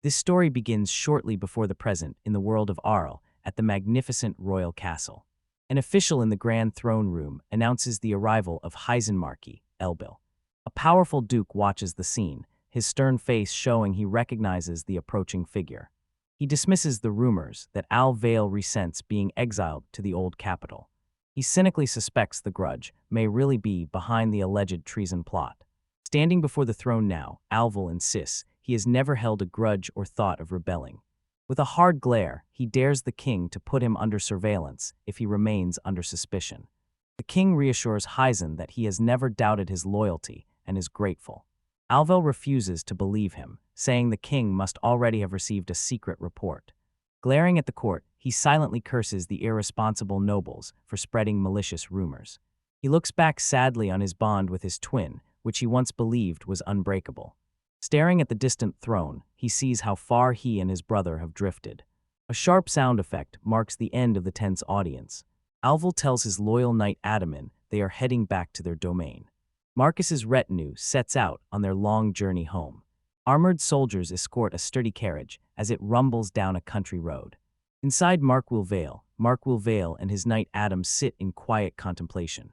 This story begins shortly before the present in the world of Arl at the magnificent royal castle. An official in the grand throne room announces the arrival of Heisenmarki, Elbil. A powerful duke watches the scene, his stern face showing he recognizes the approaching figure. He dismisses the rumors that Al Vale resents being exiled to the old capital. He cynically suspects the grudge may really be behind the alleged treason plot. Standing before the throne now, Alval insists he has never held a grudge or thought of rebelling. With a hard glare, he dares the king to put him under surveillance if he remains under suspicion. The king reassures Heisen that he has never doubted his loyalty and is grateful. Alval refuses to believe him, saying the king must already have received a secret report. Glaring at the court, he silently curses the irresponsible nobles for spreading malicious rumors. He looks back sadly on his bond with his twin, which he once believed was unbreakable. Staring at the distant throne, he sees how far he and his brother have drifted. A sharp sound effect marks the end of the tense audience. Alval tells his loyal knight Adamin they are heading back to their domain. Marcus's retinue sets out on their long journey home. Armored soldiers escort a sturdy carriage as it rumbles down a country road. Inside Markwil Vale and his knight Adam sit in quiet contemplation.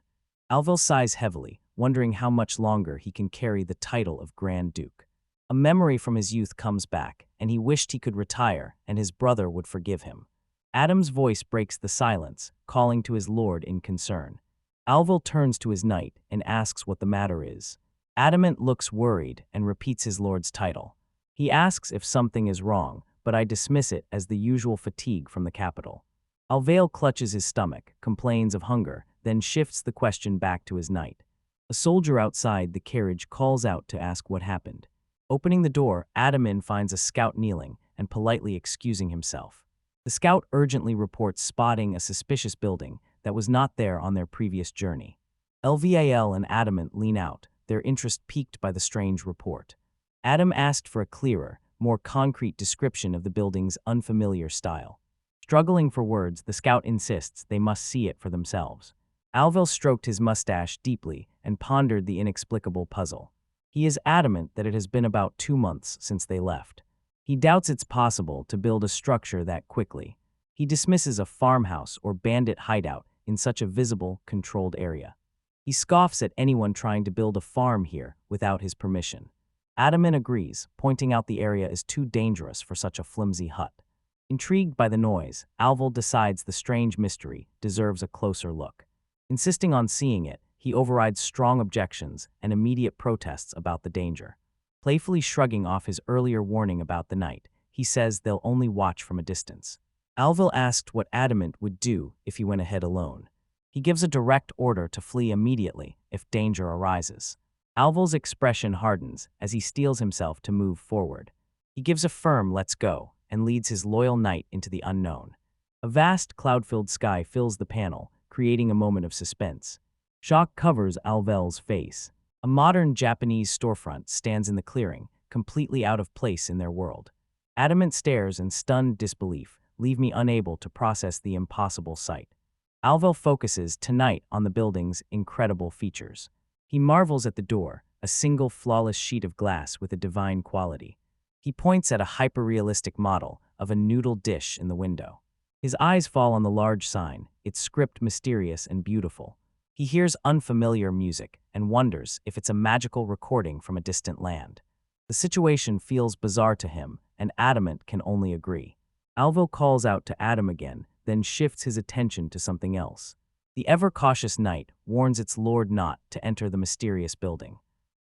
Alval sighs heavily, wondering how much longer he can carry the title of Grand Duke. A memory from his youth comes back, and he wished he could retire and his brother would forgive him. Adam's voice breaks the silence, calling to his lord in concern. Alval turns to his knight and asks what the matter is. Adamant looks worried and repeats his lord's title. He asks if something is wrong, but I dismiss it as the usual fatigue from the capital. Alval clutches his stomach, complains of hunger, then shifts the question back to his knight. A soldier outside the carriage calls out to ask what happened. Opening the door, Adamin finds a scout kneeling and politely excusing himself. The scout urgently reports spotting a suspicious building that was not there on their previous journey. LVAL and Adamant lean out, their interest piqued by the strange report. Adam asked for a clearer, more concrete description of the building's unfamiliar style. Struggling for words, the scout insists they must see it for themselves. Alval stroked his mustache deeply and pondered the inexplicable puzzle. He is adamant that it has been about 2 months since they left. He doubts it's possible to build a structure that quickly. He dismisses a farmhouse or bandit hideout in such a visible, controlled area. He scoffs at anyone trying to build a farm here without his permission. Adamin agrees, pointing out the area is too dangerous for such a flimsy hut. Intrigued by the noise, Alval decides the strange mystery deserves a closer look. Insisting on seeing it, he overrides strong objections and immediate protests about the danger. Playfully shrugging off his earlier warning about the night, he says they'll only watch from a distance. Alval asked what Adamant would do if he went ahead alone. He gives a direct order to flee immediately if danger arises. Alval's expression hardens as he steels himself to move forward. He gives a firm "let's go" and leads his loyal knight into the unknown. A vast cloud-filled sky fills the panel, creating a moment of suspense. Shock covers Alval's face. A modern Japanese storefront stands in the clearing, completely out of place in their world. Adamant stares and stunned disbelief leave me unable to process the impossible sight. Alval focuses tonight on the building's incredible features. He marvels at the door, a single flawless sheet of glass with a divine quality. He points at a hyper-realistic model of a noodle dish in the window. His eyes fall on the large sign, its script mysterious and beautiful. He hears unfamiliar music and wonders if it's a magical recording from a distant land. The situation feels bizarre to him, and Adamant can only agree. Alval calls out to Adam again, then shifts his attention to something else. The ever-cautious knight warns its lord not to enter the mysterious building.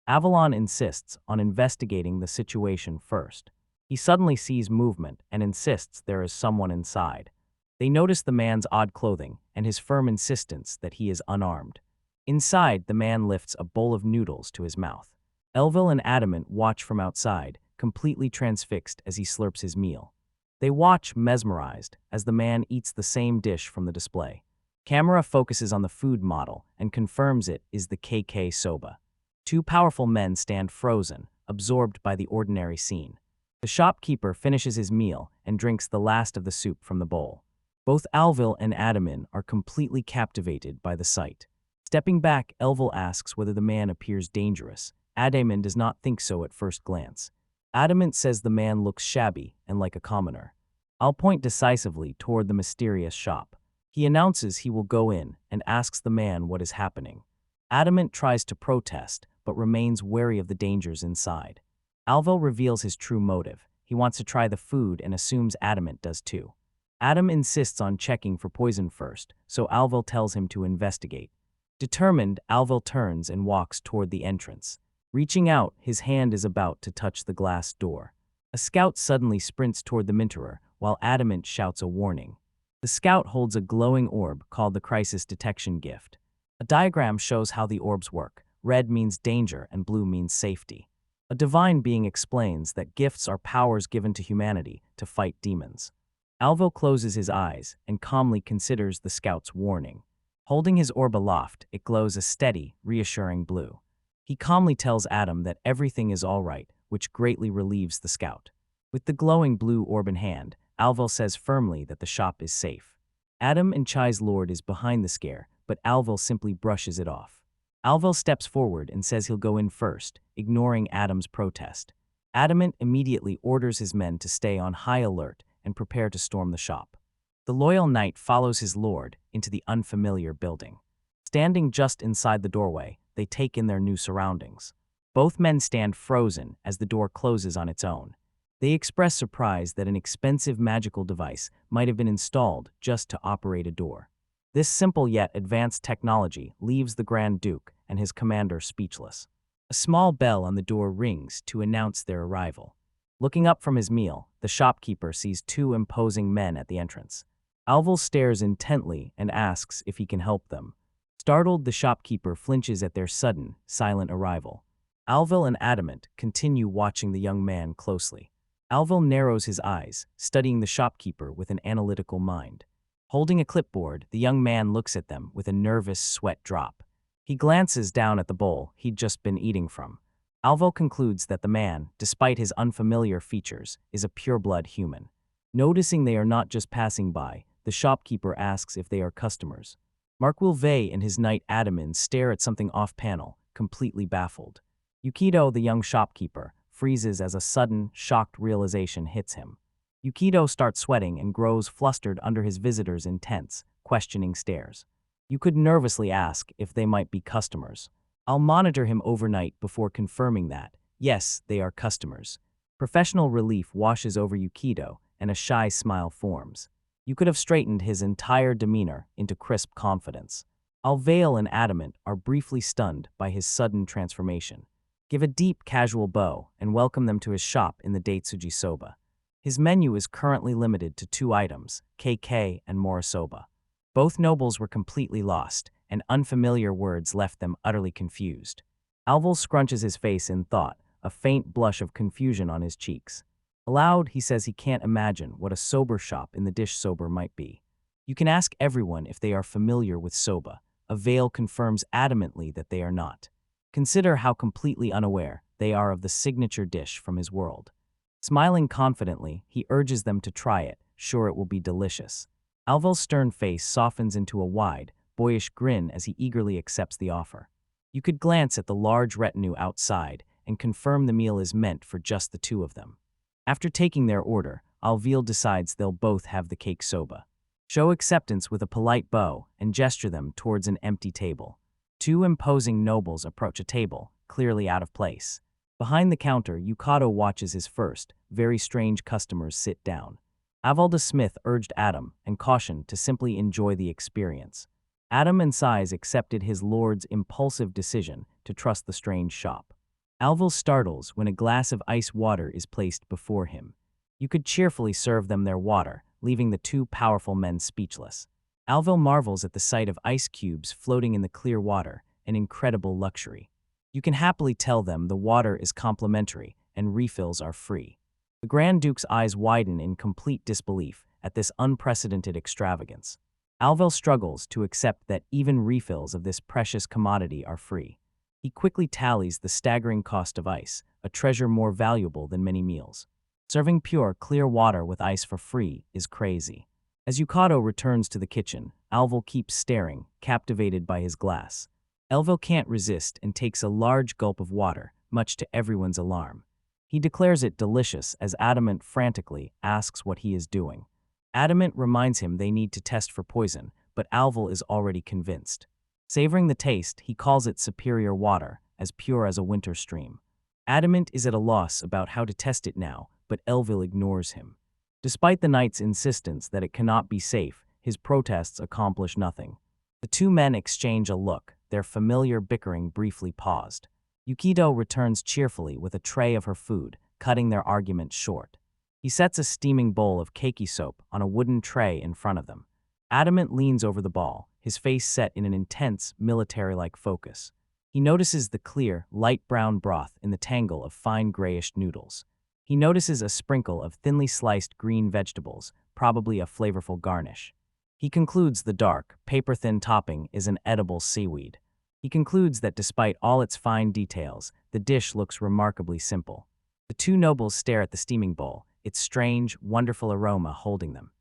Avalon insists on investigating the situation first. He suddenly sees movement and insists there is someone inside. They notice the man's odd clothing and his firm insistence that he is unarmed. Inside, the man lifts a bowl of noodles to his mouth. Elvil and Adamant watch from outside, completely transfixed as he slurps his meal. They watch mesmerized as the man eats the same dish from the display. Camera focuses on the food model and confirms it is the KK soba. 2 powerful men stand frozen, absorbed by the ordinary scene. The shopkeeper finishes his meal and drinks the last of the soup from the bowl. Both Alvil and Adamin are completely captivated by the sight. Stepping back, Elvil asks whether the man appears dangerous. Adamin does not think so at first glance. Adamant says the man looks shabby and like a commoner. I'll point decisively toward the mysterious shop. He announces he will go in and asks the man what is happening. Adamant tries to protest, but remains wary of the dangers inside. Alvo reveals his true motive. He wants to try the food and assumes Adamant does too. Adam insists on checking for poison first, so Alvo tells him to investigate. Determined, Alvo turns and walks toward the entrance. Reaching out, his hand is about to touch the glass door. A scout suddenly sprints toward the minterer, while Adamant shouts a warning. The scout holds a glowing orb called the Crisis Detection Gift. A diagram shows how the orbs work. Red means danger and blue means safety. A divine being explains that gifts are powers given to humanity to fight demons. Alvo closes his eyes and calmly considers the scout's warning. Holding his orb aloft, it glows a steady, reassuring blue. He calmly tells Adam that everything is all right, which greatly relieves the scout. With the glowing blue orb in hand, Alvo says firmly that the shop is safe. Adam and Chai's lord is behind the scare, but Alvo simply brushes it off. Alvo steps forward and says he'll go in first, ignoring Adam's protest. Adamant immediately orders his men to stay on high alert and prepare to storm the shop. The loyal knight follows his lord into the unfamiliar building. Standing just inside the doorway, they take in their new surroundings. Both men stand frozen as the door closes on its own. They express surprise that an expensive magical device might have been installed just to operate a door. This simple yet advanced technology leaves the Grand Duke and his commander speechless. A small bell on the door rings to announce their arrival. Looking up from his meal, the shopkeeper sees two imposing men at the entrance. Alvo stares intently and asks if he can help them. Startled, the shopkeeper flinches at their sudden, silent arrival. Alvo and Adamant continue watching the young man closely. Alvo narrows his eyes, studying the shopkeeper with an analytical mind. Holding a clipboard, the young man looks at them with a nervous sweat drop. He glances down at the bowl he'd just been eating from. Alvo concludes that the man, despite his unfamiliar features, is a pure-blood human. Noticing they are not just passing by, the shopkeeper asks if they are customers. Mark Wilvey and his knight Adamin stare at something off-panel, completely baffled. Yukito, the young shopkeeper, freezes as a sudden, shocked realization hits him. Yukito starts sweating and grows flustered under his visitor's intense, questioning stares. You could nervously ask if they might be customers. I'll monitor him overnight before confirming that, yes, they are customers. Professional relief washes over Yukito, and a shy smile forms. You could have straightened his entire demeanor into crisp confidence. Alveil and Adamant are briefly stunned by his sudden transformation. Give a deep, casual bow and welcome them to his shop in the Daitsuji Soba. His menu is currently limited to 2 items, KK and Morisoba. Both nobles were completely lost, and unfamiliar words left them utterly confused. Alvel scrunches his face in thought, a faint blush of confusion on his cheeks. Aloud, he says he can't imagine what a soba shop in the dish soba might be. You can ask everyone if they are familiar with soba. Avail confirms adamantly that they are not. Consider how completely unaware they are of the signature dish from his world. Smiling confidently, he urges them to try it, sure it will be delicious. Alvel's stern face softens into a wide, boyish grin as he eagerly accepts the offer. You could glance at the large retinue outside and confirm the meal is meant for just the 2 of them. After taking their order, Alveil decides they'll both have the cake soba. Show acceptance with a polite bow and gesture them towards an empty table. 2 imposing nobles approach a table, clearly out of place. Behind the counter, Yukito watches his first, very strange customers sit down. Avalda Smith urged Adam and cautioned to simply enjoy the experience. Adam and Size accepted his lord's impulsive decision to trust the strange shop. Alvel startles when a glass of ice water is placed before him. You could cheerfully serve them their water, leaving the 2 powerful men speechless. Alvel marvels at the sight of ice cubes floating in the clear water, an incredible luxury. You can happily tell them the water is complimentary and refills are free. The Grand Duke's eyes widen in complete disbelief at this unprecedented extravagance. Alvel struggles to accept that even refills of this precious commodity are free. He quickly tallies the staggering cost of ice, a treasure more valuable than many meals. Serving pure, clear water with ice for free is crazy. As Yukito returns to the kitchen, Alvel keeps staring, captivated by his glass. Alvel can't resist and takes a large gulp of water, much to everyone's alarm. He declares it delicious as Adamant frantically asks what he is doing. Adamant reminds him they need to test for poison, but Alvel is already convinced. Savoring the taste, he calls it superior water, as pure as a winter stream. Adamant is at a loss about how to test it now, but Elvil ignores him. Despite the knight's insistence that it cannot be safe, his protests accomplish nothing. The two men exchange a look, their familiar bickering briefly paused. Yukito returns cheerfully with a tray of her food, cutting their argument short. He sets a steaming bowl of keiki soap on a wooden tray in front of them. Adamant leans over the ball, his face set in an intense, military-like focus. He notices the clear, light brown broth in the tangle of fine grayish noodles. He notices a sprinkle of thinly sliced green vegetables, probably a flavorful garnish. He concludes the dark, paper-thin topping is an edible seaweed. He concludes that despite all its fine details, the dish looks remarkably simple. The two nobles stare at the steaming bowl, its strange, wonderful aroma holding them.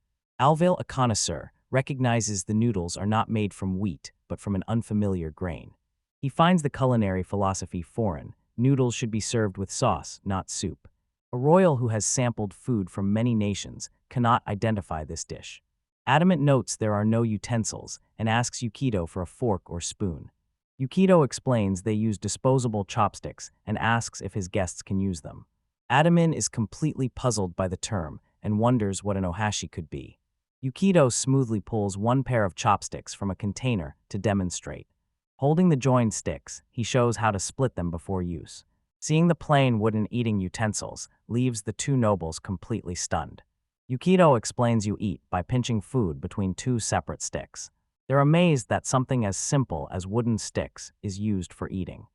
Alvel, a connoisseur, recognizes the noodles are not made from wheat, but from an unfamiliar grain. He finds the culinary philosophy foreign. Noodles should be served with sauce, not soup. A royal who has sampled food from many nations cannot identify this dish. Adamant notes there are no utensils and asks Yukito for a fork or spoon. Yukito explains they use disposable chopsticks and asks if his guests can use them. Adamant is completely puzzled by the term and wonders what an ohashi could be. Yukito smoothly pulls one pair of chopsticks from a container to demonstrate. Holding the joined sticks, he shows how to split them before use. Seeing the plain wooden eating utensils leaves the two nobles completely stunned. Yukito explains you eat by pinching food between two separate sticks. They're amazed that something as simple as wooden sticks is used for eating.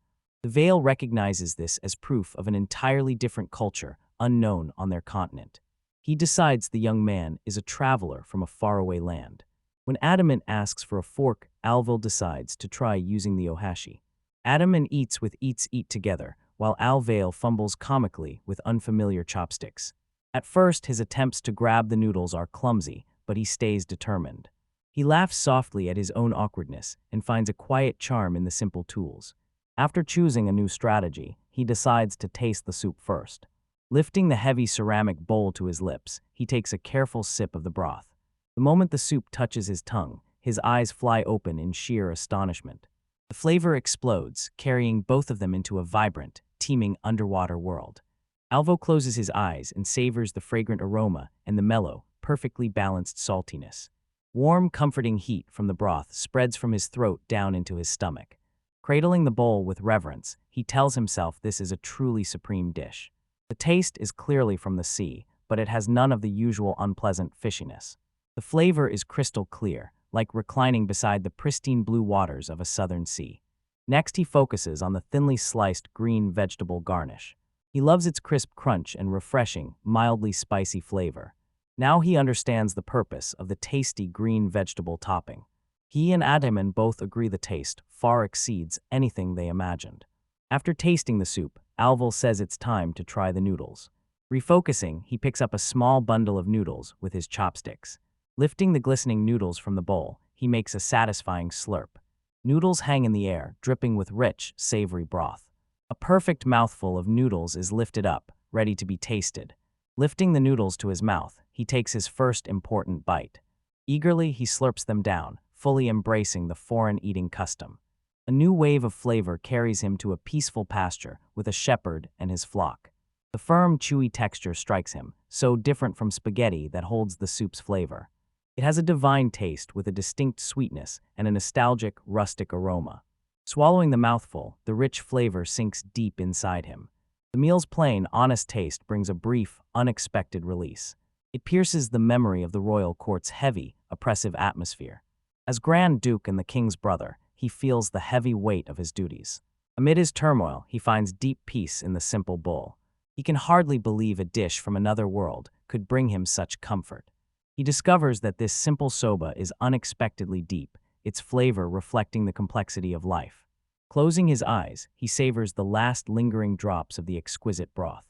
The Veil recognizes this as proof of an entirely different culture unknown on their continent. He decides the young man is a traveler from a faraway land. When Adamant asks for a fork, Alvel decides to try using the ohashi. Adamant eats with eat together, while Alvel fumbles comically with unfamiliar chopsticks. At first, his attempts to grab the noodles are clumsy, but he stays determined. He laughs softly at his own awkwardness and finds a quiet charm in the simple tools. After choosing a new strategy, he decides to taste the soup first. Lifting the heavy ceramic bowl to his lips, he takes a careful sip of the broth. The moment the soup touches his tongue, his eyes fly open in sheer astonishment. The flavor explodes, carrying both of them into a vibrant, teeming underwater world. Alvo closes his eyes and savors the fragrant aroma and the mellow, perfectly balanced saltiness. Warm, comforting heat from the broth spreads from his throat down into his stomach. Cradling the bowl with reverence, he tells himself this is a truly supreme dish. The taste is clearly from the sea, but it has none of the usual unpleasant fishiness. The flavor is crystal clear, like reclining beside the pristine blue waters of a southern sea. Next, he focuses on the thinly sliced green vegetable garnish. He loves its crisp crunch and refreshing, mildly spicy flavor. Now he understands the purpose of the tasty green vegetable topping. He and Adamant both agree the taste far exceeds anything they imagined. After tasting the soup, Alvel says it's time to try the noodles. Refocusing, he picks up a small bundle of noodles with his chopsticks. Lifting the glistening noodles from the bowl, he makes a satisfying slurp. Noodles hang in the air, dripping with rich, savory broth. A perfect mouthful of noodles is lifted up, ready to be tasted. Lifting the noodles to his mouth, he takes his first important bite. Eagerly, he slurps them down, fully embracing the foreign eating custom. A new wave of flavor carries him to a peaceful pasture with a shepherd and his flock. The firm, chewy texture strikes him, so different from spaghetti that holds the soup's flavor. It has a divine taste with a distinct sweetness and a nostalgic, rustic aroma. Swallowing the mouthful, the rich flavor sinks deep inside him. The meal's plain, honest taste brings a brief, unexpected release. It pierces the memory of the royal court's heavy, oppressive atmosphere. As Grand Duke and the king's brother, he feels the heavy weight of his duties. Amid his turmoil, he finds deep peace in the simple bowl. He can hardly believe a dish from another world could bring him such comfort. He discovers that this simple soba is unexpectedly deep, its flavor reflecting the complexity of life. Closing his eyes, he savors the last lingering drops of the exquisite broth.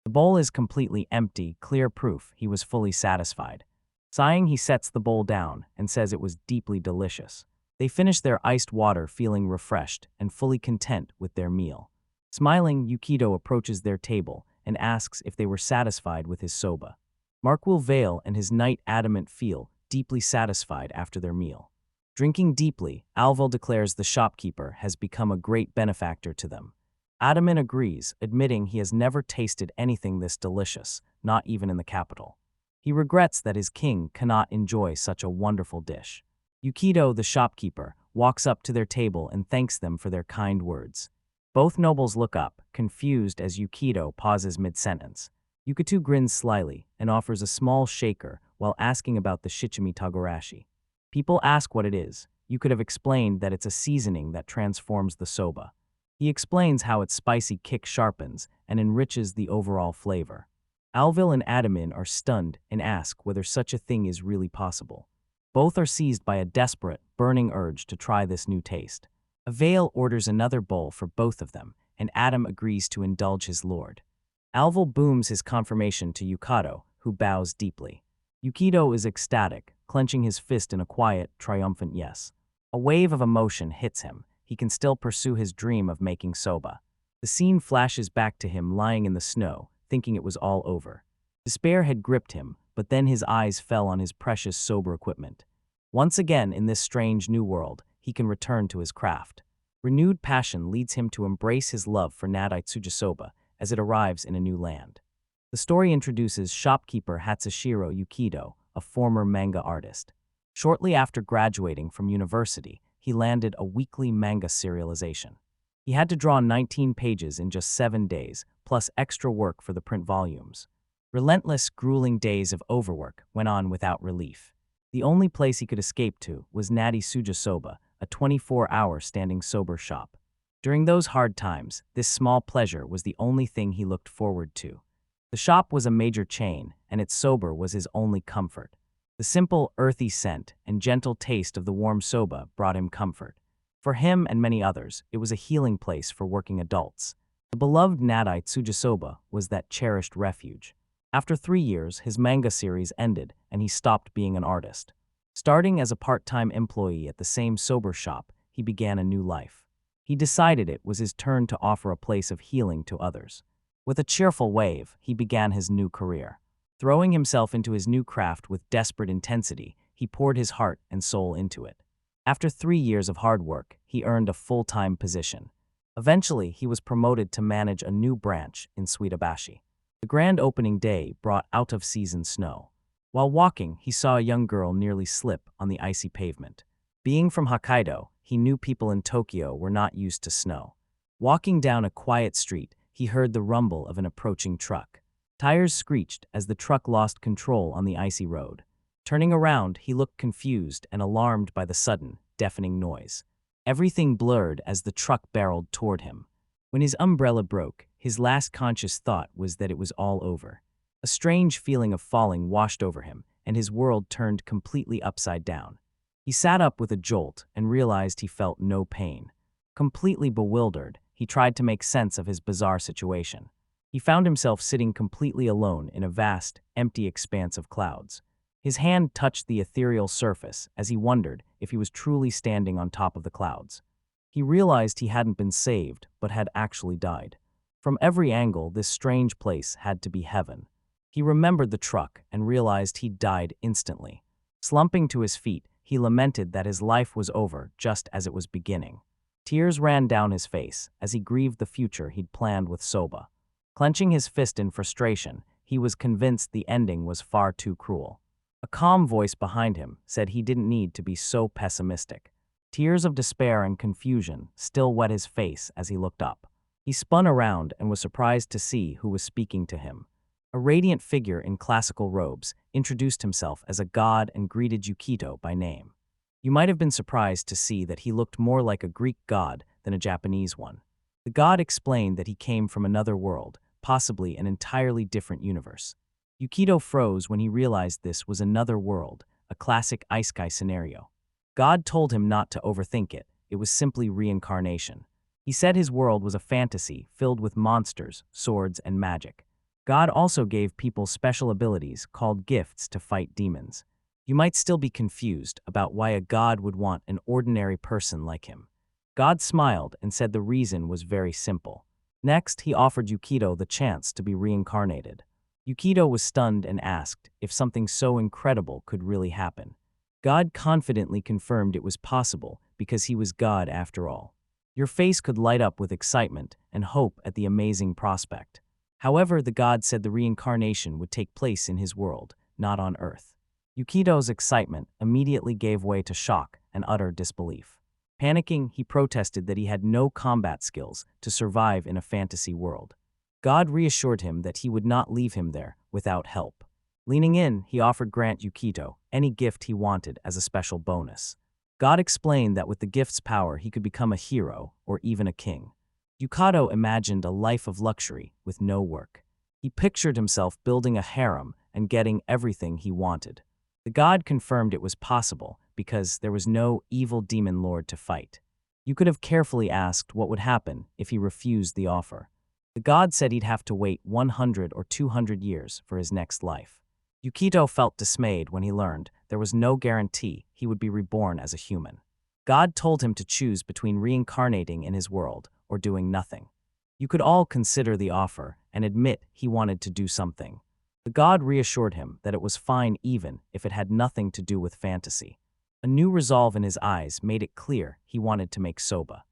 The bowl is completely empty, clear proof he was fully satisfied. Sighing, he sets the bowl down and says it was deeply delicious. They finish their iced water feeling refreshed and fully content with their meal. Smiling, Yukito approaches their table and asks if they were satisfied with his soba. Markwil Vale and his knight Adamant feel deeply satisfied after their meal. Drinking deeply, Alval declares the shopkeeper has become a great benefactor to them. Adamant agrees, admitting he has never tasted anything this delicious, not even in the capital. He regrets that his king cannot enjoy such a wonderful dish. Yukito, the shopkeeper, walks up to their table and thanks them for their kind words. Both nobles look up, confused as Yukito pauses mid-sentence. Yukito grins slyly and offers a small shaker while asking about the shichimi tagarashi. People ask what it is. You could have explained that it's a seasoning that transforms the soba. He explains how its spicy kick sharpens and enriches the overall flavor. Alvil and Adamin are stunned and ask whether such a thing is really possible. Both are seized by a desperate, burning urge to try this new taste. Avail orders another bowl for both of them, and Adam agrees to indulge his lord. Alvil booms his confirmation to Yukito, who bows deeply. Yukito is ecstatic, clenching his fist in a quiet, triumphant yes. A wave of emotion hits him. He can still pursue his dream of making soba. The scene flashes back to him lying in the snow, thinking it was all over. Despair had gripped him, but then his eyes fell on his precious soba equipment. Once again in this strange new world, he can return to his craft. Renewed passion leads him to embrace his love for Nadai Tsujisoba as it arrives in a new land. The story introduces shopkeeper Hatsushiro Yukito, a former manga artist. Shortly after graduating from university, he landed a weekly manga serialization. He had to draw 19 pages in just 7 days, plus extra work for the print volumes. Relentless, grueling days of overwork went on without relief. The only place he could escape to was Nadi Sujisoba, a 24-hour standing sober shop. During those hard times, this small pleasure was the only thing he looked forward to. The shop was a major chain, and its soba was his only comfort. The simple, earthy scent and gentle taste of the warm soba brought him comfort. For him and many others, it was a healing place for working adults. The beloved Nadai Tsujisoba was that cherished refuge. After 3 years, his manga series ended, and he stopped being an artist. Starting as a part-time employee at the same soba shop, he began a new life. He decided it was his turn to offer a place of healing to others. With a cheerful wave, he began his new career. Throwing himself into his new craft with desperate intensity, he poured his heart and soul into it. After 3 years of hard work, he earned a full-time position. Eventually, he was promoted to manage a new branch in Suidabashi. The grand opening day brought out-of-season snow. While walking, he saw a young girl nearly slip on the icy pavement. Being from Hokkaido, he knew people in Tokyo were not used to snow. Walking down a quiet street, he heard the rumble of an approaching truck. Tires screeched as the truck lost control on the icy road. Turning around, he looked confused and alarmed by the sudden, deafening noise. Everything blurred as the truck barreled toward him. When his umbrella broke, his last conscious thought was that it was all over. A strange feeling of falling washed over him, and his world turned completely upside down. He sat up with a jolt and realized he felt no pain. Completely bewildered, he tried to make sense of his bizarre situation. He found himself sitting completely alone in a vast, empty expanse of clouds. His hand touched the ethereal surface as he wondered if he was truly standing on top of the clouds. He realized he hadn't been saved, but had actually died. From every angle, this strange place had to be heaven. He remembered the truck and realized he'd died instantly. Slumping to his feet, he lamented that his life was over just as it was beginning. Tears ran down his face as he grieved the future he'd planned with soba. Clenching his fist in frustration, he was convinced the ending was far too cruel. A calm voice behind him said he didn't need to be so pessimistic. Tears of despair and confusion still wet his face as he looked up. He spun around and was surprised to see who was speaking to him. A radiant figure in classical robes introduced himself as a god and greeted Yukito by name. You might have been surprised to see that he looked more like a Greek god than a Japanese one. The god explained that he came from another world, possibly an entirely different universe. Yukito froze when he realized this was another world, a classic isekai scenario. God told him not to overthink it. It was simply reincarnation. He said his world was a fantasy filled with monsters, swords, and magic. God also gave people special abilities called gifts to fight demons. You might still be confused about why a god would want an ordinary person like him. God smiled and said the reason was very simple. Next, he offered Yukito the chance to be reincarnated. Yukito was stunned and asked if something so incredible could really happen. God confidently confirmed it was possible because he was God after all. Your face could light up with excitement and hope at the amazing prospect. However, the god said the reincarnation would take place in his world, not on Earth. Yukito's excitement immediately gave way to shock and utter disbelief. Panicking, he protested that he had no combat skills to survive in a fantasy world. God reassured him that he would not leave him there without help. Leaning in, he offered grant Yukito any gift he wanted as a special bonus. God explained that with the gift's power he could become a hero or even a king. Yukito imagined a life of luxury with no work. He pictured himself building a harem and getting everything he wanted. The god confirmed it was possible because there was no evil demon lord to fight. You could have carefully asked what would happen if he refused the offer. The god said he'd have to wait 100 or 200 years for his next life. Yukito felt dismayed when he learned there was no guarantee he would be reborn as a human. God told him to choose between reincarnating in his world or doing nothing. You could all consider the offer and admit he wanted to do something. The god reassured him that it was fine even if it had nothing to do with fantasy. A new resolve in his eyes made it clear he wanted to make soba.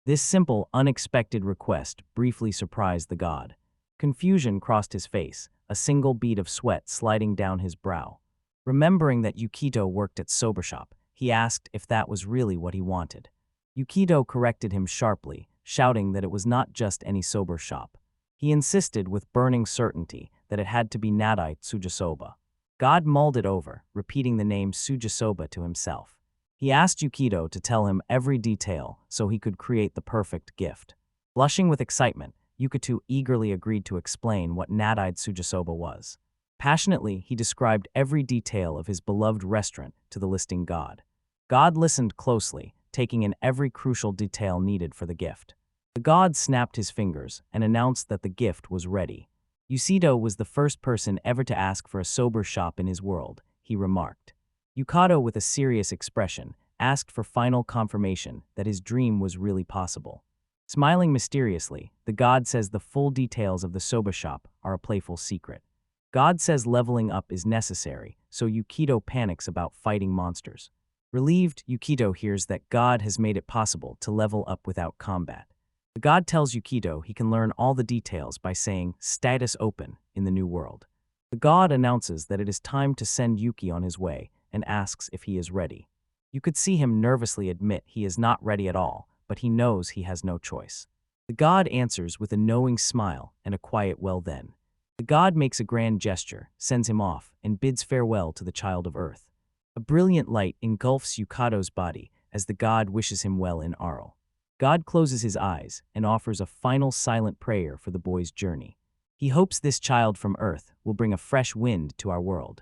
This simple, unexpected request briefly surprised the god. Confusion crossed his face, a single bead of sweat sliding down his brow. Remembering that Yukito worked at soba shop, he asked if that was really what he wanted. Yukito corrected him sharply, shouting that it was not just any soba shop. He insisted with burning certainty that it had to be Nadai Tsujisoba. God mulled it over, repeating the name Tsujisoba to himself. He asked Yukito to tell him every detail so he could create the perfect gift. Blushing with excitement, Yukito eagerly agreed to explain what Nadai Tsujisoba was. Passionately, he described every detail of his beloved restaurant to the listening god. God listened closely, taking in every crucial detail needed for the gift. The god snapped his fingers and announced that the gift was ready. Yukito was the first person ever to ask for a soba shop in his world, he remarked. Yukito, with a serious expression, asked for final confirmation that his dream was really possible. Smiling mysteriously, the god says the full details of the soba shop are a playful secret. God says leveling up is necessary, so Yukito panics about fighting monsters. Relieved, Yukito hears that God has made it possible to level up without combat. The god tells Yukito he can learn all the details by saying status open in the new world. The god announces that it is time to send Yuki on his way and asks if he is ready. You could see him nervously admit he is not ready at all, but he knows he has no choice. The god answers with a knowing smile and a quiet well then. The god makes a grand gesture, sends him off, and bids farewell to the child of Earth. A brilliant light engulfs Yukito's body as the god wishes him well in Arl. God closes his eyes and offers a final silent prayer for the boy's journey. He hopes this child from Earth will bring a fresh wind to our world.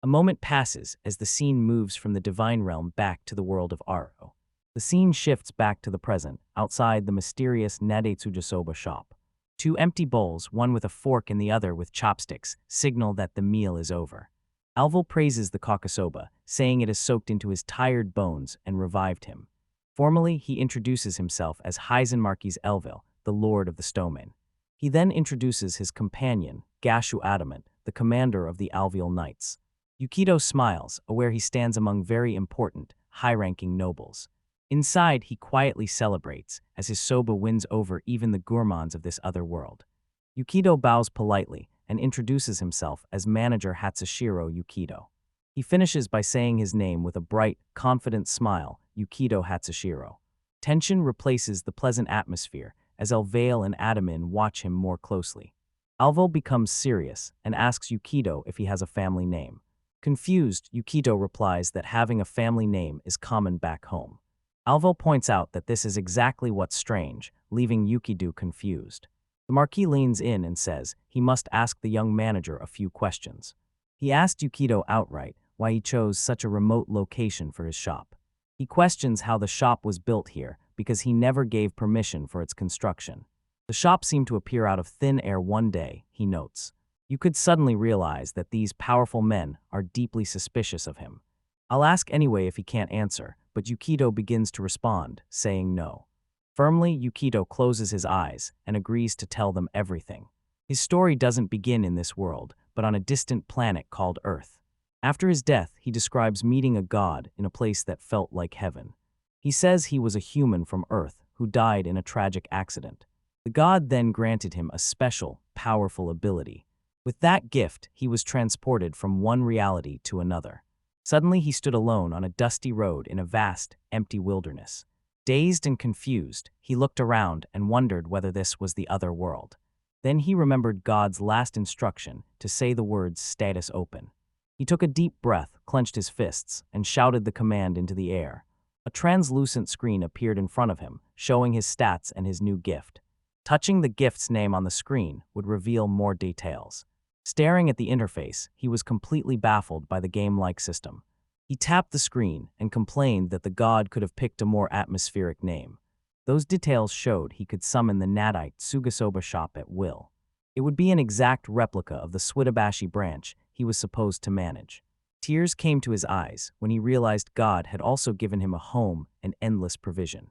A moment passes as the scene moves from the divine realm back to the world of Aro. The scene shifts back to the present, outside the mysterious Nadetsujisoba shop. Two empty bowls, one with a fork and the other with chopsticks, signal that the meal is over. Alval praises the kakesoba, saying it has soaked into his tired bones and revived him. Formally, he introduces himself as Heisenmarki's Elvil, the Lord of the Stonemen. He then introduces his companion, Gashu Adamant, the commander of the Alveol Knights. Yukito smiles, aware he stands among very important, high-ranking nobles. Inside, he quietly celebrates, as his soba wins over even the gourmands of this other world. Yukito bows politely and introduces himself as manager Hatsushiro Yukito. He finishes by saying his name with a bright, confident smile, Yukito Hatsushiro. Tension replaces the pleasant atmosphere as Elvale and Adamin watch him more closely. Alval becomes serious and asks Yukito if he has a family name. Confused, Yukito replies that having a family name is common back home. Alval points out that this is exactly what's strange, leaving Yukito confused. The Marquis leans in and says he must ask the young manager a few questions. He asked Yukito outright why he chose such a remote location for his shop. He questions how the shop was built here because he never gave permission for its construction. The shop seemed to appear out of thin air one day, he notes. You could suddenly realize that these powerful men are deeply suspicious of him. I'll ask anyway if he can't answer, but Yukito begins to respond, saying no. Firmly, Yukito closes his eyes and agrees to tell them everything. His story doesn't begin in this world, but on a distant planet called Earth. After his death, he describes meeting a god in a place that felt like heaven. He says he was a human from Earth who died in a tragic accident. The god then granted him a special, powerful ability. With that gift, he was transported from one reality to another. Suddenly, he stood alone on a dusty road in a vast, empty wilderness. Dazed and confused, he looked around and wondered whether this was the other world. Then he remembered God's last instruction to say the words "status open." He took a deep breath, clenched his fists, and shouted the command into the air. A translucent screen appeared in front of him, showing his stats and his new gift. Touching the gift's name on the screen would reveal more details. Staring at the interface, he was completely baffled by the game-like system. He tapped the screen and complained that the god could have picked a more atmospheric name. Those details showed he could summon the Nadite Sugasoba shop at will. It would be an exact replica of the Switabashi branch he was supposed to manage. Tears came to his eyes when he realized God had also given him a home and endless provision.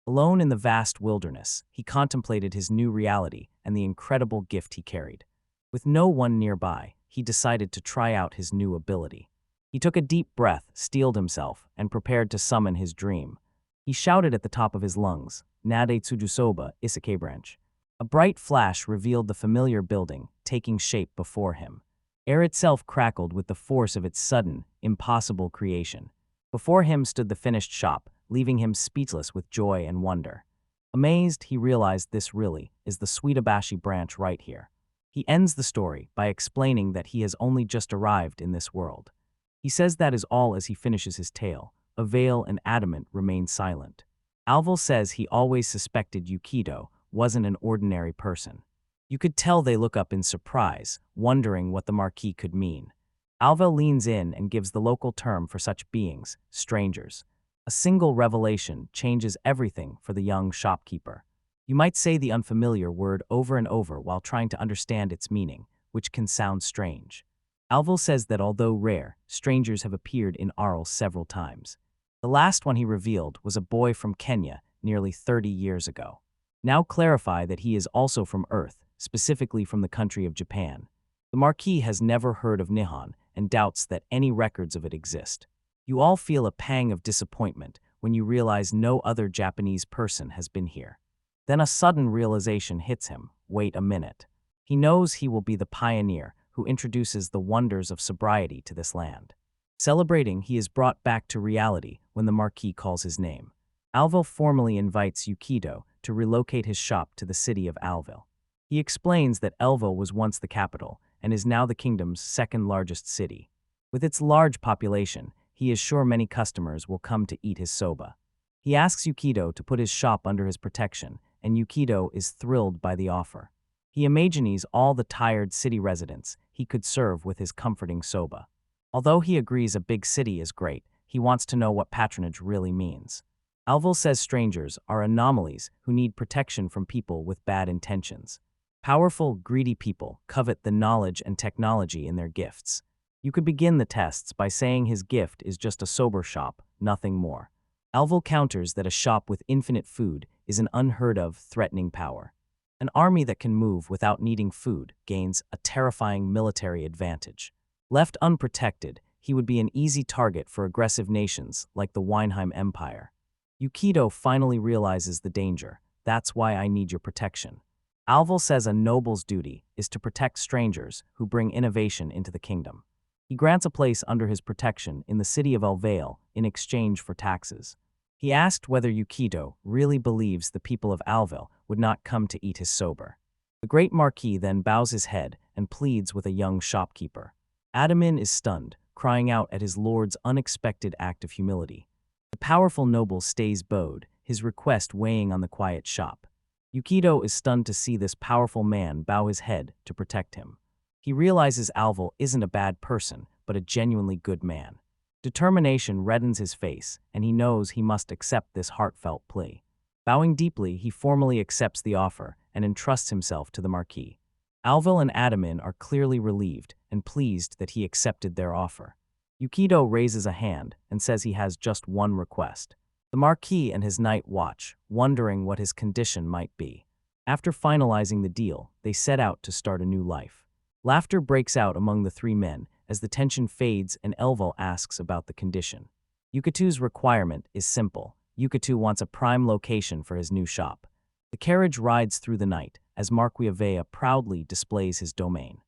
Alone in the vast wilderness, he contemplated his new reality and the incredible gift he carried. With no one nearby, he decided to try out his new ability. He took a deep breath, steeled himself, and prepared to summon his dream. He shouted at the top of his lungs, "Nade Tsujusoba, Isekai branch." A bright flash revealed the familiar building, taking shape before him. Air itself crackled with the force of its sudden, impossible creation. Before him stood the finished shop, leaving him speechless with joy and wonder. Amazed, he realized this really is the Switabashi branch right here. He ends the story by explaining that he has only just arrived in this world. He says that is all as he finishes his tale. A veil and adamant remain silent. Alvel says he always suspected Yukito wasn't an ordinary person. You could tell they look up in surprise, wondering what the marquis could mean. Alvel leans in and gives the local term for such beings, strangers. A single revelation changes everything for the young shopkeeper. You might say the unfamiliar word over and over while trying to understand its meaning, which can sound strange. Alvel says that although rare, strangers have appeared in Arl several times. The last one he revealed was a boy from Kenya nearly 30 years ago. Now clarify that he is also from Earth, specifically from the country of Japan. The Marquis has never heard of Nihon and doubts that any records of it exist. You all feel a pang of disappointment when you realize no other Japanese person has been here. Then a sudden realization hits him. Wait a minute. He knows he will be the pioneer who introduces the wonders of sobriety to this land. Celebrating, he is brought back to reality when the Marquis calls his name. Alvel formally invites Yukito to relocate his shop to the city of Alvel. He explains that Elvo was once the capital and is now the kingdom's second largest city. With its large population, he is sure many customers will come to eat his soba. He asks Yukito to put his shop under his protection, and Yukito is thrilled by the offer. He imagines all the tired city residents he could serve with his comforting soba. Although he agrees a big city is great, he wants to know what patronage really means. Alvel says strangers are anomalies who need protection from people with bad intentions. Powerful, greedy people covet the knowledge and technology in their gifts. You could begin the tests by saying his gift is just a sober shop, nothing more. Alvel counters that a shop with infinite food is an unheard-of, threatening power. An army that can move without needing food gains a terrifying military advantage. Left unprotected, he would be an easy target for aggressive nations like the Weinheim Empire. Yukito finally realizes the danger. That's why I need your protection. Alvel says a noble's duty is to protect strangers who bring innovation into the kingdom. He grants a place under his protection in the city of Alvale in exchange for taxes. He asked whether Yukito really believes the people of Alvel would not come to eat his sober. The great Marquis then bows his head and pleads with a young shopkeeper. Adamin is stunned, crying out at his lord's unexpected act of humility. The powerful noble stays bowed, his request weighing on the quiet shop. Yukito is stunned to see this powerful man bow his head to protect him. He realizes Alvel isn't a bad person, but a genuinely good man. Determination reddens his face, and he knows he must accept this heartfelt plea. Bowing deeply, he formally accepts the offer and entrusts himself to the Marquis. Alvel and Adamin are clearly relieved and pleased that he accepted their offer. Yukito raises a hand and says he has just one request. The Marquis and his knight watch, wondering what his condition might be. After finalizing the deal, they set out to start a new life. Laughter breaks out among the three men as the tension fades and Elval asks about the condition. Yukito's requirement is simple. Yukito wants a prime location for his new shop. The carriage rides through the night as Marquis Avea proudly displays his domain.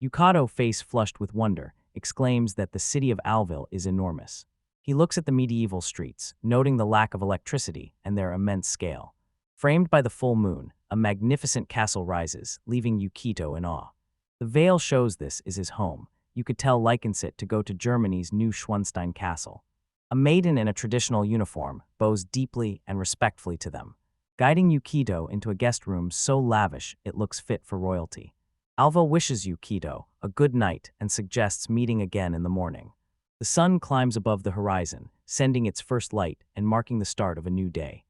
Yukito, face flushed with wonder, exclaims that the city of Alville is enormous. He looks at the medieval streets, noting the lack of electricity and their immense scale. Framed by the full moon, a magnificent castle rises, leaving Yukito in awe. The veil shows this is his home. You could tell likens it to go to Germany's new Schwanstein Castle. A maiden in a traditional uniform bows deeply and respectfully to them, guiding Yukito into a guest room so lavish it looks fit for royalty. Alva wishes Yukito a good night and suggests meeting again in the morning. The sun climbs above the horizon, sending its first light and marking the start of a new day.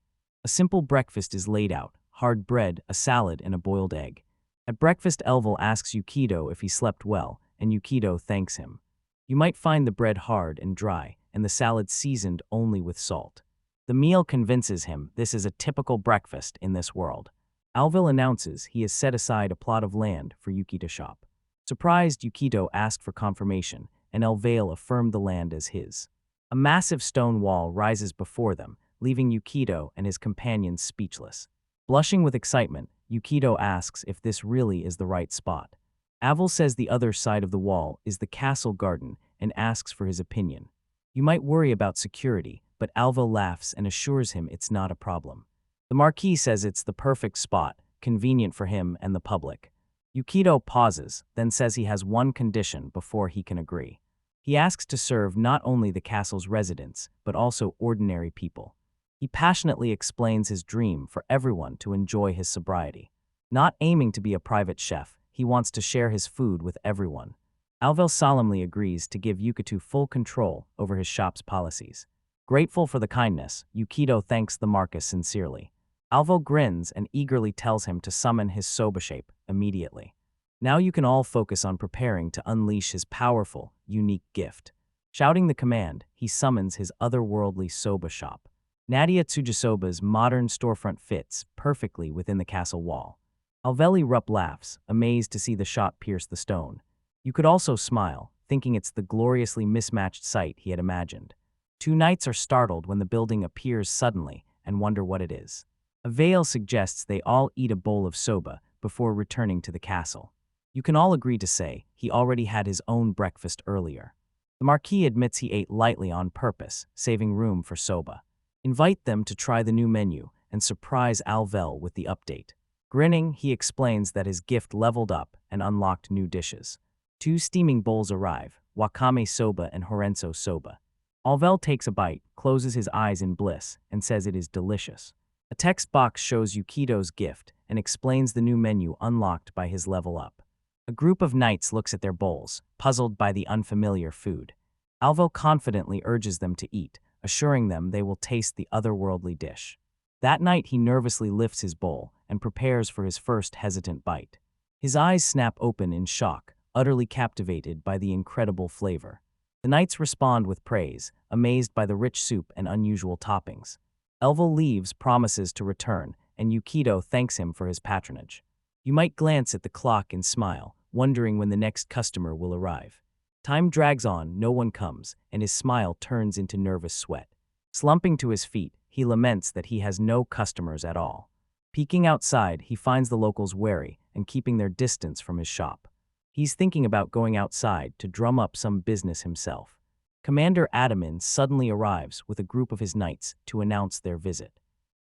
A simple breakfast is laid out: hard bread, a salad, and a boiled egg. At breakfast, Elval asks Yukito if he slept well, and Yukito thanks him. You might find the bread hard and dry, and the salad seasoned only with salt. The meal convinces him this is a typical breakfast in this world. Alvil announces he has set aside a plot of land for Yukito's shop. Surprised, Yukito asked for confirmation, and Elvale affirmed the land as his. A massive stone wall rises before them, leaving Yukito and his companions speechless. Blushing with excitement, Yukito asks if this really is the right spot. Avil says the other side of the wall is the castle garden and asks for his opinion. You might worry about security, but Alva laughs and assures him it's not a problem. The Marquis says it's the perfect spot, convenient for him and the public. Yukito pauses, then says he has one condition before he can agree. He asks to serve not only the castle's residents, but also ordinary people. He passionately explains his dream for everyone to enjoy his sobriety. Not aiming to be a private chef, he wants to share his food with everyone. Alvel solemnly agrees to give Yukito full control over his shop's policies. Grateful for the kindness, Yukito thanks the Marcus sincerely. Alvo grins and eagerly tells him to summon his soba shape immediately. Now you can all focus on preparing to unleash his powerful, unique gift. Shouting the command, he summons his otherworldly soba shop. Nadia Tsujisoba's modern storefront fits perfectly within the castle wall. Alveli Rupp laughs, amazed to see the shot pierce the stone. You could also smile, thinking it's the gloriously mismatched sight he had imagined. Two knights are startled when the building appears suddenly and wonder what it is. A veil suggests they all eat a bowl of soba before returning to the castle. You can all agree to say he already had his own breakfast earlier. The Marquis admits he ate lightly on purpose, saving room for soba. Invite them to try the new menu and surprise Alvel with the update. Grinning, he explains that his gift leveled up and unlocked new dishes. Two steaming bowls arrive, wakame soba and horenso soba. Alvel takes a bite, closes his eyes in bliss, and says it is delicious. A text box shows Yukito's gift and explains the new menu unlocked by his level up. A group of knights looks at their bowls, puzzled by the unfamiliar food. Alvel confidently urges them to eat, assuring them they will taste the otherworldly dish. That night he nervously lifts his bowl and prepares for his first hesitant bite. His eyes snap open in shock, utterly captivated by the incredible flavor. The knights respond with praise, amazed by the rich soup and unusual toppings. Elvel leaves, promises to return, and Yukito thanks him for his patronage. You might glance at the clock and smile, wondering when the next customer will arrive. Time drags on, no one comes, and his smile turns into nervous sweat. Slumping to his feet, he laments that he has no customers at all. Peeking outside, he finds the locals wary and keeping their distance from his shop. He's thinking about going outside to drum up some business himself. Commander Adamin suddenly arrives with a group of his knights to announce their visit.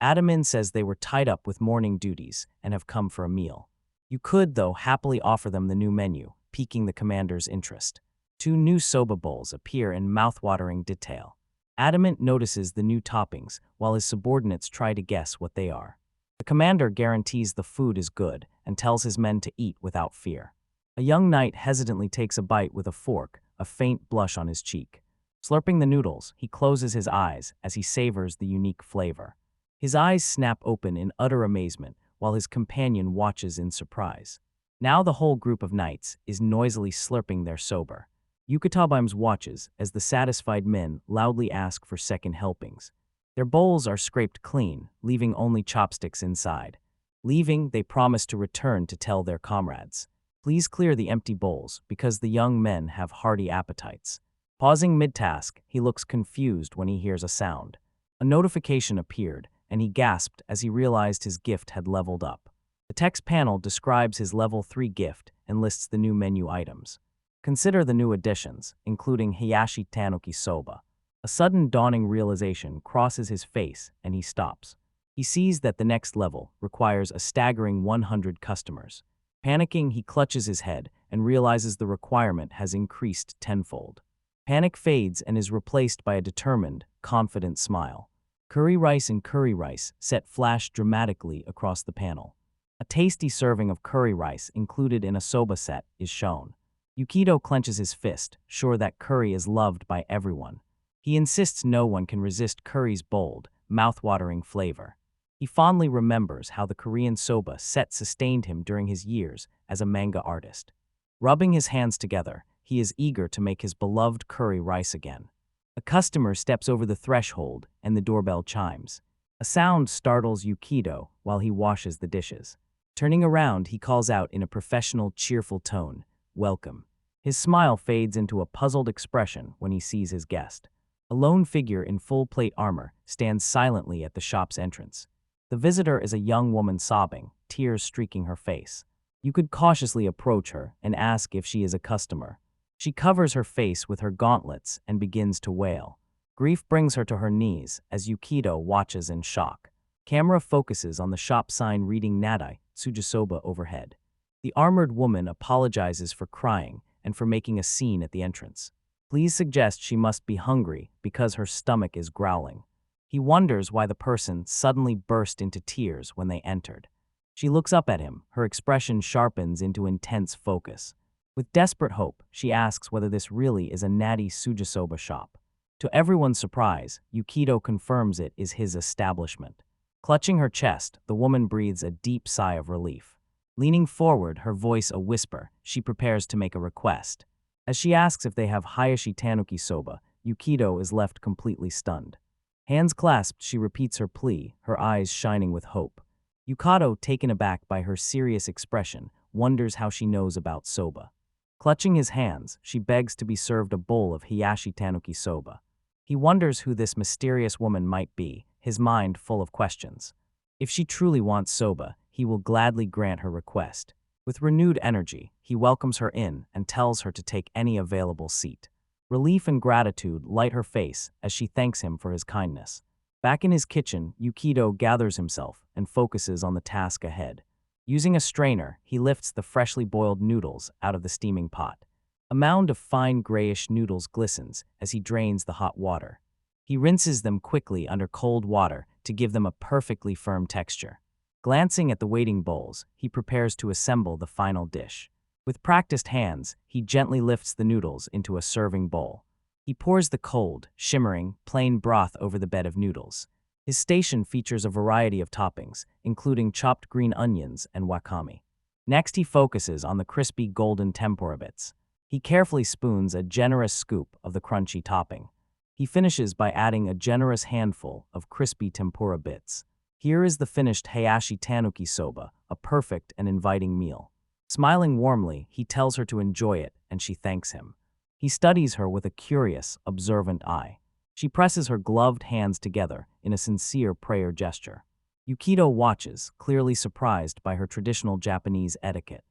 Adamin says they were tied up with morning duties and have come for a meal. You could, though, happily offer them the new menu, piquing the commander's interest. Two new soba bowls appear in mouth-watering detail. Adamant notices the new toppings, while his subordinates try to guess what they are. The commander guarantees the food is good and tells his men to eat without fear. A young knight hesitantly takes a bite with a fork, a faint blush on his cheek. Slurping the noodles, he closes his eyes as he savors the unique flavor. His eyes snap open in utter amazement, while his companion watches in surprise. Now the whole group of knights is noisily slurping their soba. Yukatabaims watches as the satisfied men loudly ask for second helpings. Their bowls are scraped clean, leaving only chopsticks inside. Leaving, they promise to return to tell their comrades. Please clear the empty bowls, because the young men have hearty appetites. Pausing mid-task, he looks confused when he hears a sound. A notification appeared, and he gasped as he realized his gift had leveled up. The text panel describes his level 3 gift and lists the new menu items. Consider the new additions, including Hayashi Tanuki Soba. A sudden dawning realization crosses his face, and he stops. He sees that the next level requires a staggering 100 customers. Panicking, he clutches his head and realizes the requirement has increased tenfold. Panic fades and is replaced by a determined, confident smile. Curry rice and curry rice set flash dramatically across the panel. A tasty serving of curry rice included in a soba set is shown. Yukito clenches his fist, sure that curry is loved by everyone. He insists no one can resist curry's bold, mouth-watering flavor. He fondly remembers how the Korean soba set sustained him during his years as a manga artist. Rubbing his hands together, he is eager to make his beloved curry rice again. A customer steps over the threshold and the doorbell chimes. A sound startles Yukito while he washes the dishes. Turning around, he calls out in a professional, cheerful tone, "Welcome." His smile fades into a puzzled expression when he sees his guest. A lone figure in full plate armor stands silently at the shop's entrance. The visitor is a young woman sobbing, tears streaking her face. You could cautiously approach her and ask if she is a customer. She covers her face with her gauntlets and begins to wail. Grief brings her to her knees as Yukito watches in shock. Camera focuses on the shop sign reading Nadai Tsujisoba overhead. The armored woman apologizes for crying and for making a scene at the entrance. Please suggest she must be hungry because her stomach is growling. He wonders why the person suddenly burst into tears when they entered. She looks up at him, her expression sharpens into intense focus. With desperate hope, she asks whether this really is a natty Tsujisoba shop. To everyone's surprise, Yukito confirms it is his establishment. Clutching her chest, the woman breathes a deep sigh of relief. Leaning forward, her voice a whisper, she prepares to make a request. As she asks if they have Hayashi Tanuki Soba, Yukito is left completely stunned. Hands clasped, she repeats her plea, her eyes shining with hope. Yukito, taken aback by her serious expression, wonders how she knows about soba. Clutching his hands, she begs to be served a bowl of Hayashi Tanuki Soba. He wonders who this mysterious woman might be, his mind full of questions. If she truly wants soba, he will gladly grant her request. With renewed energy, he welcomes her in and tells her to take any available seat. Relief and gratitude light her face as she thanks him for his kindness. Back in his kitchen, Yukito gathers himself and focuses on the task ahead. Using a strainer, he lifts the freshly boiled noodles out of the steaming pot. A mound of fine grayish noodles glistens as he drains the hot water. He rinses them quickly under cold water to give them a perfectly firm texture. Glancing at the waiting bowls, he prepares to assemble the final dish. With practiced hands, he gently lifts the noodles into a serving bowl. He pours the cold, shimmering, plain broth over the bed of noodles. His station features a variety of toppings, including chopped green onions and wakame. Next, he focuses on the crispy golden tempura bits. He carefully spoons a generous scoop of the crunchy topping. He finishes by adding a generous handful of crispy tempura bits. Here is the finished Hayashi Tanuki Soba, a perfect and inviting meal. Smiling warmly, he tells her to enjoy it, and she thanks him. He studies her with a curious, observant eye. She presses her gloved hands together in a sincere prayer gesture. Yukito watches, clearly surprised by her traditional Japanese etiquette.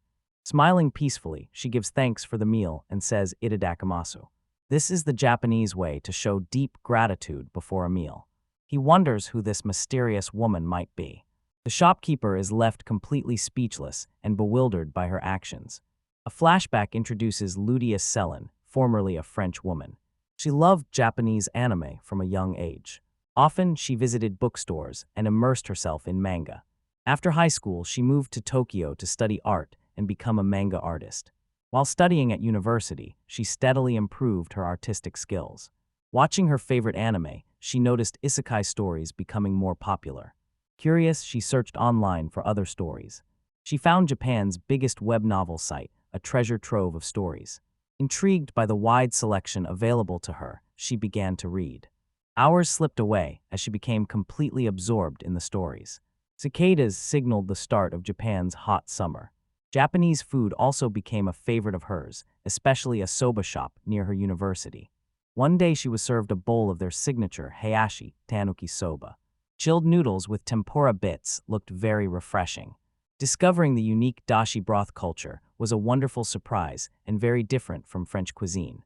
Smiling peacefully, she gives thanks for the meal and says itadakimasu. This is the Japanese way to show deep gratitude before a meal. He wonders who this mysterious woman might be. The shopkeeper is left completely speechless and bewildered by her actions. A flashback introduces Lucia Selin, formerly a French woman. She loved Japanese anime from a young age. Often, she visited bookstores and immersed herself in manga. After high school, she moved to Tokyo to study art and become a manga artist. While studying at university, she steadily improved her artistic skills. Watching her favorite anime, she noticed isekai stories becoming more popular. Curious, she searched online for other stories. She found Japan's biggest web novel site, a treasure trove of stories. Intrigued by the wide selection available to her, she began to read. Hours slipped away as she became completely absorbed in the stories. Cicadas signaled the start of Japan's hot summer. Japanese food also became a favorite of hers, especially a soba shop near her university. One day she was served a bowl of their signature hayashi tanuki soba. Chilled noodles with tempura bits looked very refreshing. Discovering the unique dashi broth culture was a wonderful surprise and very different from French cuisine.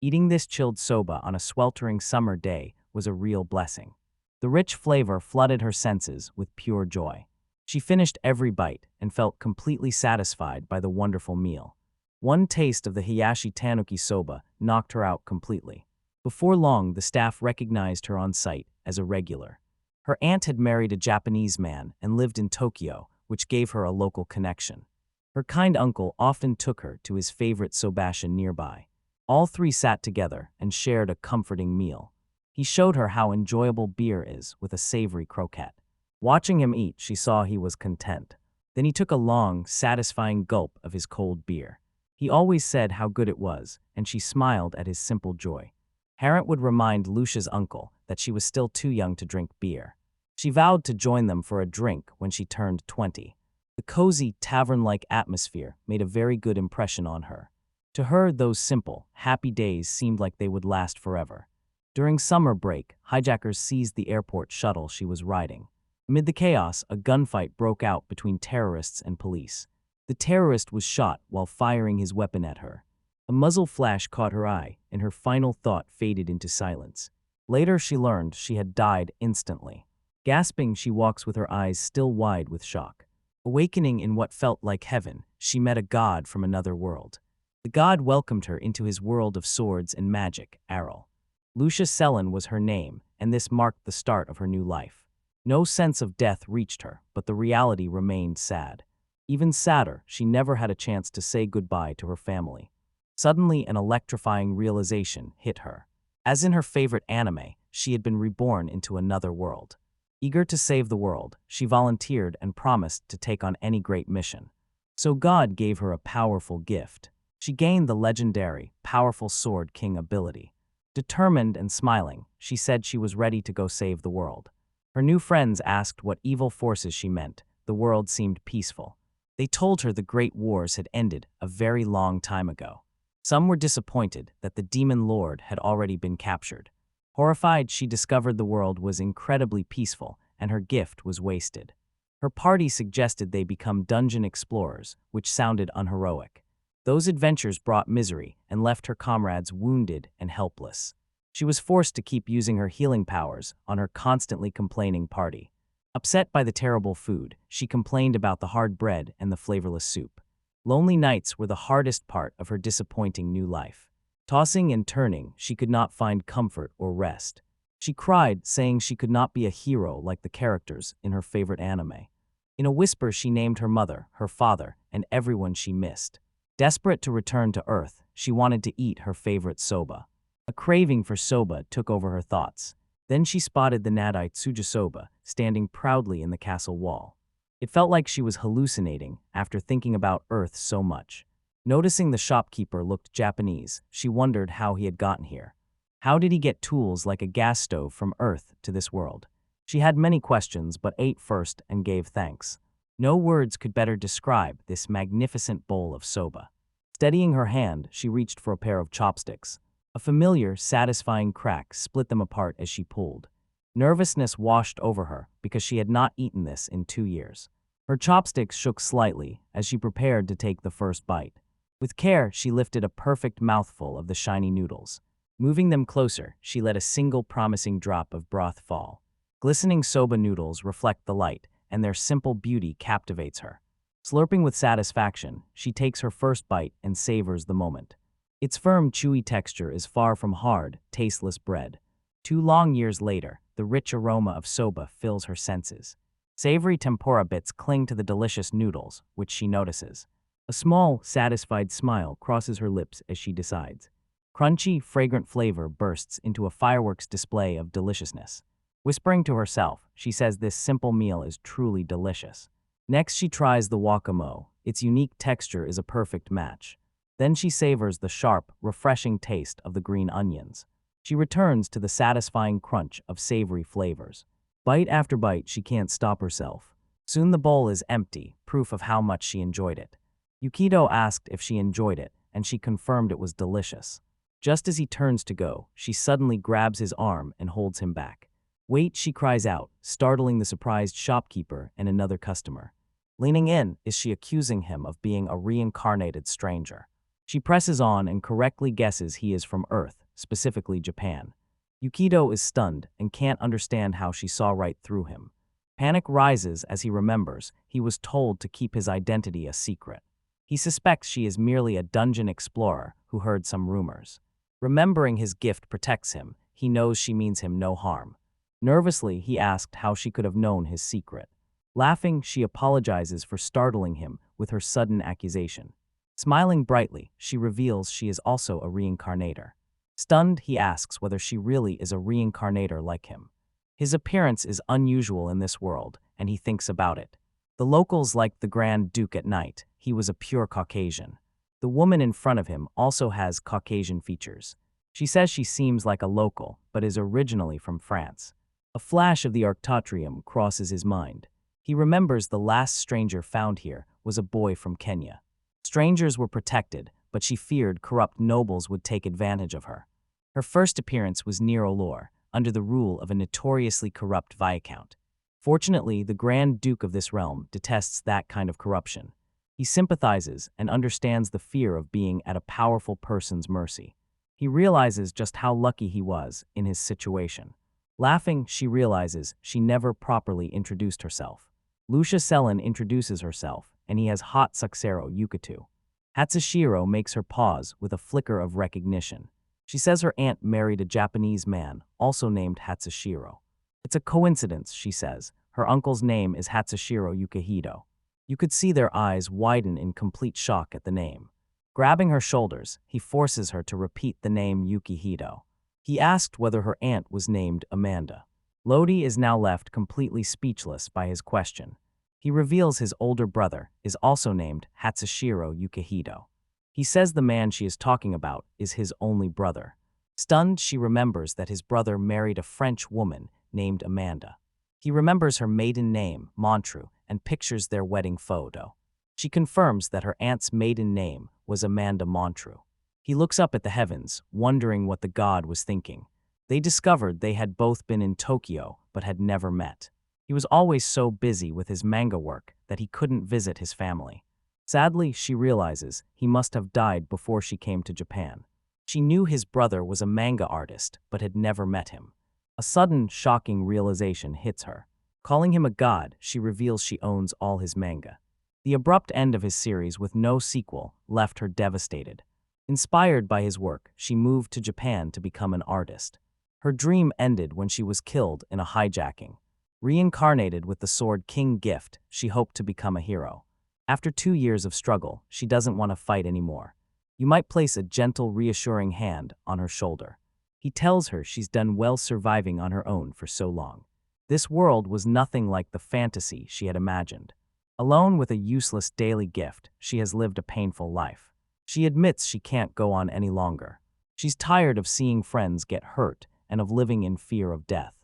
Eating this chilled soba on a sweltering summer day was a real blessing. The rich flavor flooded her senses with pure joy. She finished every bite and felt completely satisfied by the wonderful meal. One taste of the hayashi tanuki soba knocked her out completely. Before long, the staff recognized her on sight as a regular. Her aunt had married a Japanese man and lived in Tokyo, which gave her a local connection. Her kind uncle often took her to his favorite sobasha nearby. All three sat together and shared a comforting meal. He showed her how enjoyable beer is with a savory croquette. Watching him eat, she saw he was content. Then he took a long, satisfying gulp of his cold beer. He always said how good it was, and she smiled at his simple joy. Harriet would remind Lucia's uncle that she was still too young to drink beer. She vowed to join them for a drink when she turned 20. The cozy, tavern-like atmosphere made a very good impression on her. To her, those simple, happy days seemed like they would last forever. During summer break, hijackers seized the airport shuttle she was riding. Amid the chaos, a gunfight broke out between terrorists and police. The terrorist was shot while firing his weapon at her. A muzzle flash caught her eye, and her final thought faded into silence. Later, she learned she had died instantly. Gasping, she walks with her eyes still wide with shock. Awakening in what felt like heaven, she met a god from another world. The god welcomed her into his world of swords and magic, Arl. Lucia Selen was her name, and this marked the start of her new life. No sense of death reached her, but the reality remained sad. Even sadder, she never had a chance to say goodbye to her family. Suddenly, an electrifying realization hit her. As in her favorite anime, she had been reborn into another world. Eager to save the world, she volunteered and promised to take on any great mission. So God gave her a powerful gift. She gained the legendary, powerful Sword King ability. Determined and smiling, she said she was ready to go save the world. Her new friends asked what evil forces she meant. The world seemed peaceful. They told her the great wars had ended a very long time ago. Some were disappointed that the demon lord had already been captured. Horrified, she discovered the world was incredibly peaceful and her gift was wasted. Her party suggested they become dungeon explorers, which sounded unheroic. Those adventures brought misery and left her comrades wounded and helpless. She was forced to keep using her healing powers on her constantly complaining party. Upset by the terrible food, she complained about the hard bread and the flavorless soup. Lonely nights were the hardest part of her disappointing new life. Tossing and turning, she could not find comfort or rest. She cried, saying she could not be a hero like the characters in her favorite anime. In a whisper, she named her mother, her father, and everyone she missed. Desperate to return to Earth, she wanted to eat her favorite soba. A craving for soba took over her thoughts. Then she spotted the Nadai Tsujisoba standing proudly in the castle wall. It felt like she was hallucinating after thinking about Earth so much. Noticing the shopkeeper looked Japanese, she wondered how he had gotten here. How did he get tools like a gas stove from Earth to this world? She had many questions but ate first and gave thanks. No words could better describe this magnificent bowl of soba. Steadying her hand, she reached for a pair of chopsticks. A familiar, satisfying crack split them apart as she pulled. Nervousness washed over her because she had not eaten this in 2 years. Her chopsticks shook slightly as she prepared to take the first bite. With care, she lifted a perfect mouthful of the shiny noodles. Moving them closer, she let a single promising drop of broth fall. Glistening soba noodles reflect the light, and their simple beauty captivates her. Slurping with satisfaction, she takes her first bite and savors the moment. Its firm, chewy texture is far from hard, tasteless bread. 2 long years later, the rich aroma of soba fills her senses. Savory tempura bits cling to the delicious noodles, which she notices. A small, satisfied smile crosses her lips as she decides. Crunchy, fragrant flavor bursts into a fireworks display of deliciousness. Whispering to herself, she says this simple meal is truly delicious. Next, she tries the guacamole. Its unique texture is a perfect match. Then she savors the sharp, refreshing taste of the green onions. She returns to the satisfying crunch of savory flavors. Bite after bite, she can't stop herself. Soon the bowl is empty, proof of how much she enjoyed it. Yukito asked if she enjoyed it, and she confirmed it was delicious. Just as he turns to go, she suddenly grabs his arm and holds him back. "Wait," she cries out, startling the surprised shopkeeper and another customer. Leaning in, is she accusing him of being a reincarnated stranger. She presses on and correctly guesses he is from Earth, specifically Japan. Yukito is stunned and can't understand how she saw right through him. Panic rises as he remembers he was told to keep his identity a secret. He suspects she is merely a dungeon explorer who heard some rumors. Remembering his gift protects him, he knows she means him no harm. Nervously, he asked how she could have known his secret. Laughing, she apologizes for startling him with her sudden accusation. Smiling brightly, she reveals she is also a reincarnator. Stunned, he asks whether she really is a reincarnator like him. His appearance is unusual in this world, and he thinks about it. The locals liked the Grand Duke at night. He was a pure Caucasian. The woman in front of him also has Caucasian features. She says she seems like a local, but is originally from France. A flash of the Arctotrium crosses his mind. He remembers the last stranger found here was a boy from Kenya. Strangers were protected, but she feared corrupt nobles would take advantage of her. Her first appearance was near Olor, under the rule of a notoriously corrupt viscount. Fortunately, the Grand Duke of this realm detests that kind of corruption. He sympathizes and understands the fear of being at a powerful person's mercy. He realizes just how lucky he was in his situation. Laughing, she realizes she never properly introduced herself. Lucia introduces herself, and he has hot Suxero Yukito. Hatsushiro makes her pause with a flicker of recognition. She says her aunt married a Japanese man, also named Hatsushiro. It's a coincidence, she says. Her uncle's name is Hatsushiro Yukihito. You could see their eyes widen in complete shock at the name. Grabbing her shoulders, he forces her to repeat the name Yukihito. He asked whether her aunt was named Amanda. Lodi is now left completely speechless by his question. He reveals his older brother is also named Hatsushiro Yukihito. He says the man she is talking about is his only brother. Stunned, she remembers that his brother married a French woman named Amanda. He remembers her maiden name, Montru, and pictures their wedding photo. She confirms that her aunt's maiden name was Amanda Montru. He looks up at the heavens, wondering what the god was thinking. They discovered they had both been in Tokyo but had never met. He was always so busy with his manga work that he couldn't visit his family. Sadly, she realizes he must have died before she came to Japan. She knew his brother was a manga artist but had never met him. A sudden, shocking realization hits her. Calling him a god, she reveals she owns all his manga. The abrupt end of his series with no sequel left her devastated. Inspired by his work, she moved to Japan to become an artist. Her dream ended when she was killed in a hijacking. Reincarnated with the sword King Gift, she hoped to become a hero. After 2 years of struggle, she doesn't want to fight anymore. You might place a gentle, reassuring hand on her shoulder. He tells her she's done well surviving on her own for so long. This world was nothing like the fantasy she had imagined. Alone with a useless daily gift, she has lived a painful life. She admits she can't go on any longer. She's tired of seeing friends get hurt and of living in fear of death.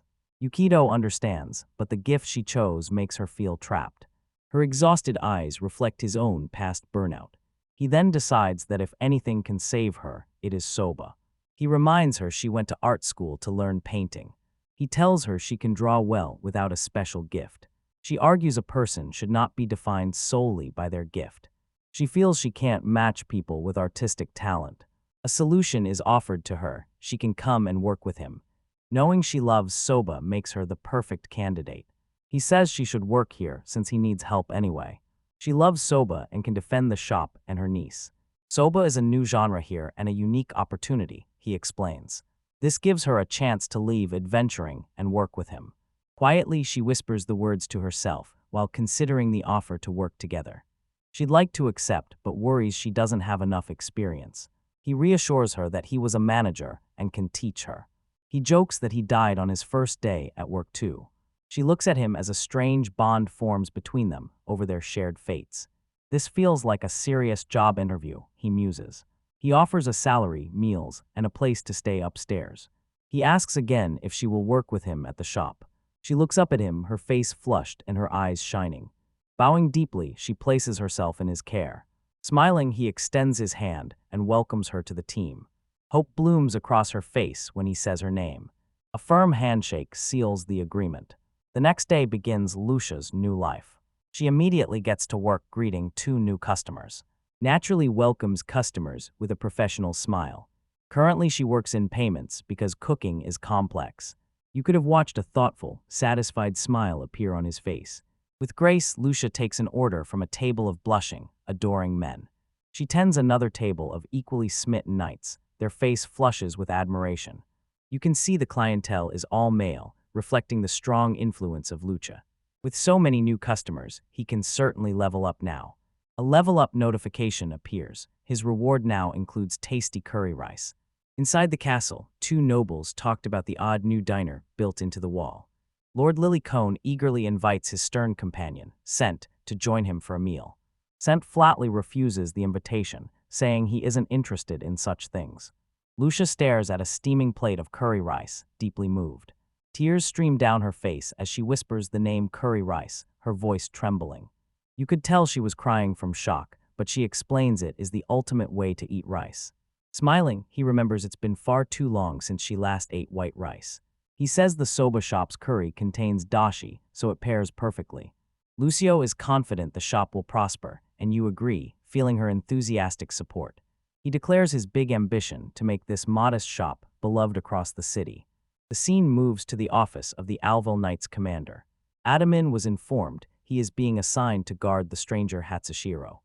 Yukito understands, but the gift she chose makes her feel trapped. Her exhausted eyes reflect his own past burnout. He then decides that if anything can save her, it is soba. He reminds her she went to art school to learn painting. He tells her she can draw well without a special gift. She argues a person should not be defined solely by their gift. She feels she can't match people with artistic talent. A solution is offered to her. She can come and work with him. Knowing she loves soba makes her the perfect candidate. He says she should work here since he needs help anyway. She loves soba and can defend the shop and her niece. Soba is a new genre here and a unique opportunity, he explains. This gives her a chance to leave adventuring and work with him. Quietly, she whispers the words to herself while considering the offer to work together. She'd like to accept, but worries she doesn't have enough experience. He reassures her that he was a manager and can teach her. He jokes that he died on his first day at work too. She looks at him as a strange bond forms between them over their shared fates. This feels like a serious job interview, he muses. He offers a salary, meals, and a place to stay upstairs. He asks again if she will work with him at the shop. She looks up at him, her face flushed and her eyes shining. Bowing deeply, she places herself in his care. Smiling, he extends his hand and welcomes her to the team. Hope blooms across her face when he says her name. A firm handshake seals the agreement. The next day begins Lucia's new life. She immediately gets to work greeting 2 new customers. Naturally welcomes customers with a professional smile. Currently, she works in payments because cooking is complex. You could have watched a thoughtful, satisfied smile appear on his face. With grace, Lucia takes an order from a table of blushing, adoring men. She tends another table of equally smitten knights. Their face flushes with admiration. You can see the clientele is all male, reflecting the strong influence of Lucia. With so many new customers, he can certainly level up now. A level up notification appears. His reward now includes tasty curry rice. Inside the castle, 2 nobles talked about the odd new diner built into the wall. Lord Lilycone eagerly invites his stern companion, Scent, to join him for a meal. Scent flatly refuses the invitation, saying he isn't interested in such things. Lucia stares at a steaming plate of curry rice, deeply moved. Tears stream down her face as she whispers the name curry rice, her voice trembling. You could tell she was crying from shock, but she explains it is the ultimate way to eat rice. Smiling, he remembers it's been far too long since she last ate white rice. He says the soba shop's curry contains dashi, so it pairs perfectly. Lucio is confident the shop will prosper, and you agree, feeling her enthusiastic support. He declares his big ambition to make this modest shop beloved across the city. The scene moves to the office of the Alvel Knights commander. Adamin was informed he is being assigned to guard the stranger Hatsushiro.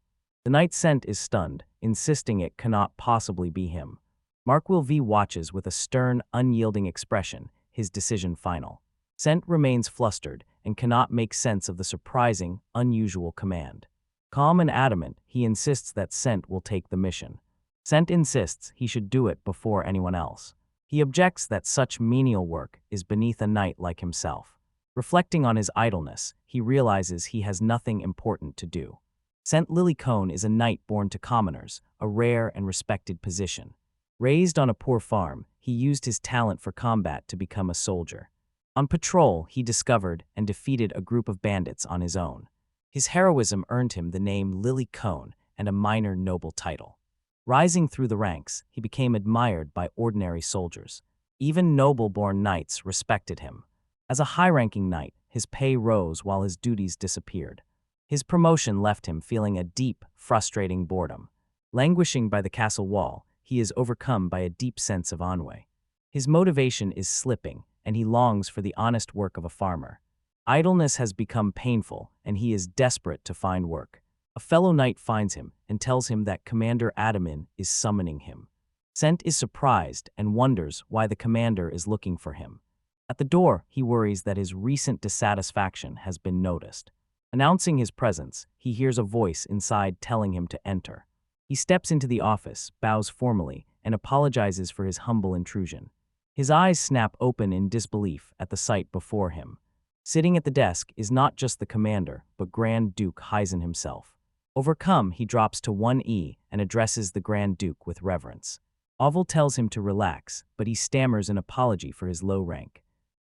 The knight Scent is stunned, insisting it cannot possibly be him. Markwil V watches with a stern, unyielding expression, his decision final. Scent remains flustered and cannot make sense of the surprising, unusual command. Calm and adamant, he insists that Scent will take the mission. Scent insists he should do it before anyone else. He objects that such menial work is beneath a knight like himself. Reflecting on his idleness, he realizes he has nothing important to do. Scent Lilycone is a knight born to commoners, a rare and respected position. Raised on a poor farm, he used his talent for combat to become a soldier. On patrol, he discovered and defeated a group of bandits on his own. His heroism earned him the name Lilycone and a minor noble title. Rising through the ranks, he became admired by ordinary soldiers. Even noble-born knights respected him. As a high-ranking knight, his pay rose while his duties disappeared. His promotion left him feeling a deep, frustrating boredom. Languishing by the castle wall, he is overcome by a deep sense of ennui. His motivation is slipping, and he longs for the honest work of a farmer. Idleness has become painful, and he is desperate to find work. A fellow knight finds him and tells him that Commander Adamin is summoning him. Scent is surprised and wonders why the commander is looking for him. At the door, he worries that his recent dissatisfaction has been noticed. Announcing his presence, he hears a voice inside telling him to enter. He steps into the office, bows formally, and apologizes for his humble intrusion. His eyes snap open in disbelief at the sight before him. Sitting at the desk is not just the commander, but Grand Duke Heisen himself. Overcome, he drops to one knee and addresses the Grand Duke with reverence. Oval tells him to relax, but he stammers an apology for his low rank.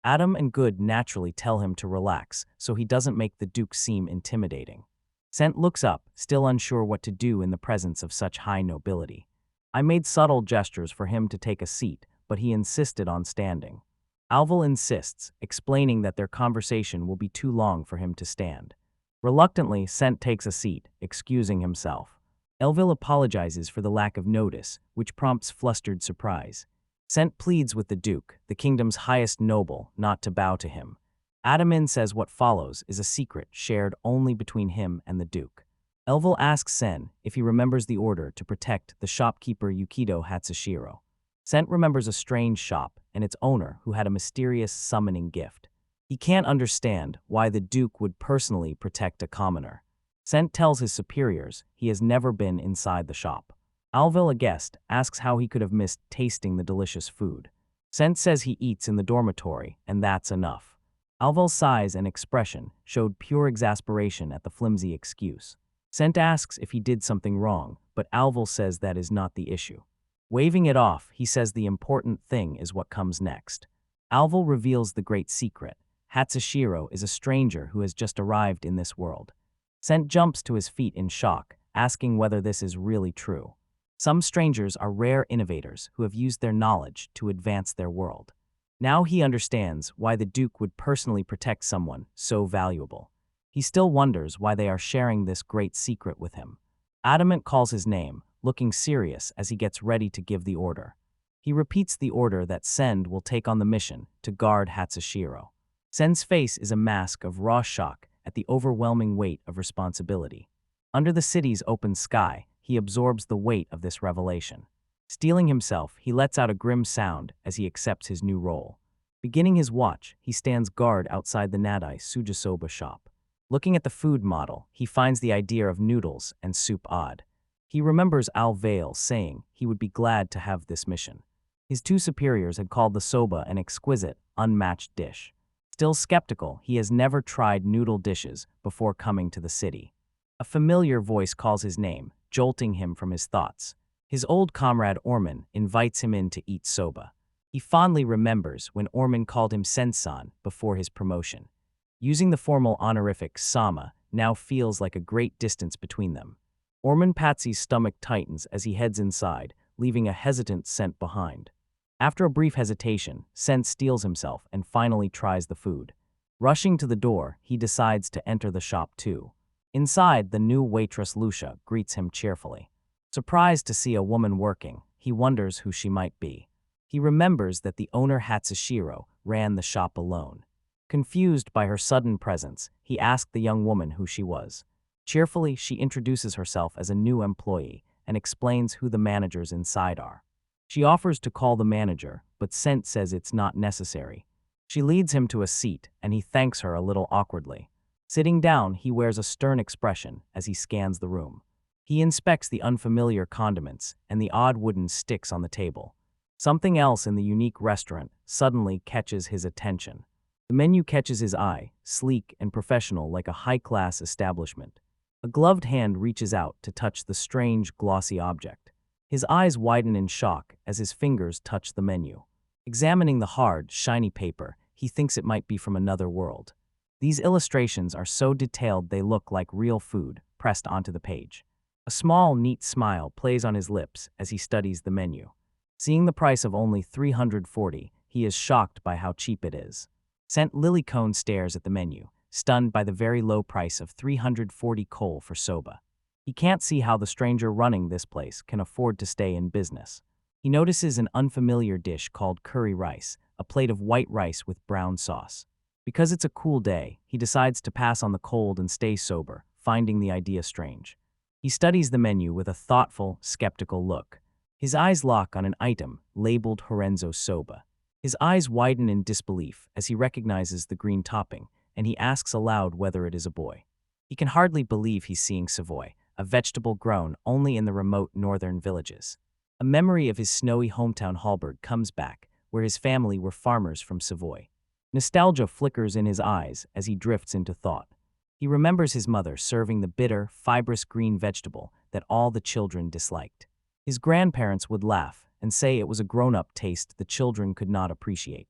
Adam and Good naturally tell him to relax, so he doesn't make the Duke seem intimidating. Scent looks up, still unsure what to do in the presence of such high nobility. I made subtle gestures for him to take a seat, but he insisted on standing. Alvel insists, explaining that their conversation will be too long for him to stand. Reluctantly, Scent takes a seat, excusing himself. Elvil apologizes for the lack of notice, which prompts flustered surprise. Scent pleads with the Duke, the kingdom's highest noble, not to bow to him. Adamin says what follows is a secret shared only between him and the Duke. Elvil asks Sen if he remembers the order to protect the shopkeeper Yukito Hatsushiro. Scent remembers a strange shop and its owner who had a mysterious summoning gift. He can't understand why the Duke would personally protect a commoner. Scent tells his superiors he has never been inside the shop. Alvil, a guest, asks how he could have missed tasting the delicious food. Scent says he eats in the dormitory, and that's enough. Alvil's size and expression showed pure exasperation at the flimsy excuse. Scent asks if he did something wrong, but Alvil says that is not the issue. Waving it off, he says the important thing is what comes next. Alval reveals the great secret. Hatsushiro is a stranger who has just arrived in this world. Sent jumps to his feet in shock, asking whether this is really true. Some strangers are rare innovators who have used their knowledge to advance their world. Now he understands why the Duke would personally protect someone so valuable. He still wonders why they are sharing this great secret with him. Adamant calls his name, looking serious as he gets ready to give the order. He repeats the order that Send will take on the mission to guard Hatsushiro. Send's face is a mask of raw shock at the overwhelming weight of responsibility. Under the city's open sky, he absorbs the weight of this revelation. Steeling himself, he lets out a grim sound as he accepts his new role. Beginning his watch, he stands guard outside the Nadai Sujisoba shop. Looking at the food model, he finds the idea of noodles and soup odd. He remembers Al Vale saying he would be glad to have this mission. His two superiors had called the soba an exquisite, unmatched dish. Still skeptical, he has never tried noodle dishes before coming to the city. A familiar voice calls his name, jolting him from his thoughts. His old comrade Orman invites him in to eat soba. He fondly remembers when Orman called him Sensan before his promotion. Using the formal honorific Sama now feels like a great distance between them. Orman Patsy's stomach tightens as he heads inside, leaving a hesitant Scent behind. After a brief hesitation, Scent steels himself and finally tries the food. Rushing to the door, he decides to enter the shop too. Inside, the new waitress Lucia greets him cheerfully. Surprised to see a woman working, he wonders who she might be. He remembers that the owner Hatsushiro ran the shop alone. Confused by her sudden presence, he asked the young woman who she was. Cheerfully, she introduces herself as a new employee and explains who the managers inside are. She offers to call the manager, but Scent says it's not necessary. She leads him to a seat, and he thanks her a little awkwardly. Sitting down, he wears a stern expression as he scans the room. He inspects the unfamiliar condiments and the odd wooden sticks on the table. Something else in the unique restaurant suddenly catches his attention. The menu catches his eye, sleek and professional like a high-class establishment. A gloved hand reaches out to touch the strange, glossy object. His eyes widen in shock as his fingers touch the menu. Examining the hard, shiny paper, he thinks it might be from another world. These illustrations are so detailed they look like real food pressed onto the page. A small, neat smile plays on his lips as he studies the menu. Seeing the price of only $340, he is shocked by how cheap it is. Scent Lilycone stares at the menu, stunned by the very low price of 340 coal for soba. He can't see how the stranger running this place can afford to stay in business. He notices an unfamiliar dish called curry rice, a plate of white rice with brown sauce. Because it's a cool day, he decides to pass on the cold and stay sober, finding the idea strange. He studies the menu with a thoughtful, skeptical look. His eyes lock on an item labeled Horenzo soba. His eyes widen in disbelief as he recognizes the green topping, and he asks aloud whether it is a boy. He can hardly believe he's seeing Savoy, a vegetable grown only in the remote northern villages. A memory of his snowy hometown Hallberg comes back, where his family were farmers from Savoy. Nostalgia flickers in his eyes as he drifts into thought. He remembers his mother serving the bitter, fibrous green vegetable that all the children disliked. His grandparents would laugh and say it was a grown-up taste the children could not appreciate.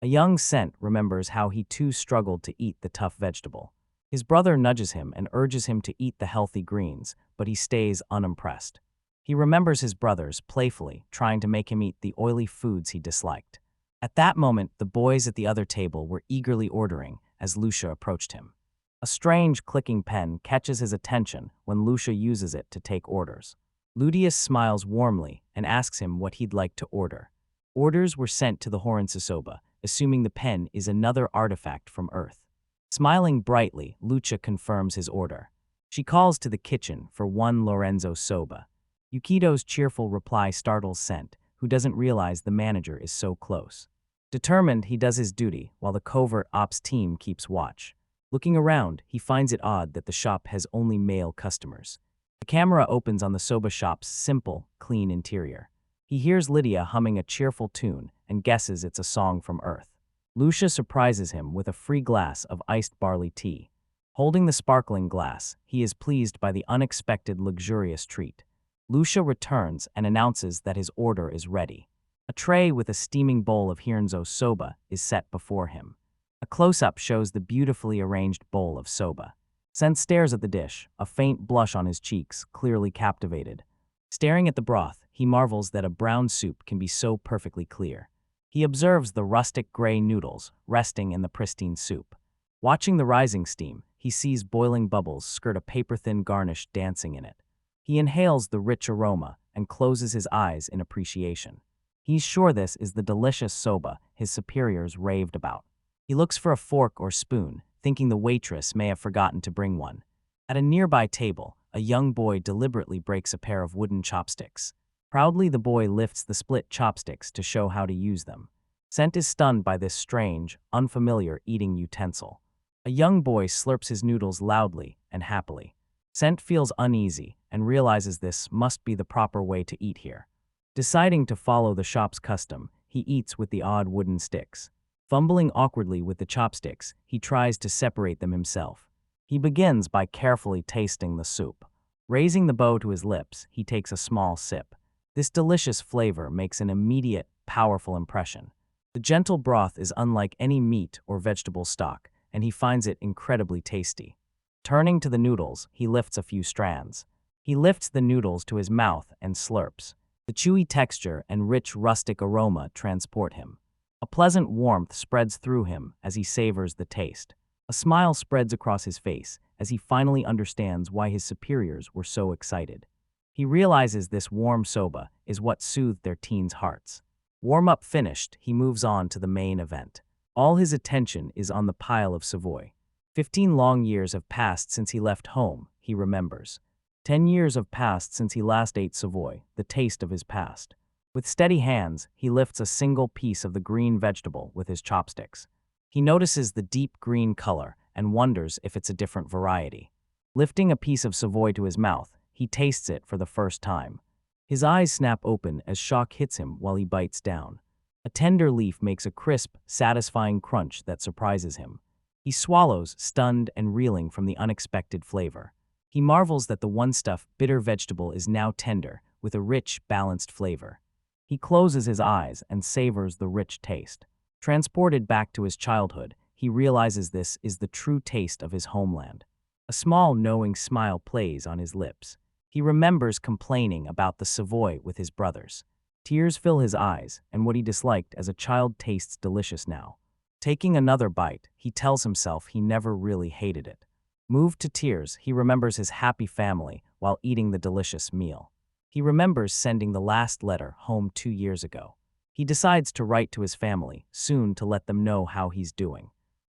A young Scent remembers how he too struggled to eat the tough vegetable. His brother nudges him and urges him to eat the healthy greens, but he stays unimpressed. He remembers his brothers playfully trying to make him eat the oily foods he disliked. At that moment, the boys at the other table were eagerly ordering as Lucia approached him. A strange clicking pen catches his attention when Lucia uses it to take orders. Ludius smiles warmly and asks him what he'd like to order. Orders were sent to the Horenzo soba, assuming the pen is another artifact from Earth. Smiling brightly, Lucia confirms his order. She calls to the kitchen for 1 Lorenzo soba. Yukito's cheerful reply startles Scent, who doesn't realize the manager is so close. Determined, he does his duty while the covert ops team keeps watch. Looking around, he finds it odd that the shop has only male customers. The camera opens on the soba shop's simple, clean interior. He hears Lydia humming a cheerful tune and guesses it's a song from Earth. Lucia surprises him with a free glass of iced barley tea. Holding the sparkling glass, he is pleased by the unexpected luxurious treat. Lucia returns and announces that his order is ready. A tray with a steaming bowl of Hirnzo soba is set before him. A close-up shows the beautifully arranged bowl of soba. Sen stares at the dish, a faint blush on his cheeks, clearly captivated. Staring at the broth, he marvels that a brown soup can be so perfectly clear. He observes the rustic gray noodles resting in the pristine soup. Watching the rising steam, he sees boiling bubbles skirt a paper-thin garnish dancing in it. He inhales the rich aroma and closes his eyes in appreciation. He's sure this is the delicious soba his superiors raved about. He looks for a fork or spoon, thinking the waitress may have forgotten to bring one. At a nearby table, a young boy deliberately breaks a pair of wooden chopsticks. Proudly, the boy lifts the split chopsticks to show how to use them. Sent is stunned by this strange, unfamiliar eating utensil. A young boy slurps his noodles loudly and happily. Sent feels uneasy and realizes this must be the proper way to eat here. Deciding to follow the shop's custom, he eats with the odd wooden sticks. Fumbling awkwardly with the chopsticks, he tries to separate them himself. He begins by carefully tasting the soup. Raising the bowl to his lips, he takes a small sip. This delicious flavor makes an immediate, powerful impression. The gentle broth is unlike any meat or vegetable stock, and he finds it incredibly tasty. Turning to the noodles, he lifts a few strands. He lifts the noodles to his mouth and slurps. The chewy texture and rich rustic aroma transport him. A pleasant warmth spreads through him as he savors the taste. A smile spreads across his face as he finally understands why his superiors were so excited. He realizes this warm soba is what soothed their teens' hearts. Warm-up finished, he moves on to the main event. All his attention is on the pile of Savoy. 15 long years have passed since he left home, he remembers. 10 years have passed since he last ate Savoy, the taste of his past. With steady hands, he lifts a single piece of the green vegetable with his chopsticks. He notices the deep green color and wonders if it's a different variety. Lifting a piece of Savoy to his mouth, he tastes it for the first time. His eyes snap open as shock hits him while he bites down. A tender leaf makes a crisp, satisfying crunch that surprises him. He swallows, stunned and reeling from the unexpected flavor. He marvels that the one-stuff, bitter vegetable is now tender, with a rich, balanced flavor. He closes his eyes and savors the rich taste. Transported back to his childhood, he realizes this is the true taste of his homeland. A small, knowing smile plays on his lips. He remembers complaining about the Savoy with his brothers. Tears fill his eyes, and what he disliked as a child tastes delicious now. Taking another bite, he tells himself he never really hated it. Moved to tears, he remembers his happy family while eating the delicious meal. He remembers sending the last letter home 2 years ago. He decides to write to his family soon to let them know how he's doing.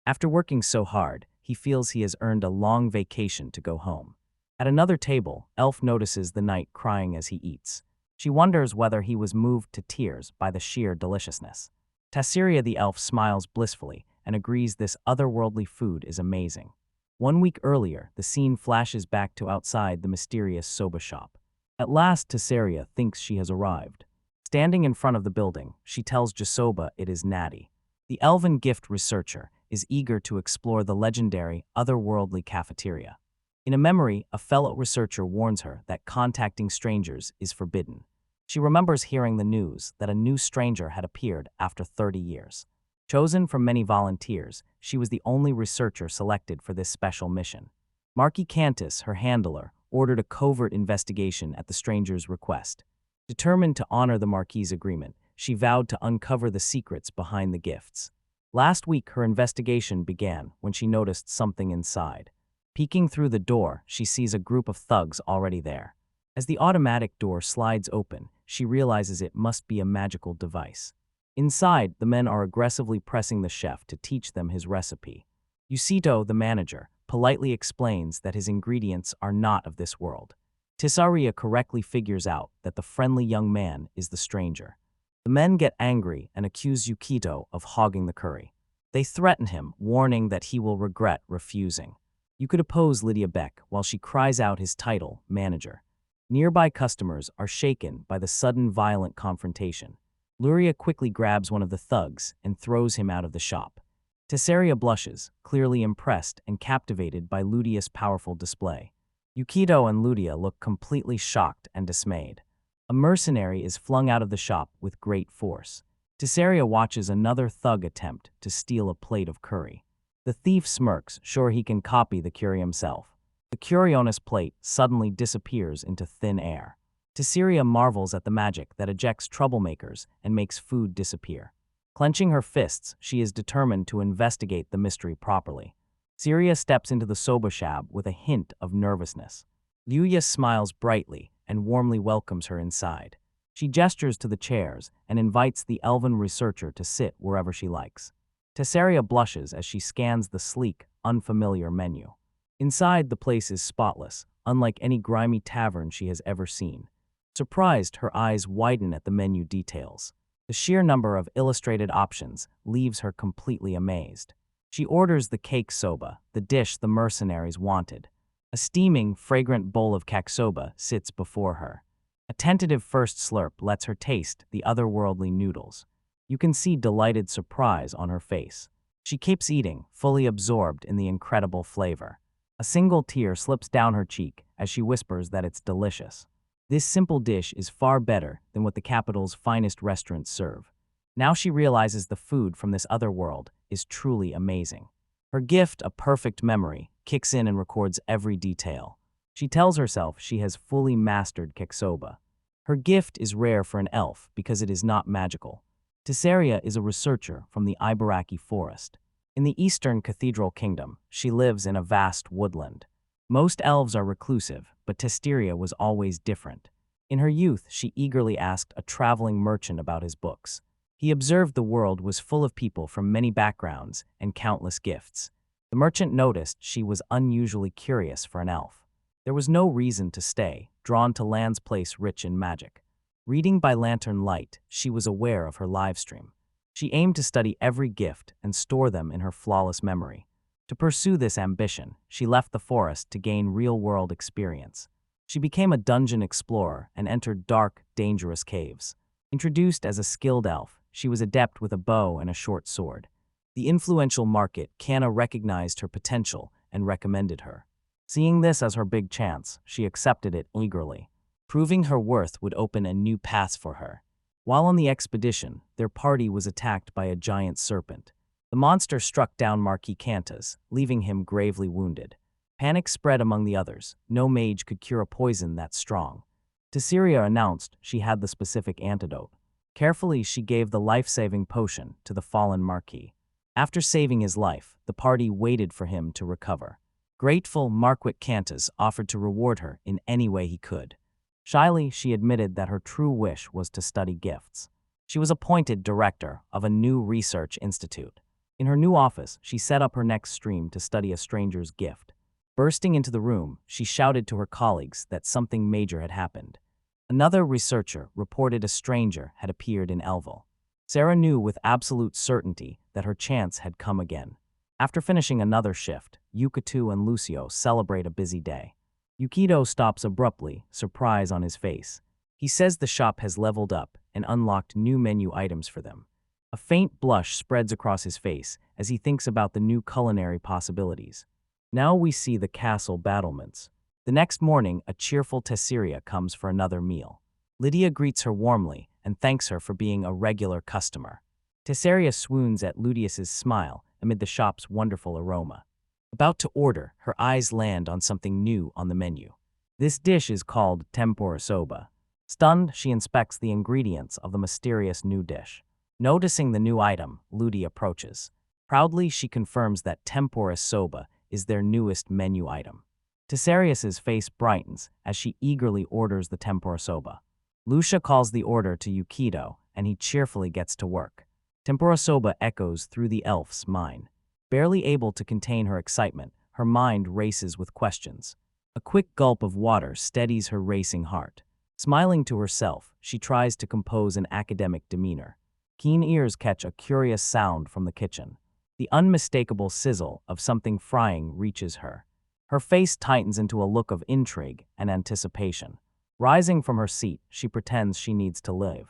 After working so hard, he feels he has earned a long vacation to go home. At another table, Elf notices the knight crying as he eats. She wonders whether he was moved to tears by the sheer deliciousness. Taceria the elf smiles blissfully and agrees this otherworldly food is amazing. 1 week earlier, the scene flashes back to outside the mysterious soba shop. At last, Taceria thinks she has arrived. Standing in front of the building, she tells Jasoba it is Natty. The elven gift researcher is eager to explore the legendary, otherworldly cafeteria. In a memory, a fellow researcher warns her that contacting strangers is forbidden. She remembers hearing the news that a new stranger had appeared after 30 years. Chosen from many volunteers, she was the only researcher selected for this special mission. Marquis Cantus, her handler, ordered a covert investigation at the stranger's request. Determined to honor the Marquis's agreement, she vowed to uncover the secrets behind the gifts. Last week, her investigation began when she noticed something inside. Peeking through the door, she sees a group of thugs already there. As the automatic door slides open, she realizes it must be a magical device. Inside, the men are aggressively pressing the chef to teach them his recipe. Yukito, the manager, politely explains that his ingredients are not of this world. Taceria correctly figures out that the friendly young man is the stranger. The men get angry and accuse Yukito of hogging the curry. They threaten him, warning that he will regret refusing. You could oppose Lydia Beck while she cries out his title, manager. Nearby customers are shaken by the sudden violent confrontation. Lucia quickly grabs one of the thugs and throws him out of the shop. Taceria blushes, clearly impressed and captivated by Ludia's powerful display. Yukito and Lucia look completely shocked and dismayed. A mercenary is flung out of the shop with great force. Taceria watches another thug attempt to steal a plate of curry. The thief smirks, sure he can copy the curry himself. The curry-onus plate suddenly disappears into thin air. Taceria marvels at the magic that ejects troublemakers and makes food disappear. Clenching her fists, she is determined to investigate the mystery properly. Taceria steps into the soba shab with a hint of nervousness. Lucia smiles brightly and warmly welcomes her inside. She gestures to the chairs and invites the elven researcher to sit wherever she likes. Taceria blushes as she scans the sleek, unfamiliar menu. Inside, the place is spotless, unlike any grimy tavern she has ever seen. Surprised, her eyes widen at the menu details. The sheer number of illustrated options leaves her completely amazed. She orders the cake soba, the dish the mercenaries wanted. A steaming, fragrant bowl of kaksoba sits before her. A tentative first slurp lets her taste the otherworldly noodles. You can see delighted surprise on her face. She keeps eating, fully absorbed in the incredible flavor. A single tear slips down her cheek as she whispers that it's delicious. This simple dish is far better than what the capital's finest restaurants serve. Now she realizes the food from this other world is truly amazing. Her gift, a perfect memory, kicks in and records every detail. She tells herself she has fully mastered kaksoba. Her gift is rare for an elf because it is not magical. Taceria is a researcher from the Ibaraki forest. In the eastern cathedral kingdom, she lives in a vast woodland. Most elves are reclusive, but Taceria was always different. In her youth, she eagerly asked a traveling merchant about his books. He observed the world was full of people from many backgrounds and countless gifts. The merchant noticed she was unusually curious for an elf. There was no reason to stay, drawn to lands place rich in magic. Reading by lantern light, she was aware of her livestream. She aimed to study every gift and store them in her flawless memory. To pursue this ambition, she left the forest to gain real-world experience. She became a dungeon explorer and entered dark, dangerous caves. Introduced as a skilled elf, she was adept with a bow and a short sword. The influential market Kana recognized her potential and recommended her. Seeing this as her big chance, she accepted it eagerly. Proving her worth would open a new path for her. While on the expedition, their party was attacked by a giant serpent. The monster struck down Marquis Cantas, leaving him gravely wounded. Panic spread among the others. No mage could cure a poison that strong. Taceria announced she had the specific antidote. Carefully, she gave the life-saving potion to the fallen Marquis. After saving his life, the party waited for him to recover. Grateful, Marquis Cantas offered to reward her in any way he could. Shyly, she admitted that her true wish was to study gifts. She was appointed director of a new research institute. In her new office, she set up her next stream to study a stranger's gift. Bursting into the room, she shouted to her colleagues that something major had happened. Another researcher reported a stranger had appeared in Elville. Sarah knew with absolute certainty that her chance had come again. After finishing another shift, Yukito and Lucio celebrate a busy day. Yukito stops abruptly, surprise on his face. He says the shop has leveled up and unlocked new menu items for them. A faint blush spreads across his face as he thinks about the new culinary possibilities. Now we see the castle battlements. The next morning, a cheerful Taceria comes for another meal. Lydia greets her warmly and thanks her for being a regular customer. Taceria swoons at Ludius's smile amid the shop's wonderful aroma. About to order, her eyes land on something new on the menu. This dish is called Tempura soba. Stunned, she inspects the ingredients of the mysterious new dish. Noticing the new item, Ludi approaches. Proudly, she confirms that tempura soba is their newest menu item. Taceria's face brightens as she eagerly orders the tempura soba. Lucia calls the order to Yukito, and he cheerfully gets to work. Tempura soba echoes through the elf's mind. Barely able to contain her excitement, her mind races with questions. A quick gulp of water steadies her racing heart. Smiling to herself, she tries to compose an academic demeanor. Keen ears catch a curious sound from the kitchen. The unmistakable sizzle of something frying reaches her. Her face tightens into a look of intrigue and anticipation. Rising from her seat, she pretends she needs to leave.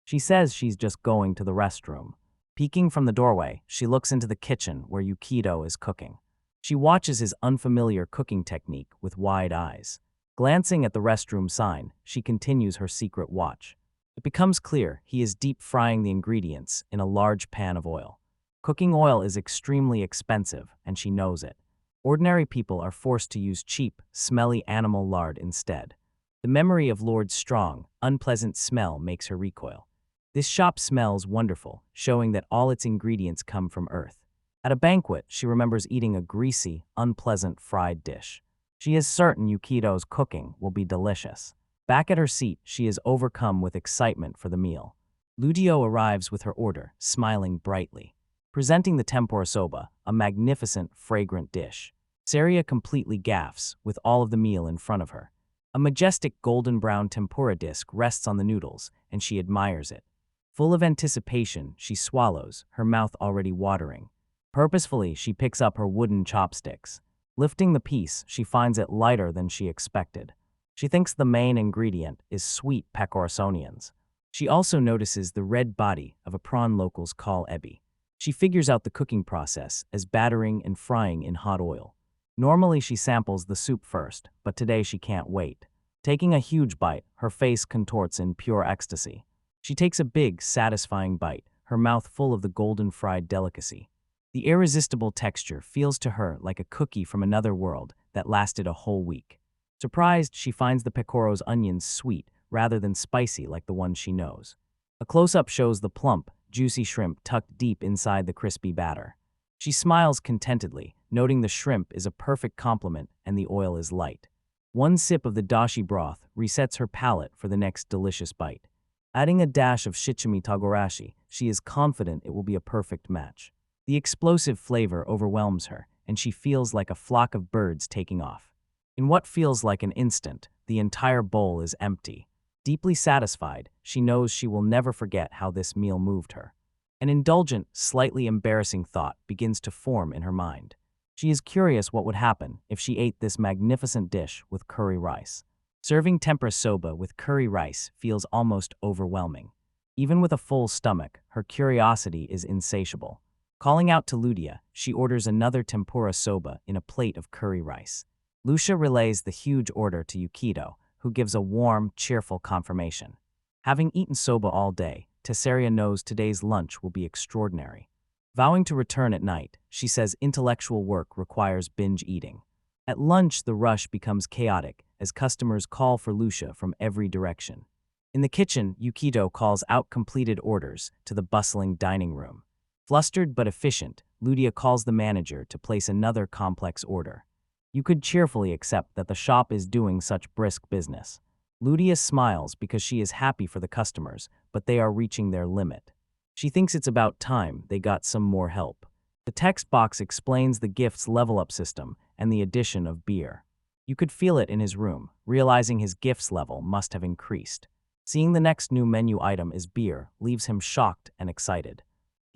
She says she's just going to the restroom. Peeking from the doorway, she looks into the kitchen where Yukito is cooking. She watches his unfamiliar cooking technique with wide eyes. Glancing at the restroom sign, she continues her secret watch. It becomes clear he is deep frying the ingredients in a large pan of oil. Cooking oil is extremely expensive, and she knows it. Ordinary people are forced to use cheap, smelly animal lard instead. The memory of Lord's strong, unpleasant smell makes her recoil. This shop smells wonderful, showing that all its ingredients come from Earth. At a banquet, she remembers eating a greasy, unpleasant fried dish. She is certain Yukito's cooking will be delicious. Back at her seat, she is overcome with excitement for the meal. Lucio arrives with her order, smiling brightly. Presenting the tempura soba, a magnificent, fragrant dish. Taceria completely gaffes, with all of the meal in front of her. A majestic golden-brown tempura disc rests on the noodles, and she admires it. Full of anticipation, she swallows, her mouth already watering. Purposefully, she picks up her wooden chopsticks. Lifting the piece, she finds it lighter than she expected. She thinks the main ingredient is sweet pecorosonians. She also notices the red body of a prawn locals call ebi. She figures out the cooking process as battering and frying in hot oil. Normally she samples the soup first, but today she can't wait. Taking a huge bite, her face contorts in pure ecstasy. She takes a big, satisfying bite, her mouth full of the golden fried delicacy. The irresistible texture feels to her like a cookie from another world that lasted a whole week. Surprised, she finds the pecoro's onions sweet rather than spicy like the ones she knows. A close-up shows the plump, juicy shrimp tucked deep inside the crispy batter. She smiles contentedly, noting the shrimp is a perfect complement and the oil is light. One sip of the dashi broth resets her palate for the next delicious bite. Adding a dash of shichimi togarashi, she is confident it will be a perfect match. The explosive flavor overwhelms her, and she feels like a flock of birds taking off. In what feels like an instant, the entire bowl is empty. Deeply satisfied, she knows she will never forget how this meal moved her. An indulgent, slightly embarrassing thought begins to form in her mind. She is curious what would happen if she ate this magnificent dish with curry rice. Serving tempura soba with curry rice feels almost overwhelming. Even with a full stomach, her curiosity is insatiable. Calling out to Lucia, she orders another tempura soba in a plate of curry rice. Lucia relays the huge order to Yukito, who gives a warm, cheerful confirmation. Having eaten soba all day, Taceria knows today's lunch will be extraordinary. Vowing to return at night, she says intellectual work requires binge eating. At lunch, the rush becomes chaotic as customers call for Lucia from every direction. In the kitchen, Yukito calls out completed orders to the bustling dining room. Flustered but efficient, Lucia calls the manager to place another complex order. You could cheerfully accept that the shop is doing such brisk business. Lucia smiles because she is happy for the customers, but they are reaching their limit. She thinks it's about time they got some more help. The text box explains the gift's level-up system and the addition of beer. You could feel it in his room, realizing his gifts level must have increased. Seeing the next new menu item is beer leaves him shocked and excited.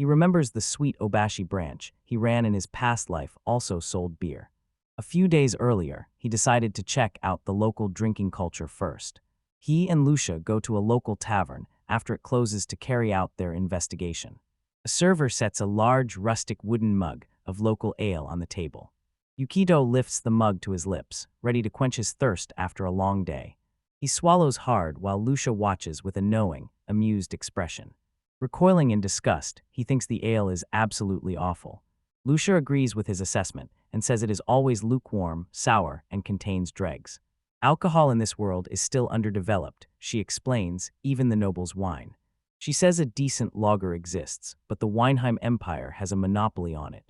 He remembers the sweet Obashi branch he ran in his past life also sold beer. A few days earlier, he decided to check out the local drinking culture first. He and Lucia go to a local tavern after it closes to carry out their investigation. A server sets a large, rustic wooden mug of local ale on the table. Yukito lifts the mug to his lips, ready to quench his thirst after a long day. He swallows hard while Lucia watches with a knowing, amused expression. Recoiling in disgust, he thinks the ale is absolutely awful. Lucia agrees with his assessment and says it is always lukewarm, sour, and contains dregs. Alcohol in this world is still underdeveloped, she explains, even the noble's wine. She says a decent lager exists, but the Weinheim Empire has a monopoly on it.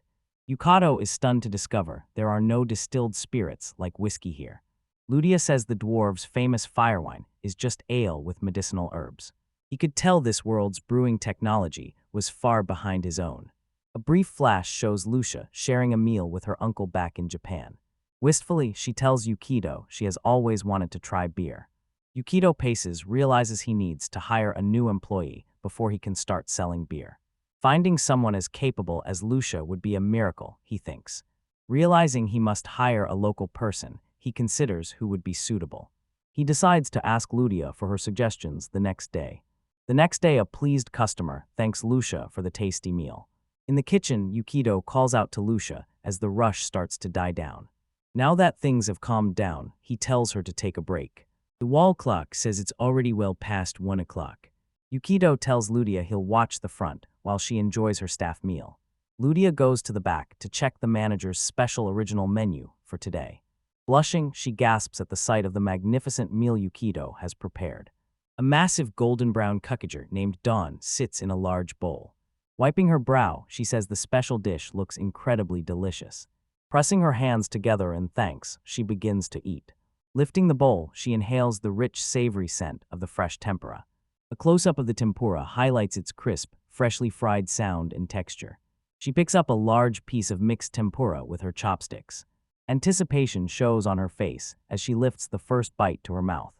Yukito is stunned to discover there are no distilled spirits like whiskey here. Lucia says the dwarves' famous firewine is just ale with medicinal herbs. He could tell this world's brewing technology was far behind his own. A brief flash shows Lucia sharing a meal with her uncle back in Japan. Wistfully, she tells Yukito she has always wanted to try beer. Yukito paces, realizes he needs to hire a new employee before he can start selling beer. Finding someone as capable as Lucia would be a miracle, he thinks. Realizing he must hire a local person, he considers who would be suitable. He decides to ask Lucia for her suggestions the next day. The next day, a pleased customer thanks Lucia for the tasty meal. In the kitchen, Yukito calls out to Lucia as the rush starts to die down. Now that things have calmed down, he tells her to take a break. The wall clock says it's already well past 1 o'clock. Yukito tells Lucia he'll watch the front while she enjoys her staff meal. Lucia goes to the back to check the manager's special original menu for today. Blushing, she gasps at the sight of the magnificent meal Yukito has prepared. A massive golden-brown cuckager named Dawn sits in a large bowl. Wiping her brow, she says the special dish looks incredibly delicious. Pressing her hands together in thanks, she begins to eat. Lifting the bowl, she inhales the rich, savory scent of the fresh tempura. A close-up of the tempura highlights its crisp, freshly fried sound and texture. She picks up a large piece of mixed tempura with her chopsticks. Anticipation shows on her face as she lifts the first bite to her mouth.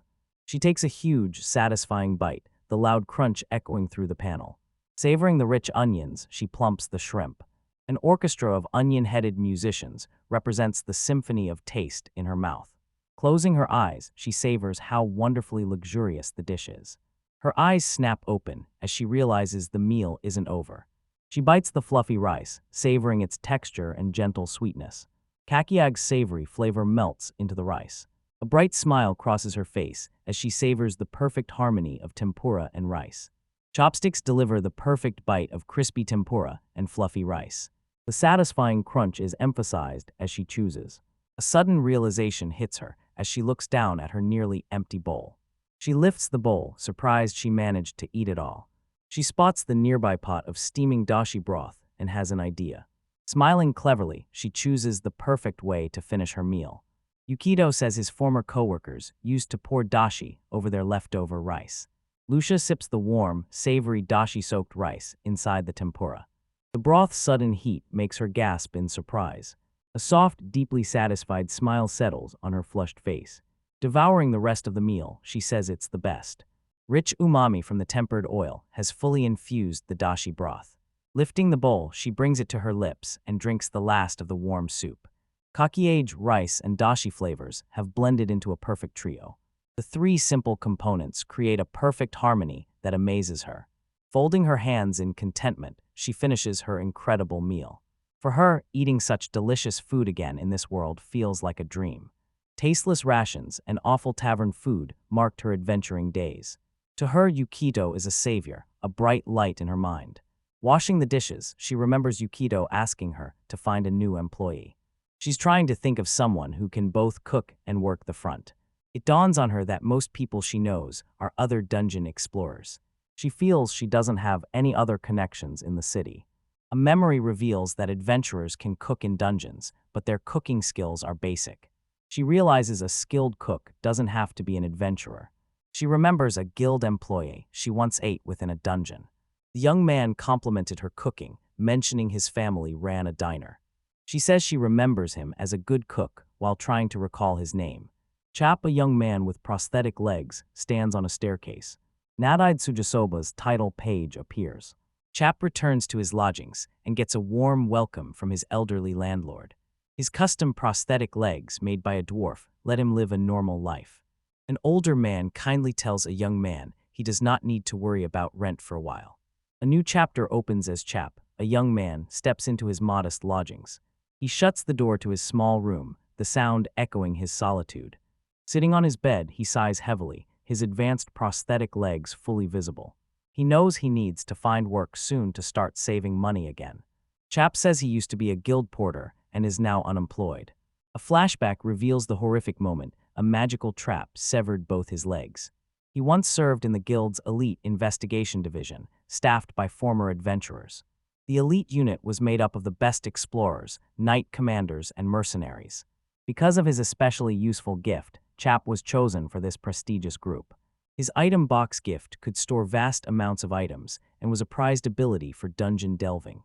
She takes a huge, satisfying bite, the loud crunch echoing through the panel. Savoring the rich onions, she plumps the shrimp. An orchestra of onion-headed musicians represents the symphony of taste in her mouth. Closing her eyes, she savors how wonderfully luxurious the dish is. Her eyes snap open as she realizes the meal isn't over. She bites the fluffy rice, savoring its texture and gentle sweetness. Kakiag's savory flavor melts into the rice. A bright smile crosses her face as she savors the perfect harmony of tempura and rice. Chopsticks deliver the perfect bite of crispy tempura and fluffy rice. The satisfying crunch is emphasized as she chooses. A sudden realization hits her as she looks down at her nearly empty bowl. She lifts the bowl, surprised she managed to eat it all. She spots the nearby pot of steaming dashi broth and has an idea. Smiling cleverly, she chooses the perfect way to finish her meal. Yukito says his former coworkers used to pour dashi over their leftover rice. Lucia sips the warm, savory dashi-soaked rice inside the tempura. The broth's sudden heat makes her gasp in surprise. A soft, deeply satisfied smile settles on her flushed face. Devouring the rest of the meal, she says it's the best. Rich umami from the tempered oil has fully infused the dashi broth. Lifting the bowl, she brings it to her lips and drinks the last of the warm soup. Kakiage, rice, and dashi flavors have blended into a perfect trio. The three simple components create a perfect harmony that amazes her. Folding her hands in contentment, she finishes her incredible meal. For her, eating such delicious food again in this world feels like a dream. Tasteless rations and awful tavern food marked her adventuring days. To her, Yukito is a savior, a bright light in her mind. Washing the dishes, she remembers Yukito asking her to find a new employee. She's trying to think of someone who can both cook and work the front. It dawns on her that most people she knows are other dungeon explorers. She feels she doesn't have any other connections in the city. A memory reveals that adventurers can cook in dungeons, but their cooking skills are basic. She realizes a skilled cook doesn't have to be an adventurer. She remembers a guild employee she once ate within a dungeon. The young man complimented her cooking, mentioning his family ran a diner. She says she remembers him as a good cook while trying to recall his name. Chap, a young man with prosthetic legs, stands on a staircase. Nadide Sujisoba's title page appears. Chap returns to his lodgings and gets a warm welcome from his elderly landlord. His custom prosthetic legs, made by a dwarf, let him live a normal life. An older man kindly tells a young man he does not need to worry about rent for a while. A new chapter opens as Chap, a young man, steps into his modest lodgings. He shuts the door to his small room, the sound echoing his solitude. Sitting on his bed, he sighs heavily, his advanced prosthetic legs fully visible. He knows he needs to find work soon to start saving money again. Chap says he used to be a guild porter and is now unemployed. A flashback reveals the horrific moment a magical trap severed both his legs. He once served in the guild's elite investigation division, staffed by former adventurers. The elite unit was made up of the best explorers, knight commanders, and mercenaries. Because of his especially useful gift, Chap was chosen for this prestigious group. His item box gift could store vast amounts of items and was a prized ability for dungeon delving.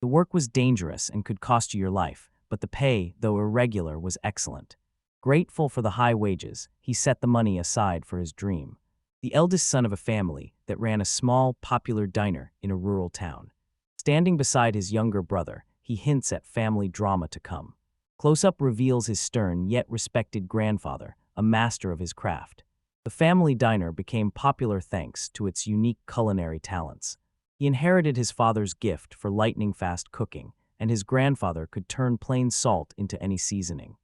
The work was dangerous and could cost you your life, but the pay, though irregular, was excellent. Grateful for the high wages, he set the money aside for his dream. The eldest son of a family that ran a small, popular diner in a rural town. Standing beside his younger brother, he hints at family drama to come. Close-up reveals his stern yet respected grandfather, a master of his craft. The family diner became popular thanks to its unique culinary talents. He inherited his father's gift for lightning-fast cooking and his grandfather could turn plain salt into any seasoning.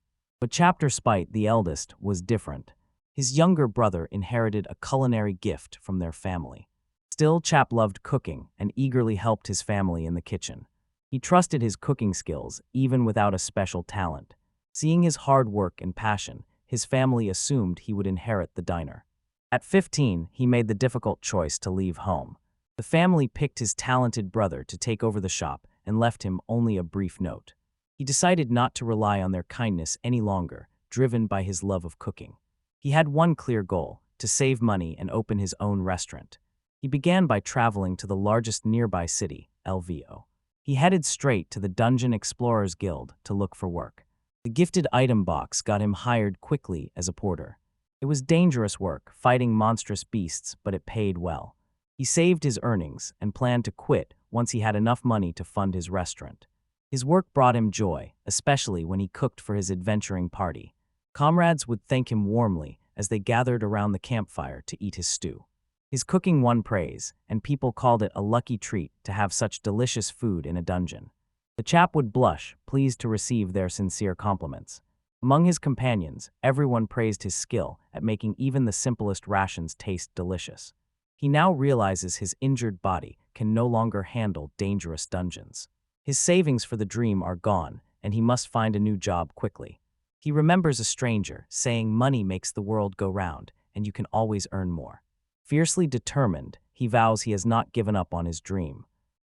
But Chapter Spite, the eldest, was different. His younger brother inherited a culinary gift from their family. Still, Chap loved cooking and eagerly helped his family in the kitchen. He trusted his cooking skills even without a special talent. Seeing his hard work and passion, his family assumed he would inherit the diner. At 15, he made the difficult choice to leave home. The family picked his talented brother to take over the shop and left him only a brief note. He decided not to rely on their kindness any longer, driven by his love of cooking. He had one clear goal: to save money and open his own restaurant. He began by traveling to the largest nearby city, Lvo. He headed straight to the Dungeon Explorers Guild to look for work. The gifted item box got him hired quickly as a porter. It was dangerous work, fighting monstrous beasts, but it paid well. He saved his earnings and planned to quit once he had enough money to fund his restaurant. His work brought him joy, especially when he cooked for his adventuring party. Comrades would thank him warmly as they gathered around the campfire to eat his stew. His cooking won praise, and people called it a lucky treat to have such delicious food in a dungeon. The chap would blush, pleased to receive their sincere compliments. Among his companions, everyone praised his skill at making even the simplest rations taste delicious. He now realizes his injured body can no longer handle dangerous dungeons. His savings for the dream are gone, and he must find a new job quickly. He remembers a stranger saying money makes the world go round, and you can always earn more. Fiercely determined, he vows he has not given up on his dream.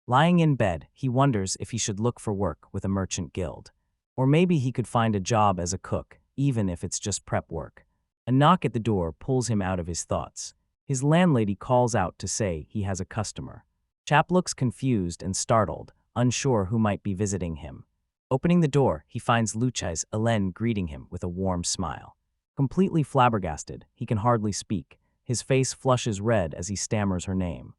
Lying in bed, he wonders if he should look for work with a merchant guild. Or maybe he could find a job as a cook, even if it's just prep work. A knock at the door pulls him out of his thoughts. His landlady calls out to say he has a customer. Chap looks confused and startled, unsure who might be visiting him. Opening the door, he finds Lucia's Elven greeting him with a warm smile. Completely flabbergasted, he can hardly speak. His face flushes red as he stammers her name.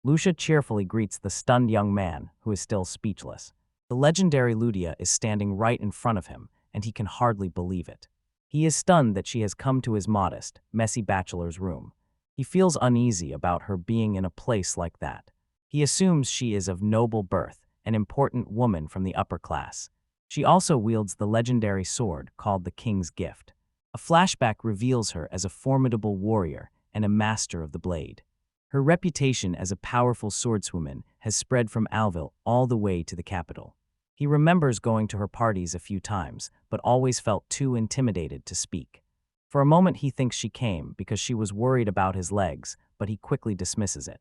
Lucia cheerfully greets the stunned young man, who is still speechless. The legendary Lucia is standing right in front of him, and he can hardly believe it. He is stunned that she has come to his modest, messy bachelor's room. He feels uneasy about her being in a place like that. He assumes she is of noble birth, an important woman from the upper class. She also wields the legendary sword called the King's Gift. A flashback reveals her as a formidable warrior and a master of the blade. Her reputation as a powerful swordswoman has spread from Alville all the way to the capital. He remembers going to her parties a few times, but always felt too intimidated to speak. For a moment he thinks she came because she was worried about his legs, but he quickly dismisses it.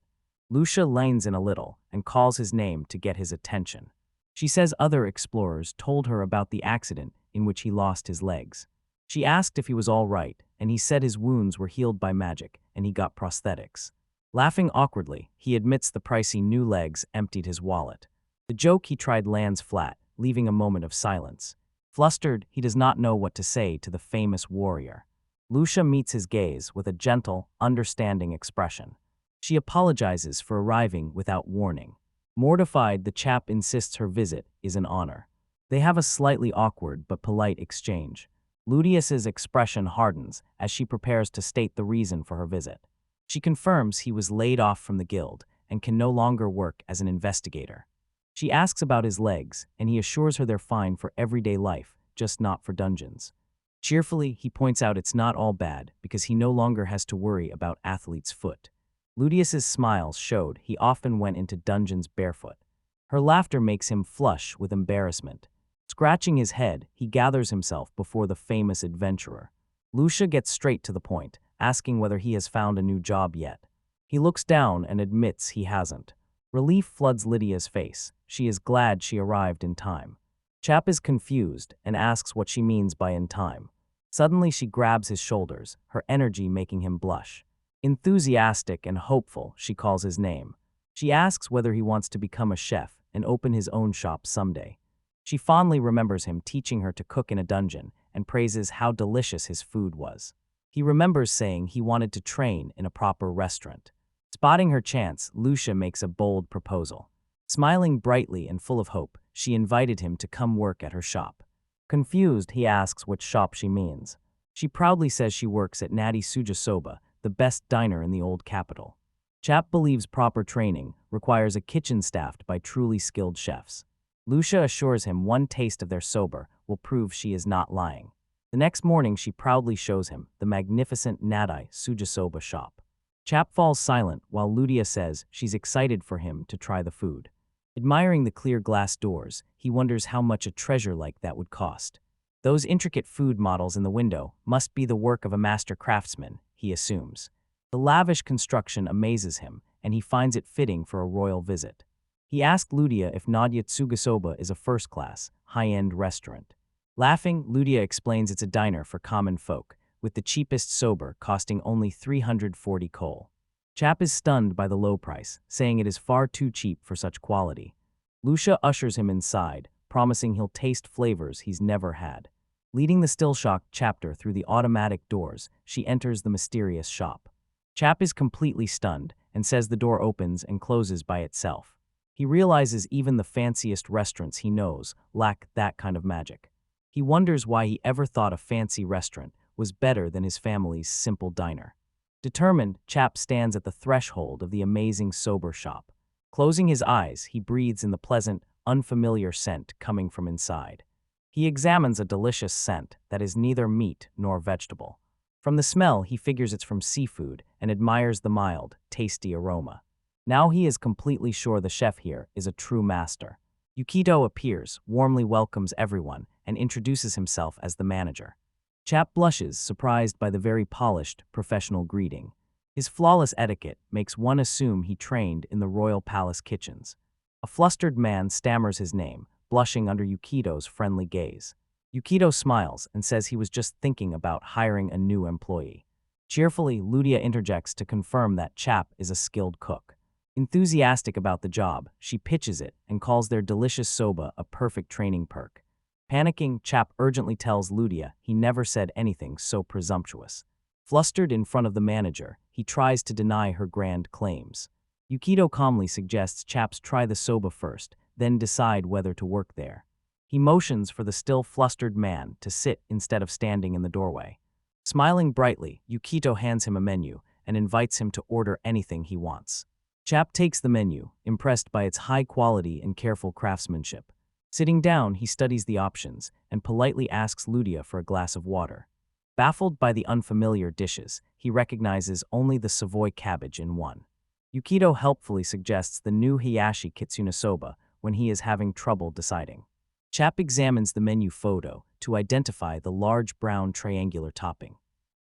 Lucia leans in a little and calls his name to get his attention. She says other explorers told her about the accident in which he lost his legs. She asked if he was all right, and he said his wounds were healed by magic and he got prosthetics. Laughing awkwardly, he admits the pricey new legs emptied his wallet. The joke he tried lands flat, leaving a moment of silence. Flustered, he does not know what to say to the famous warrior. Lucia meets his gaze with a gentle, understanding expression. She apologizes for arriving without warning. Mortified, the chap insists her visit is an honor. They have a slightly awkward but polite exchange. Lucia's expression hardens as she prepares to state the reason for her visit. She confirms he was laid off from the guild and can no longer work as an investigator. She asks about his legs, and he assures her they're fine for everyday life, just not for dungeons. Cheerfully, he points out it's not all bad because he no longer has to worry about athlete's foot. Lucia's smiles showed he often went into dungeons barefoot. Her laughter makes him flush with embarrassment. Scratching his head, he gathers himself before the famous adventurer. Lucia gets straight to the point, asking whether he has found a new job yet. He looks down and admits he hasn't. Relief floods Lydia's face. She is glad she arrived in time. Chap is confused and asks what she means by in time. Suddenly she grabs his shoulders, her energy making him blush. Enthusiastic and hopeful, she calls his name. She asks whether he wants to become a chef and open his own shop someday. She fondly remembers him teaching her to cook in a dungeon and praises how delicious his food was. He remembers saying he wanted to train in a proper restaurant. Spotting her chance, Lucia makes a bold proposal. Smiling brightly and full of hope, she invited him to come work at her shop. Confused, he asks what shop she means. She proudly says she works at Natty Suja Soba, the best diner in the old capital. Chap believes proper training requires a kitchen staffed by truly skilled chefs. Lucia assures him one taste of their soba will prove she is not lying. The next morning, she proudly shows him the magnificent Nadai Sujisoba shop. Chap falls silent while Lucia says she's excited for him to try the food. Admiring the clear glass doors, he wonders how much a treasure like that would cost. Those intricate food models in the window must be the work of a master craftsman, he assumes. The lavish construction amazes him, and he finds it fitting for a royal visit. He asks Lucia if Nadia Tsugasoba is a first-class, high-end restaurant. Laughing, Lucia explains it's a diner for common folk, with the cheapest soba costing only 340 kohl. Chap is stunned by the low price, saying it is far too cheap for such quality. Lucia ushers him inside, promising he'll taste flavors he's never had. Leading the still-shocked Chapter through the automatic doors, she enters the mysterious shop. Chap is completely stunned and says the door opens and closes by itself. He realizes even the fanciest restaurants he knows lack that kind of magic. He wonders why he ever thought a fancy restaurant was better than his family's simple diner. Determined, Chap stands at the threshold of the amazing soba shop. Closing his eyes, he breathes in the pleasant, unfamiliar scent coming from inside. He examines a delicious scent that is neither meat nor vegetable. From the smell, he figures it's from seafood and admires the mild, tasty aroma. Now he is completely sure the chef here is a true master. Yukito appears, warmly welcomes everyone, and introduces himself as the manager. Chap blushes, surprised by the very polished, professional greeting. His flawless etiquette makes one assume he trained in the royal palace kitchens. A flustered man stammers his name, blushing under Yukito's friendly gaze. Yukito smiles and says he was just thinking about hiring a new employee. Cheerfully, Lucia interjects to confirm that Chap is a skilled cook. Enthusiastic about the job, she pitches it and calls their delicious soba a perfect training perk. Panicking, Chap urgently tells Lucia he never said anything so presumptuous. Flustered in front of the manager, he tries to deny her grand claims. Yukito calmly suggests Chaps try the soba first, then decide whether to work there. He motions for the still flustered man to sit instead of standing in the doorway. Smiling brightly, Yukito hands him a menu and invites him to order anything he wants. Chap takes the menu, impressed by its high quality and careful craftsmanship. Sitting down, he studies the options and politely asks Lucia for a glass of water. Baffled by the unfamiliar dishes, he recognizes only the Savoy cabbage in one. Yukito helpfully suggests the new Hiyashi Kitsune soba when he is having trouble deciding. Chap examines the menu photo to identify the large brown triangular topping.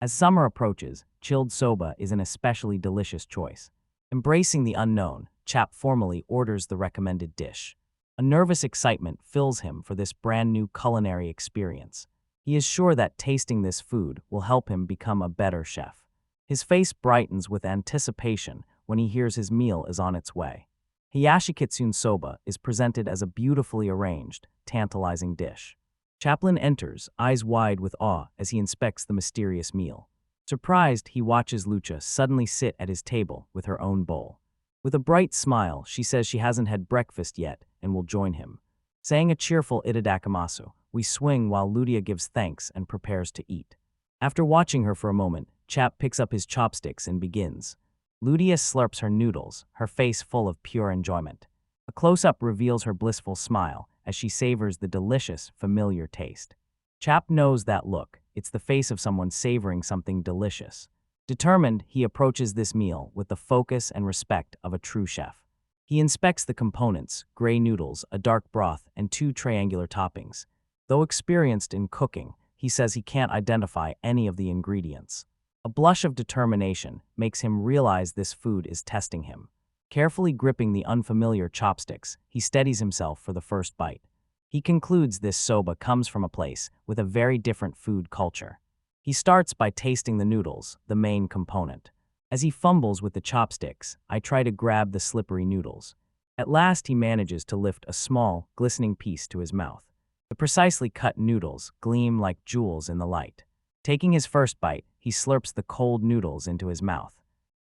As summer approaches, chilled soba is an especially delicious choice. Embracing the unknown, Chap formally orders the recommended dish. A nervous excitement fills him for this brand new culinary experience. He is sure that tasting this food will help him become a better chef. His face brightens with anticipation when he hears his meal is on its way. Hiyashi Kitsune soba is presented as a beautifully arranged, tantalizing dish. Chaplin enters, eyes wide with awe as he inspects the mysterious meal. Surprised, he watches Lucia suddenly sit at his table with her own bowl. With a bright smile, she says she hasn't had breakfast yet and will join him. Saying a cheerful itadakamasu, we swing while Lucia gives thanks and prepares to eat. After watching her for a moment, Chap picks up his chopsticks and begins. Lucia slurps her noodles, her face full of pure enjoyment. A close-up reveals her blissful smile as she savors the delicious, familiar taste. Chap knows that look. It's the face of someone savoring something delicious. Determined, he approaches this meal with the focus and respect of a true chef. He inspects the components, gray noodles, a dark broth, and 2 triangular toppings. Though experienced in cooking, he says he can't identify any of the ingredients. A blush of determination makes him realize this food is testing him. Carefully gripping the unfamiliar chopsticks, he steadies himself for the first bite. He concludes this soba comes from a place with a very different food culture. He starts by tasting the noodles, the main component. As he fumbles with the chopsticks, I try to grab the slippery noodles. At last he manages to lift a small, glistening piece to his mouth. The precisely cut noodles gleam like jewels in the light. Taking his first bite, he slurps the cold noodles into his mouth.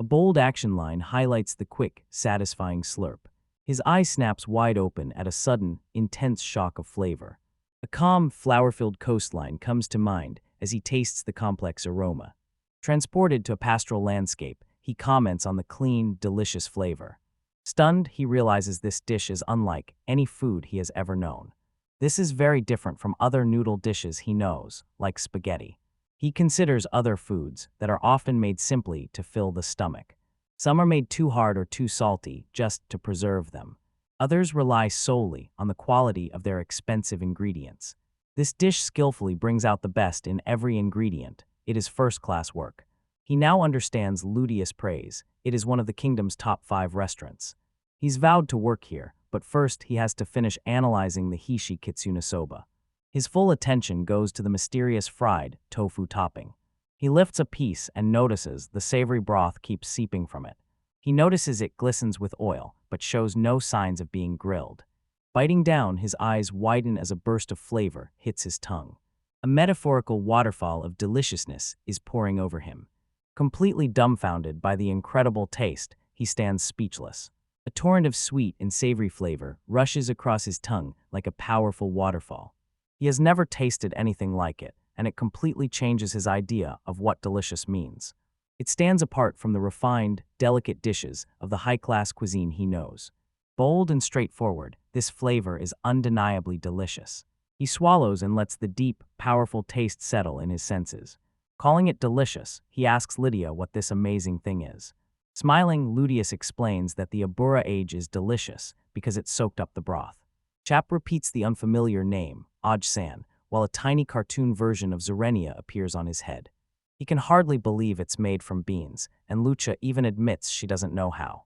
A bold action line highlights the quick, satisfying slurp. His eye snaps wide open at a sudden, intense shock of flavor. A calm, flower-filled coastline comes to mind as he tastes the complex aroma. Transported to a pastoral landscape, he comments on the clean, delicious flavor. Stunned, he realizes this dish is unlike any food he has ever known. This is very different from other noodle dishes he knows, like spaghetti. He considers other foods that are often made simply to fill the stomach. Some are made too hard or too salty just to preserve them. Others rely solely on the quality of their expensive ingredients. This dish skillfully brings out the best in every ingredient. It is first-class work. He now understands Ludia's praise. It is one of the kingdom's top 5 restaurants. He's vowed to work here, but first he has to finish analyzing the hishi kitsune soba. His full attention goes to the mysterious fried tofu topping. He lifts a piece and notices the savory broth keeps seeping from it. He notices it glistens with oil, but shows no signs of being grilled. Biting down, his eyes widen as a burst of flavor hits his tongue. A metaphorical waterfall of deliciousness is pouring over him. Completely dumbfounded by the incredible taste, he stands speechless. A torrent of sweet and savory flavor rushes across his tongue like a powerful waterfall. He has never tasted anything like it, and it completely changes his idea of what delicious means. It stands apart from the refined, delicate dishes of the high-class cuisine he knows. Bold and straightforward, this flavor is undeniably delicious. He swallows and lets the deep, powerful taste settle in his senses. Calling it delicious, he asks Lydia what this amazing thing is. Smiling, Ludius explains that the Abura age is delicious because it soaked up the broth. Chap repeats the unfamiliar name, Aj-san, while a tiny cartoon version of Zerenia appears on his head. He can hardly believe it's made from beans, and Lucia even admits she doesn't know how.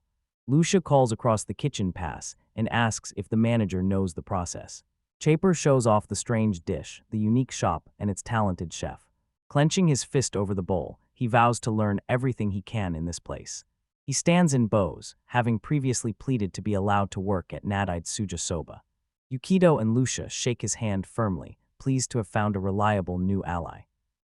Lucia calls across the kitchen pass and asks if the manager knows the process. Chaper shows off the strange dish, the unique shop, and its talented chef. Clenching his fist over the bowl, he vows to learn everything he can in this place. He stands in bows, having previously pleaded to be allowed to work at Nadide Suja Soba. Yukito and Lucia shake his hand firmly, pleased to have found a reliable new ally.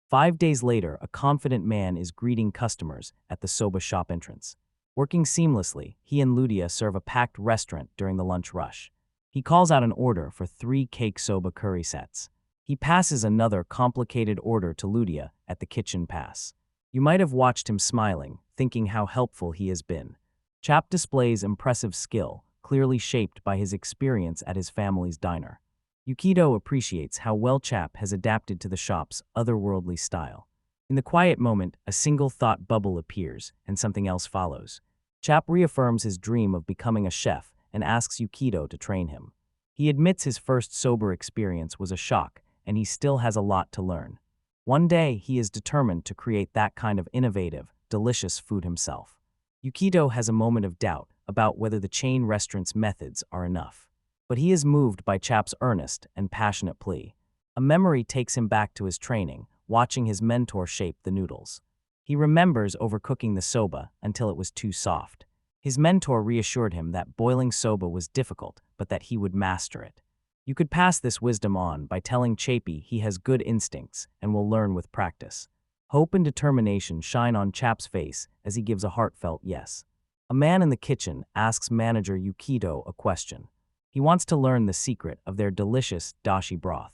5 days later, a confident man is greeting customers at the soba shop entrance. Working seamlessly, he and Ludia serve a packed restaurant during the lunch rush. He calls out an order for 3 cake soba curry sets. He passes another complicated order to Ludia at the kitchen pass. You might have watched him smiling, thinking how helpful he has been. Chap displays impressive skill, clearly shaped by his experience at his family's diner. Yukito appreciates how well Chap has adapted to the shop's otherworldly style. In the quiet moment, a single thought bubble appears, and something else follows. Chap reaffirms his dream of becoming a chef and asks Yukito to train him. He admits his first sober experience was a shock, and he still has a lot to learn. One day, he is determined to create that kind of innovative, delicious food himself. Yukito has a moment of doubt about whether the chain restaurant's methods are enough. But he is moved by Chap's earnest and passionate plea. A memory takes him back to his training, watching his mentor shape the noodles. He remembers overcooking the soba until it was too soft. His mentor reassured him that boiling soba was difficult, but that he would master it. You could pass this wisdom on by telling Chapey he has good instincts and will learn with practice. Hope and determination shine on Chap's face as he gives a heartfelt yes. A man in the kitchen asks manager Yukito a question. He wants to learn the secret of their delicious dashi broth.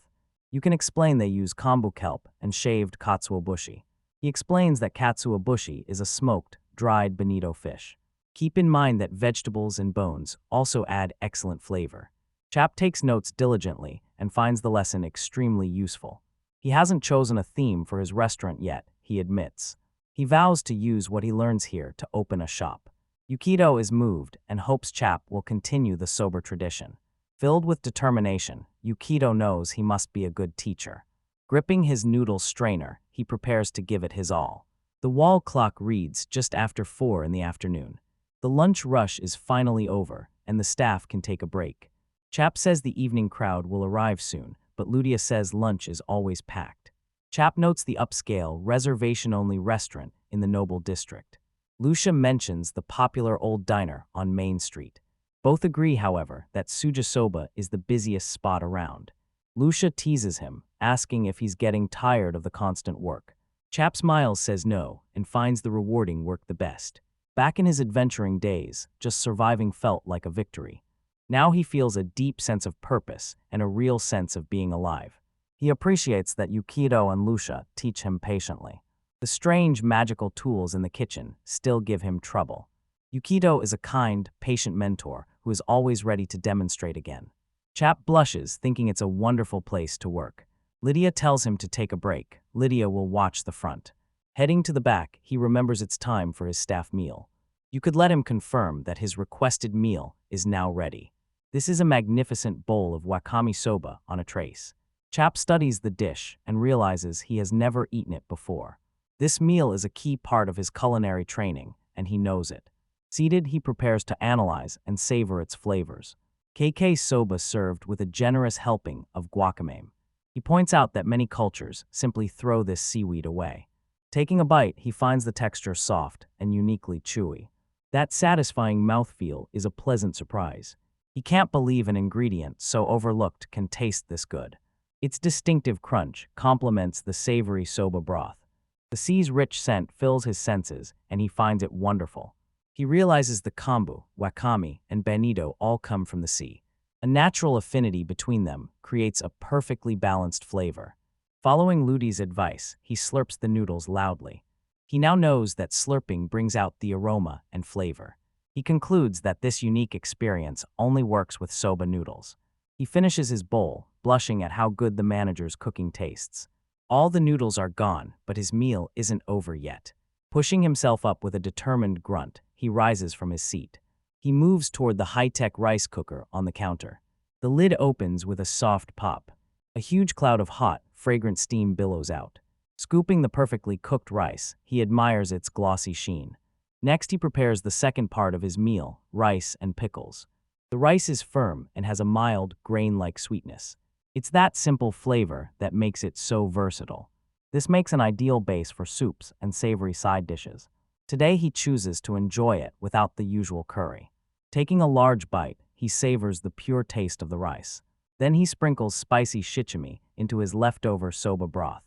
You can explain they use kombu kelp and shaved katsuobushi. He explains that katsuobushi is a smoked, dried bonito fish. Keep in mind that vegetables and bones also add excellent flavor. Chap takes notes diligently and finds the lesson extremely useful. He hasn't chosen a theme for his restaurant yet, he admits. He vows to use what he learns here to open a shop. Yukito is moved and hopes Chap will continue the sober tradition. Filled with determination, Yukito knows he must be a good teacher. Gripping his noodle strainer, he prepares to give it his all. The wall clock reads just after 4 in the afternoon. The lunch rush is finally over, and the staff can take a break. Chap says the evening crowd will arrive soon, but Ludia says lunch is always packed. Chap notes the upscale, reservation-only restaurant in the Noble District. Lucia mentions the popular old diner on Main Street. Both agree, however, that Suja Soba is the busiest spot around. Lucia teases him, asking if he's getting tired of the constant work. Chap smiles, says no, and finds the rewarding work the best. Back in his adventuring days, just surviving felt like a victory. Now he feels a deep sense of purpose and a real sense of being alive. He appreciates that Yukito and Lucia teach him patiently. The strange magical tools in the kitchen still give him trouble. Yukito is a kind, patient mentor who is always ready to demonstrate again. Chap blushes, thinking it's a wonderful place to work. Lydia tells him to take a break. Lydia will watch the front. Heading to the back, he remembers it's time for his staff meal. You could let him confirm that his requested meal is now ready. This is a magnificent bowl of wakame soba on a trace. Chap studies the dish and realizes he has never eaten it before. This meal is a key part of his culinary training, and he knows it. Seated, he prepares to analyze and savor its flavors. KK soba served with a generous helping of guacamole. He points out that many cultures simply throw this seaweed away. Taking a bite, he finds the texture soft and uniquely chewy. That satisfying mouthfeel is a pleasant surprise. He can't believe an ingredient so overlooked can taste this good. Its distinctive crunch complements the savory soba broth. The sea's rich scent fills his senses, and he finds it wonderful. He realizes the kombu, wakame, and bonito all come from the sea. A natural affinity between them creates a perfectly balanced flavor. Following Ludi's advice, he slurps the noodles loudly. He now knows that slurping brings out the aroma and flavor. He concludes that this unique experience only works with soba noodles. He finishes his bowl, blushing at how good the manager's cooking tastes. All the noodles are gone, but his meal isn't over yet. Pushing himself up with a determined grunt, he rises from his seat. He moves toward the high-tech rice cooker on the counter. The lid opens with a soft pop. A huge cloud of hot, fragrant steam billows out. Scooping the perfectly cooked rice, he admires its glossy sheen. Next, he prepares the second part of his meal, rice and pickles. The rice is firm and has a mild, grain-like sweetness. It's that simple flavor that makes it so versatile. This makes an ideal base for soups and savory side dishes. Today, he chooses to enjoy it without the usual curry. Taking a large bite, he savors the pure taste of the rice. Then he sprinkles spicy shichimi into his leftover soba broth.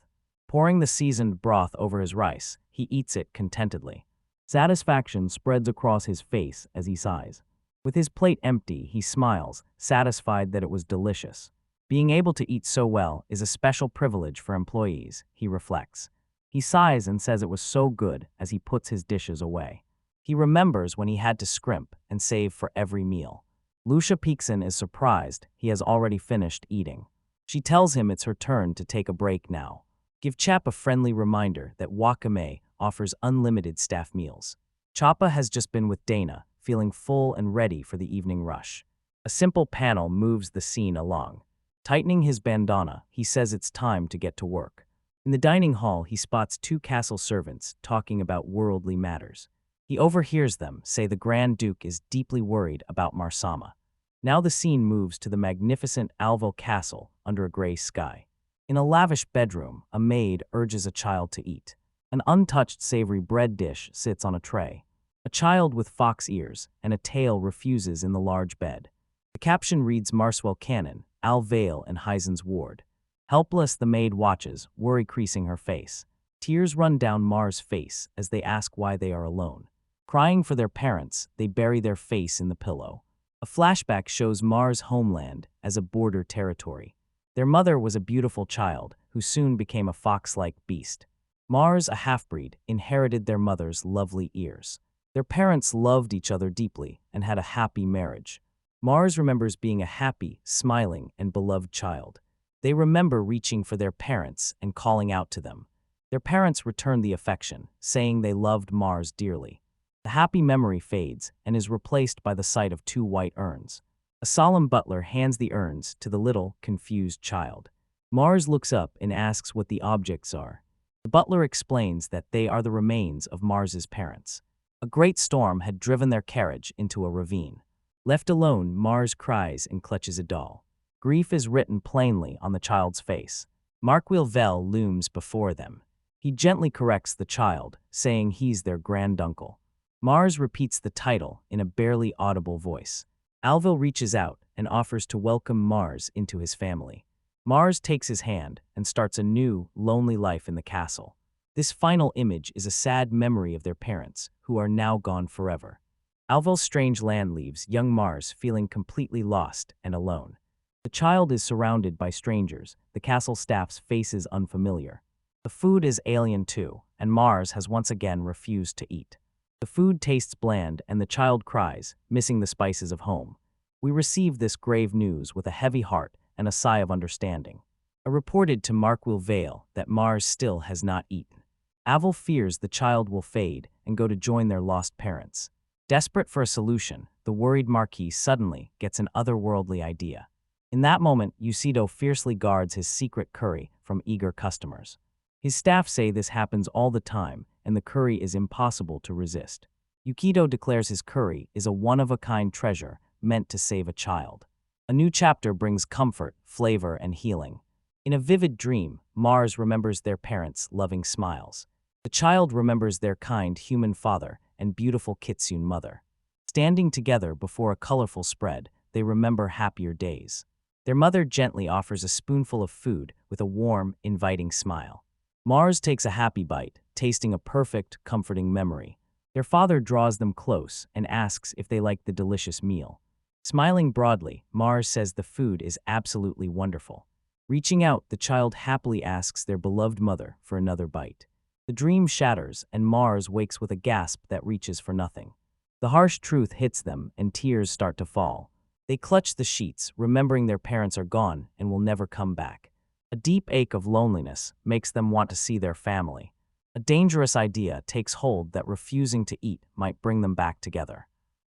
Pouring the seasoned broth over his rice, he eats it contentedly. Satisfaction spreads across his face as he sighs. With his plate empty, he smiles, satisfied that it was delicious. Being able to eat so well is a special privilege for employees, he reflects. He sighs and says it was so good as he puts his dishes away. He remembers when he had to scrimp and save for every meal. Lucia peeks in is surprised he has already finished eating. She tells him it's her turn to take a break now. Give Chap a friendly reminder that Wakame offers unlimited staff meals. Chappa has just been with Dana, feeling full and ready for the evening rush. A simple panel moves the scene along. Tightening his bandana, he says it's time to get to work. In the dining hall, he spots two castle servants talking about worldly matters. He overhears them say the Grand Duke is deeply worried about Marsama. Now the scene moves to the magnificent Alval castle under a gray sky. In a lavish bedroom, a maid urges a child to eat. An untouched savory bread dish sits on a tray. A child with fox ears and a tail refuses in the large bed. The caption reads Marswell Cannon, Al Vale and Heisen's ward. Helpless, the maid watches, worry creasing her face. Tears run down Mars' face as they ask why they are alone. Crying for their parents, they bury their face in the pillow. A flashback shows Mars' homeland as a border territory. Their mother was a beautiful child who soon became a fox-like beast. Mars, a half-breed, inherited their mother's lovely ears. Their parents loved each other deeply and had a happy marriage. Mars remembers being a happy, smiling, and beloved child. They remember reaching for their parents and calling out to them. Their parents return the affection, saying they loved Mars dearly. The happy memory fades and is replaced by the sight of two white urns. A solemn butler hands the urns to the little, confused child. Mars looks up and asks what the objects are. The butler explains that they are the remains of Mars's parents. A great storm had driven their carriage into a ravine. Left alone, Mars cries and clutches a doll. Grief is written plainly on the child's face. Marquil Vel looms before them. He gently corrects the child, saying he's their granduncle. Mars repeats the title in a barely audible voice. Alvil reaches out and offers to welcome Mars into his family. Mars takes his hand and starts a new, lonely life in the castle. This final image is a sad memory of their parents, who are now gone forever. Alvil's strange land leaves young Mars feeling completely lost and alone. The child is surrounded by strangers, the castle staff's faces unfamiliar. The food is alien too, and Mars has once again refused to eat. The The food tastes bland and the child cries, missing the spices of home. We receive this grave news with a heavy heart and a sigh of understanding. Reported to Markwil Vale that Mars still has not eaten. Aval fears the child will fade and go to join their lost parents. Desperate for a solution, the worried Marquis suddenly gets an otherworldly idea. In that moment, Yukito fiercely guards his secret curry from eager customers. His staff say this happens all the time, and the curry is impossible to resist. Yukito declares his curry is a one-of-a-kind treasure meant to save a child. A new chapter brings comfort, flavor, and healing. In a vivid dream, Mars remembers their parents' loving smiles. The child remembers their kind human father and beautiful kitsune mother. Standing together before a colorful spread, they remember happier days. Their mother gently offers a spoonful of food with a warm, inviting smile. Mars takes a happy bite, tasting a perfect, comforting memory. Their father draws them close and asks if they like the delicious meal. Smiling broadly, Mars says the food is absolutely wonderful. Reaching out, the child happily asks their beloved mother for another bite. The dream shatters, and Mars wakes with a gasp that reaches for nothing. The harsh truth hits them, and tears start to fall. They clutch the sheets, remembering their parents are gone and will never come back. A deep ache of loneliness makes them want to see their family. A dangerous idea takes hold that refusing to eat might bring them back together.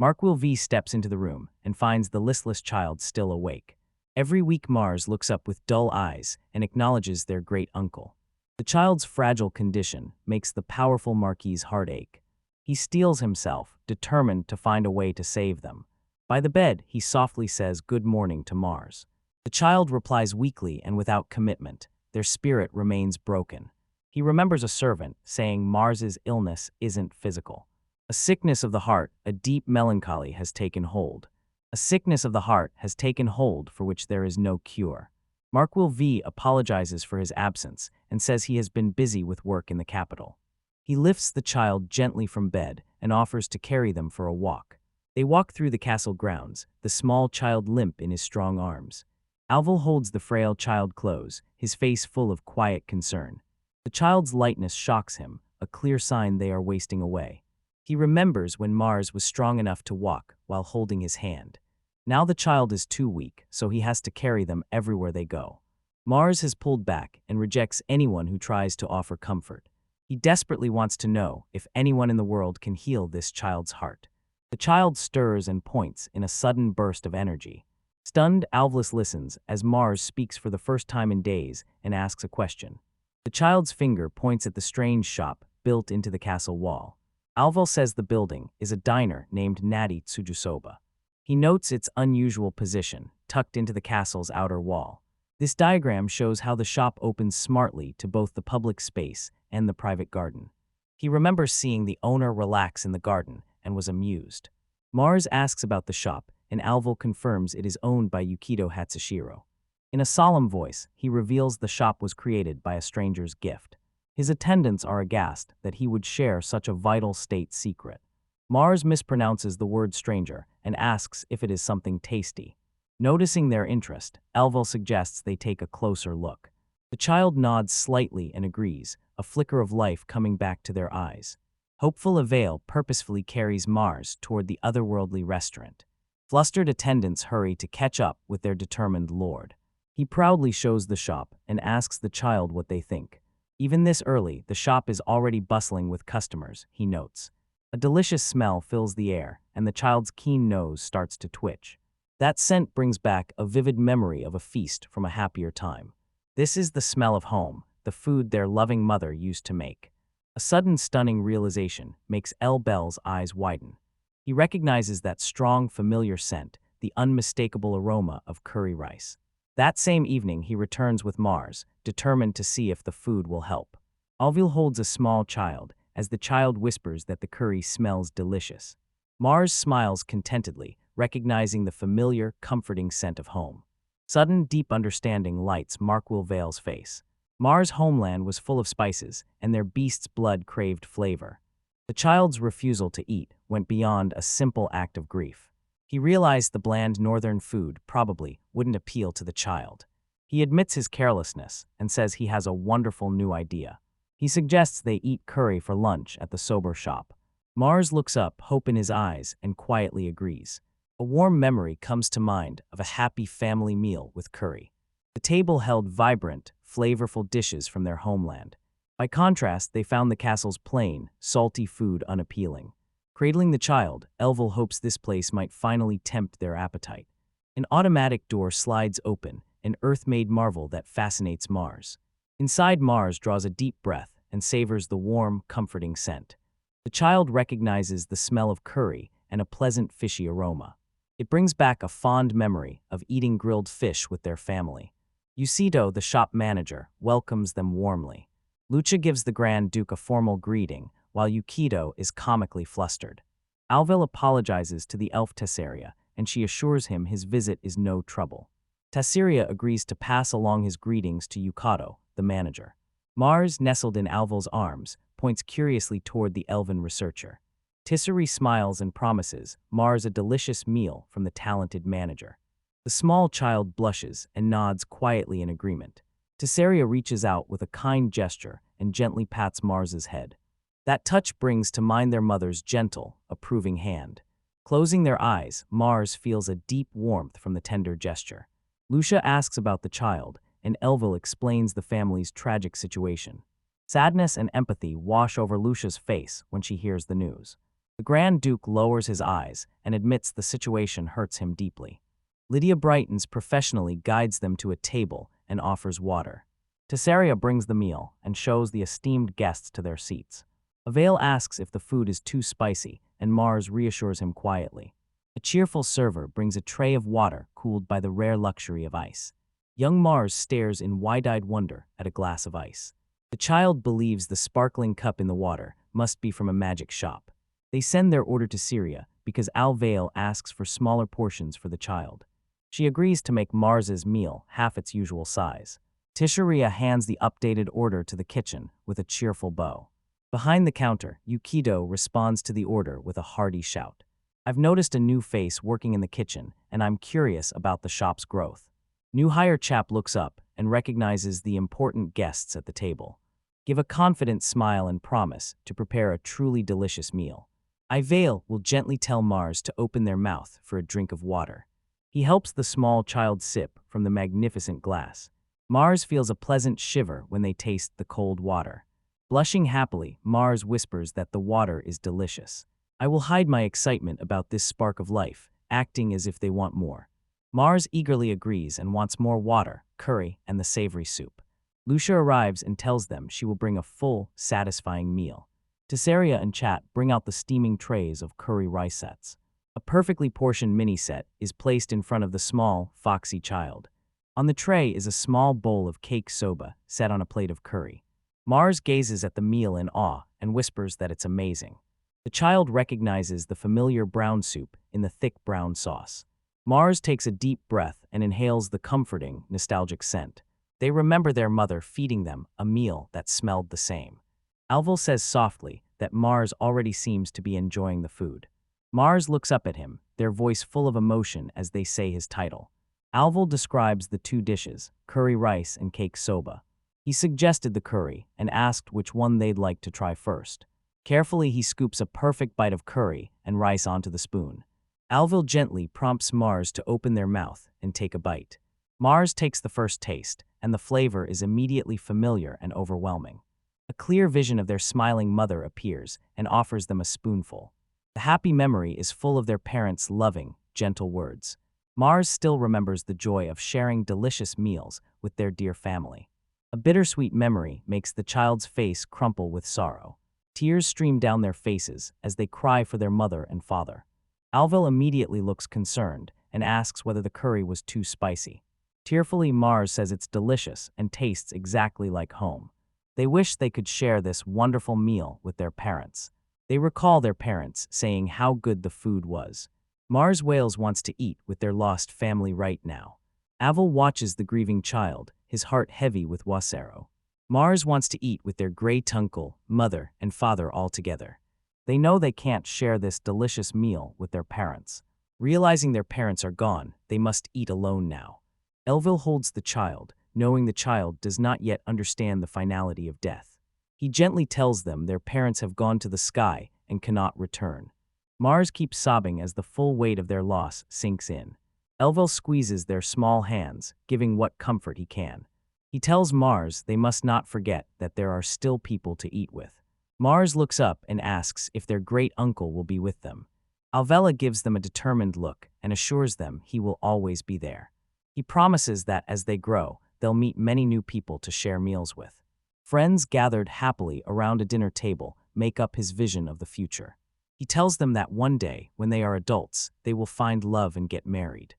Markwil V steps into the room and finds the listless child still awake. Every week Mars looks up with dull eyes and acknowledges their great uncle. The child's fragile condition makes the powerful Marquis's heart ache. He steels himself, determined to find a way to save them. By the bed, he softly says good morning to Mars. The child replies weakly and without commitment. Their spirit remains broken. He remembers a servant saying Mars's illness isn't physical. A sickness of the heart, a deep melancholy has taken hold. A sickness of the heart has taken hold for which there is no cure. Markwil V apologizes for his absence and says he has been busy with work in the capital. He lifts the child gently from bed and offers to carry them for a walk. They walk through the castle grounds, the small child limp in his strong arms. Alval holds the frail child close, his face full of quiet concern. The child's lightness shocks him, a clear sign they are wasting away. He remembers when Mars was strong enough to walk while holding his hand. Now the child is too weak, so he has to carry them everywhere they go. Mars has pulled back and rejects anyone who tries to offer comfort. He desperately wants to know if anyone in the world can heal this child's heart. The child stirs and points in a sudden burst of energy. Stunned, Alvalus listens as Mars speaks for the first time in days and asks a question. The child's finger points at the strange shop built into the castle wall. Alval says the building is a diner named Nati Tsujusoba. He notes its unusual position, tucked into the castle's outer wall. This diagram shows how the shop opens smartly to both the public space and the private garden. He remembers seeing the owner relax in the garden and was amused. Mars asks about the shop, and Alval confirms it is owned by Yukito Hatsushiro. In a solemn voice, he reveals the shop was created by a stranger's gift. His attendants are aghast that he would share such a vital state secret. Mars mispronounces the word stranger and asks if it is something tasty. Noticing their interest, Alval suggests they take a closer look. The child nods slightly and agrees, a flicker of life coming back to their eyes. Hopeful Avail purposefully carries Mars toward the otherworldly restaurant. Flustered attendants hurry to catch up with their determined lord. He proudly shows the shop and asks the child what they think. Even this early, the shop is already bustling with customers, he notes. A delicious smell fills the air, and the child's keen nose starts to twitch. That scent brings back a vivid memory of a feast from a happier time. This is the smell of home, the food their loving mother used to make. A sudden stunning realization makes El Bell's eyes widen. He recognizes that strong, familiar scent, the unmistakable aroma of curry rice. That same evening, he returns with Mars, determined to see if the food will help. Alvil holds a small child, as the child whispers that the curry smells delicious. Mars smiles contentedly, recognizing the familiar, comforting scent of home. Sudden, deep understanding lights Markwil Vale's face. Mars' homeland was full of spices, and their beast's blood craved flavor. The child's refusal to eat went beyond a simple act of grief. He realized the bland northern food probably wouldn't appeal to the child. He admits his carelessness and says he has a wonderful new idea. He suggests they eat curry for lunch at the soba shop. Mars looks up, hope in his eyes, and quietly agrees. A warm memory comes to mind of a happy family meal with curry. The table held vibrant, flavorful dishes from their homeland. By contrast, they found the castle's plain, salty food unappealing. Cradling the child, Elvel hopes this place might finally tempt their appetite. An automatic door slides open, an earth-made marvel that fascinates Mars. Inside, Mars draws a deep breath and savors the warm, comforting scent. The child recognizes the smell of curry and a pleasant fishy aroma. It brings back a fond memory of eating grilled fish with their family. Yukito, the shop manager, welcomes them warmly. Lucia gives the Grand Duke a formal greeting, while Yukito is comically flustered. Alvel apologizes to the elf Taceria, and she assures him his visit is no trouble. Taceria agrees to pass along his greetings to Yukito, the manager. Mars, nestled in Alvel's arms, points curiously toward the elven researcher. Taceria smiles and promises Mars a delicious meal from the talented manager. The small child blushes and nods quietly in agreement. Taceria reaches out with a kind gesture and gently pats Mars's head. That touch brings to mind their mother's gentle, approving hand. Closing their eyes, Mars feels a deep warmth from the tender gesture. Lucia asks about the child, and Elvel explains the family's tragic situation. Sadness and empathy wash over Lucia's face when she hears the news. The Grand Duke lowers his eyes and admits the situation hurts him deeply. Lydia brightens professionally, guides them to a table, and offers water. Taceria brings the meal and shows the esteemed guests to their seats. Avail asks if the food is too spicy, and Mars reassures him quietly. A cheerful server brings a tray of water cooled by the rare luxury of ice. Young Mars stares in wide-eyed wonder at a glass of ice. The child believes the sparkling cup in the water must be from a magic shop. They send their order to Syria because Alvail asks for smaller portions for the child. She agrees to make Mars's meal half its usual size. Taceria hands the updated order to the kitchen with a cheerful bow. Behind the counter, Yukito responds to the order with a hearty shout. I've noticed a new face working in the kitchen, and I'm curious about the shop's growth. New hire Chap looks up and recognizes the important guests at the table. Give a confident smile and promise to prepare a truly delicious meal. Ivail will gently tell Mars to open their mouth for a drink of water. He helps the small child sip from the magnificent glass. Mars feels a pleasant shiver when they taste the cold water. Blushing happily, Mars whispers that the water is delicious. I will hide my excitement about this spark of life, acting as if they want more. Mars eagerly agrees and wants more water, curry, and the savory soup. Lucia arrives and tells them she will bring a full, satisfying meal. Taceria and Chap bring out the steaming trays of curry rice sets. A perfectly portioned mini set is placed in front of the small, foxy child. On the tray is a small bowl of cake soba set on a plate of curry. Mars gazes at the meal in awe and whispers that it's amazing. The child recognizes the familiar brown soup in the thick brown sauce. Mars takes a deep breath and inhales the comforting, nostalgic scent. They remember their mother feeding them a meal that smelled the same. Alvel says softly that Mars already seems to be enjoying the food. Mars looks up at him, their voice full of emotion as they say his title. Alvel describes the two dishes, curry rice and cake soba. He suggested the curry and asked which one they'd like to try first. Carefully, he scoops a perfect bite of curry and rice onto the spoon. Alvel gently prompts Mars to open their mouth and take a bite. Mars takes the first taste, and the flavor is immediately familiar and overwhelming. A clear vision of their smiling mother appears and offers them a spoonful. The happy memory is full of their parents' loving, gentle words. Mars still remembers the joy of sharing delicious meals with their dear family. A bittersweet memory makes the child's face crumple with sorrow. Tears stream down their faces as they cry for their mother and father. Alvel immediately looks concerned and asks whether the curry was too spicy. Tearfully, Mars says it's delicious and tastes exactly like home. They wish they could share this wonderful meal with their parents. They recall their parents saying how good the food was. Mars Wales wants to eat with their lost family right now. Alvel watches the grieving child, his heart heavy with wasero. Mars wants to eat with their great uncle, mother, and father all together. They know they can't share this delicious meal with their parents. Realizing their parents are gone, they must eat alone now. Elvil holds the child, knowing the child does not yet understand the finality of death. He gently tells them their parents have gone to the sky and cannot return. Mars keeps sobbing as the full weight of their loss sinks in. Elvel squeezes their small hands, giving what comfort he can. He tells Mars they must not forget that there are still people to eat with. Mars looks up and asks if their great uncle will be with them. Alvela gives them a determined look and assures them he will always be there. He promises that as they grow, they'll meet many new people to share meals with. Friends gathered happily around a dinner table make up his vision of the future. He tells them that one day, when they are adults, they will find love and get married.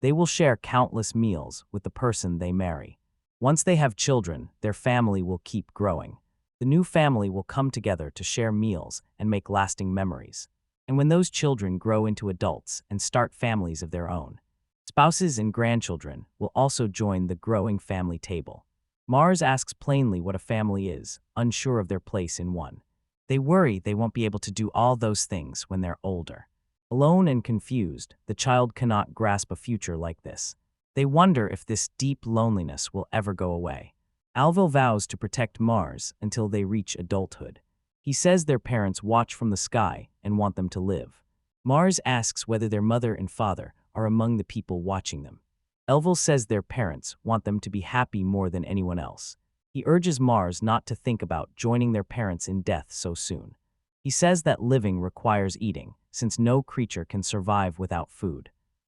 They will share countless meals with the person they marry. Once they have children, their family will keep growing. The new family will come together to share meals and make lasting memories. And when those children grow into adults and start families of their own, spouses and grandchildren will also join the growing family table. Mars asks plainly what a family is, unsure of their place in one. They worry they won't be able to do all those things when they're older. Alone and confused, the child cannot grasp a future like this. They wonder if this deep loneliness will ever go away. Alvil vows to protect Mars until they reach adulthood. He says their parents watch from the sky and want them to live. Mars asks whether their mother and father are among the people watching them. Elvel says their parents want them to be happy more than anyone else. He urges Mars not to think about joining their parents in death so soon. He says that living requires eating, since no creature can survive without food.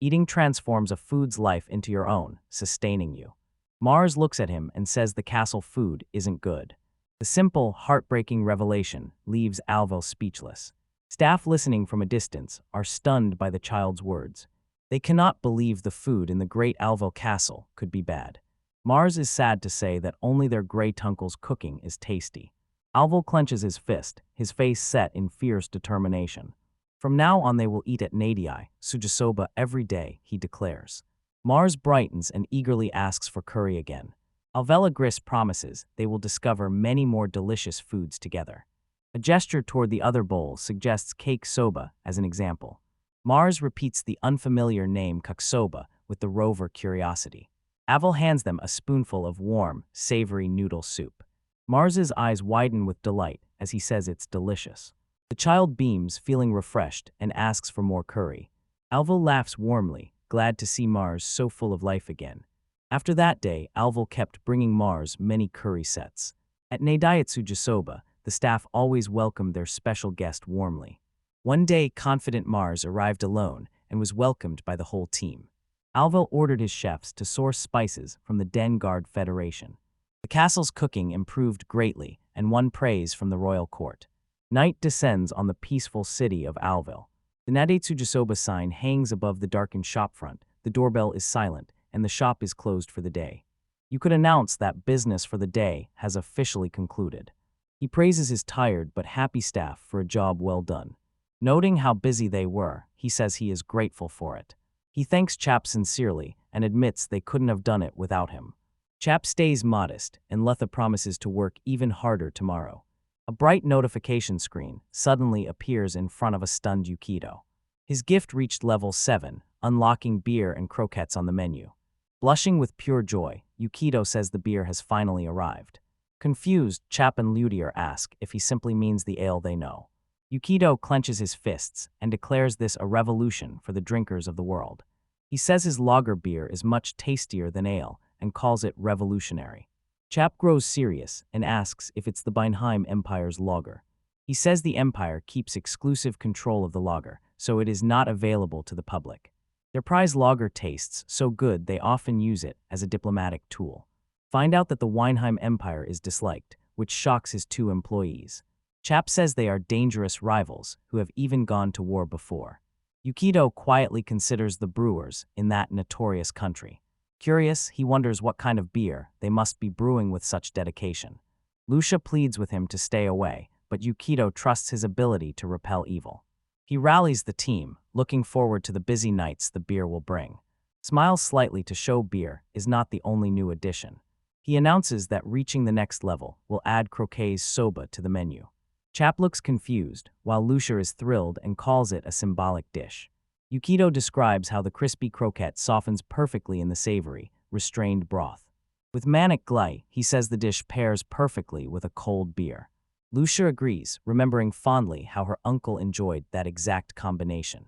Eating transforms a food's life into your own, sustaining you. Mars looks at him and says the castle food isn't good. The simple, heartbreaking revelation leaves Alvel speechless. Staff listening from a distance are stunned by the child's words. They cannot believe the food in the great Alvel castle could be bad. Mars is sad to say that only their great uncle's cooking is tasty. Alvel clenches his fist, his face set in fierce determination. From now on they will eat at Nadii, Sujisoba every day, he declares. Mars brightens and eagerly asks for curry again. Alvela Gris promises they will discover many more delicious foods together. A gesture toward the other bowl suggests cake soba as an example. Mars repeats the unfamiliar name kaksoba with the rover curiosity. Avel hands them a spoonful of warm, savory noodle soup. Mars's eyes widen with delight as he says it's delicious. The child beams, feeling refreshed, and asks for more curry. Alvel laughs warmly, glad to see Mars so full of life again. After that day, Alvel kept bringing Mars many curry sets. At Nadaiatsu Jisoba, the staff always welcomed their special guest warmly. One day, confident Mars arrived alone and was welcomed by the whole team. Alvel ordered his chefs to source spices from the Den Guard Federation. The castle's cooking improved greatly and won praise from the royal court. Night descends on the peaceful city of Alvel. The Nadetsu Jisoba sign hangs above the darkened shopfront, the doorbell is silent, and the shop is closed for the day. You could announce that business for the day has officially concluded. He praises his tired but happy staff for a job well done. Noting how busy they were, he says he is grateful for it. He thanks Chap sincerely and admits they couldn't have done it without him. Chap stays modest, and Letha promises to work even harder tomorrow. A bright notification screen suddenly appears in front of a stunned Yukito. His gift reached level 7, unlocking beer and croquettes on the menu. Blushing with pure joy, Yukito says the beer has finally arrived. Confused, Chap and Ludier ask if he simply means the ale they know. Yukito clenches his fists and declares this a revolution for the drinkers of the world. He says his lager beer is much tastier than ale and calls it revolutionary. Chap grows serious and asks if it's the Beinheim Empire's lager. He says the Empire keeps exclusive control of the lager, so it is not available to the public. Their prize lager tastes so good they often use it as a diplomatic tool. Find out that the Weinheim Empire is disliked, which shocks his 2 employees. Chap says they are dangerous rivals who have even gone to war before. Yukito quietly considers the brewers in that notorious country. Curious, he wonders what kind of beer they must be brewing with such dedication. Lucia pleads with him to stay away, but Yukito trusts his ability to repel evil. He rallies the team, looking forward to the busy nights the beer will bring. Smiles slightly to show beer is not the only new addition. He announces that reaching the next level will add croquet's soba to the menu. Chap looks confused, while Lucia is thrilled and calls it a symbolic dish. Yukito describes how the crispy croquette softens perfectly in the savory, restrained broth. With manic glide, he says the dish pairs perfectly with a cold beer. Lucia agrees, remembering fondly how her uncle enjoyed that exact combination.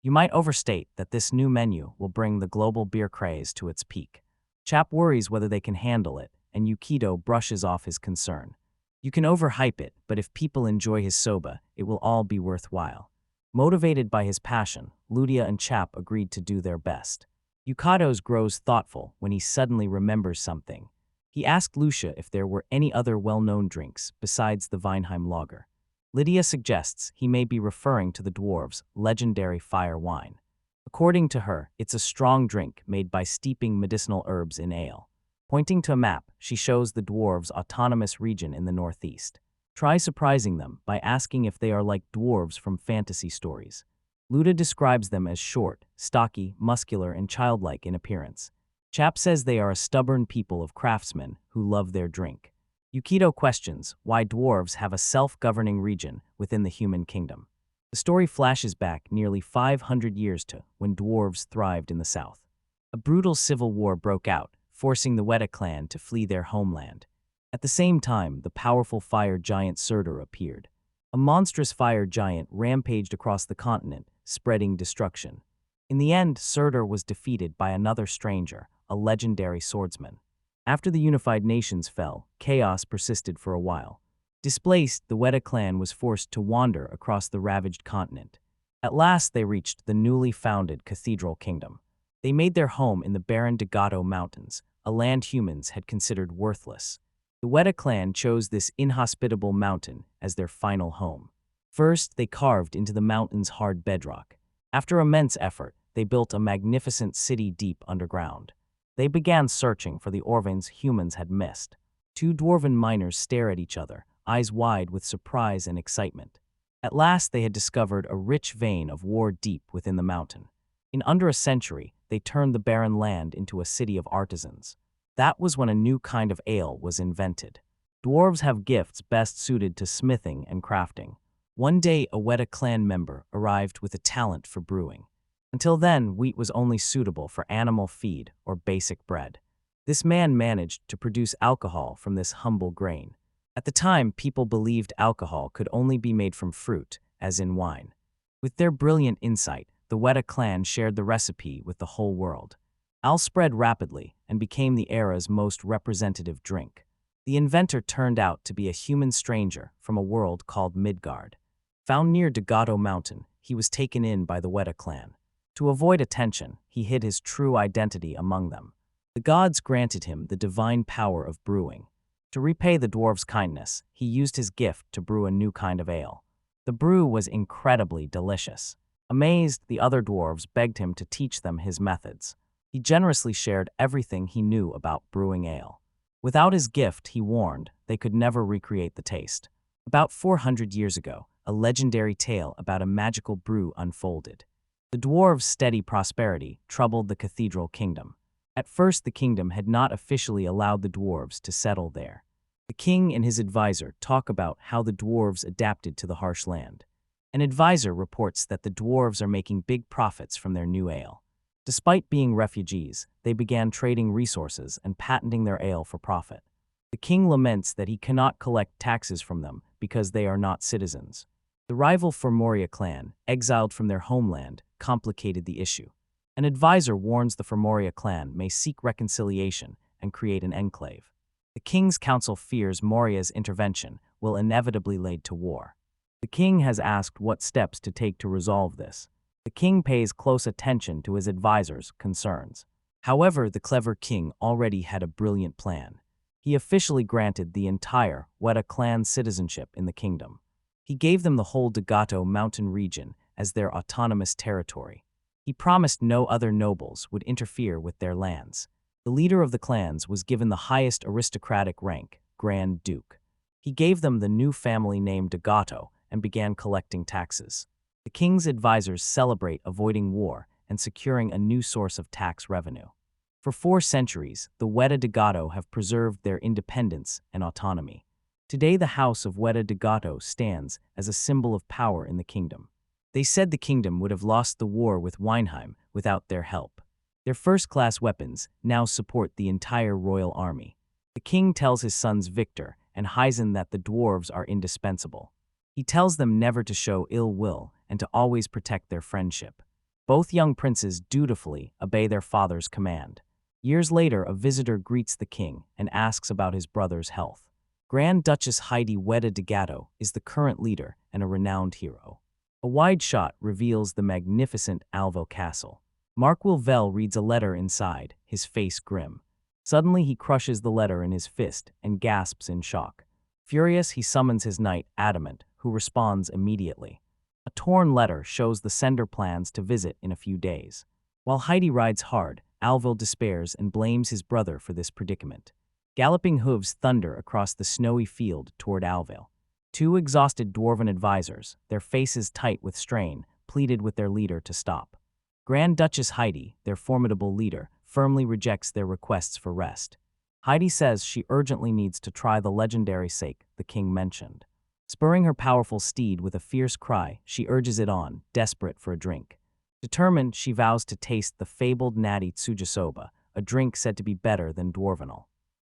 You might overstate that this new menu will bring the global beer craze to its peak. Chap worries whether they can handle it, and Yukito brushes off his concern. You can overhype it, but if people enjoy his soba, it will all be worthwhile. Motivated by his passion, Lucia and Chap agreed to do their best. Yukito's grows thoughtful when he suddenly remembers something. He asked Lucia if there were any other well-known drinks besides the Weinheim lager. Lydia suggests he may be referring to the dwarves' legendary fire wine. According to her, it's a strong drink made by steeping medicinal herbs in ale. Pointing to a map, she shows the dwarves' autonomous region in the northeast. Try surprising them by asking if they are like dwarves from fantasy stories. Lucia describes them as short, stocky, muscular, and childlike in appearance. Chap says they are a stubborn people of craftsmen who love their drink. Yukito questions why dwarves have a self-governing region within the human kingdom. The story flashes back nearly 500 years to when dwarves thrived in the south. A brutal civil war broke out, forcing the Weta clan to flee their homeland. At the same time, the powerful fire giant Surtur appeared. A monstrous fire giant rampaged across the continent, spreading destruction. In the end, Surtur was defeated by another stranger, a legendary swordsman. After the unified nations fell, chaos persisted for a while. Displaced, the Weta clan was forced to wander across the ravaged continent. At last they reached the newly founded Cathedral Kingdom. They made their home in the barren Dagato Mountains, a land humans had considered worthless. The Weta clan chose this inhospitable mountain as their final home. First, they carved into the mountain's hard bedrock. After immense effort, they built a magnificent city deep underground. They began searching for the orphans humans had missed. Two Dwarven miners stare at each other, eyes wide with surprise and excitement. At last they had discovered a rich vein of war deep within the mountain. In under a century, they turned the barren land into a city of artisans. That was when a new kind of ale was invented. Dwarves have gifts best suited to smithing and crafting. One day, a Weta clan member arrived with a talent for brewing. Until then, wheat was only suitable for animal feed or basic bread. This man managed to produce alcohol from this humble grain. At the time, people believed alcohol could only be made from fruit, as in wine. With their brilliant insight, the Weta clan shared the recipe with the whole world. Ale spread rapidly and became the era's most representative drink. The inventor turned out to be a human stranger from a world called Midgard. Found near Dagato Mountain, he was taken in by the Weta clan. To avoid attention, he hid his true identity among them. The gods granted him the divine power of brewing. To repay the dwarf's kindness, he used his gift to brew a new kind of ale. The brew was incredibly delicious. Amazed, the other dwarves begged him to teach them his methods. He generously shared everything he knew about brewing ale. Without his gift, he warned, they could never recreate the taste. About 400 years ago, a legendary tale about a magical brew unfolded. The dwarves' steady prosperity troubled the Cathedral Kingdom. At first, the kingdom had not officially allowed the dwarves to settle there. The king and his advisor talk about how the dwarves adapted to the harsh land. An advisor reports that the dwarves are making big profits from their new ale. Despite being refugees, they began trading resources and patenting their ale for profit. The king laments that he cannot collect taxes from them because they are not citizens. The rival Formoria clan, exiled from their homeland, complicated the issue. An advisor warns the Formoria clan may seek reconciliation and create an enclave. The king's council fears Moria's intervention will inevitably lead to war. The king has asked what steps to take to resolve this. The king pays close attention to his advisor's concerns. However, the clever king already had a brilliant plan. He officially granted the entire Weta clan citizenship in the kingdom. He gave them the whole Dagato mountain region as their autonomous territory. He promised no other nobles would interfere with their lands. The leader of the clans was given the highest aristocratic rank, Grand Duke. He gave them the new family name Dagato and began collecting taxes. The king's advisors celebrate avoiding war and securing a new source of tax revenue. For 4 centuries, the Weta Dagato have preserved their independence and autonomy. Today, the House of Weta Dagato stands as a symbol of power in the kingdom. They said the kingdom would have lost the war with Weinheim without their help. Their first-class weapons now support the entire royal army. The king tells his sons Victor and Hyzen that the dwarves are indispensable. He tells them never to show ill will and to always protect their friendship. Both young princes dutifully obey their father's command. Years later, a visitor greets the king and asks about his brother's health. Grand Duchess Heidi Weda de Gatto is the current leader and a renowned hero. A wide shot reveals the magnificent Alvo castle. Mark Wilvel reads a letter inside, his face grim. Suddenly he crushes the letter in his fist and gasps in shock. Furious, he summons his knight, Adamant, who responds immediately. A torn letter shows the sender plans to visit in a few days. While Heidi rides hard, Alvo despairs and blames his brother for this predicament. Galloping hooves thunder across the snowy field toward Alvo. Two exhausted dwarven advisors, their faces tight with strain, pleaded with their leader to stop. Grand Duchess Heidi, their formidable leader, firmly rejects their requests for rest. Heidi says she urgently needs to try the legendary sake the king mentioned. Spurring her powerful steed with a fierce cry, she urges it on, desperate for a drink. Determined, she vows to taste the fabled natty tsujisoba, a drink said to be better than Dwarvenal.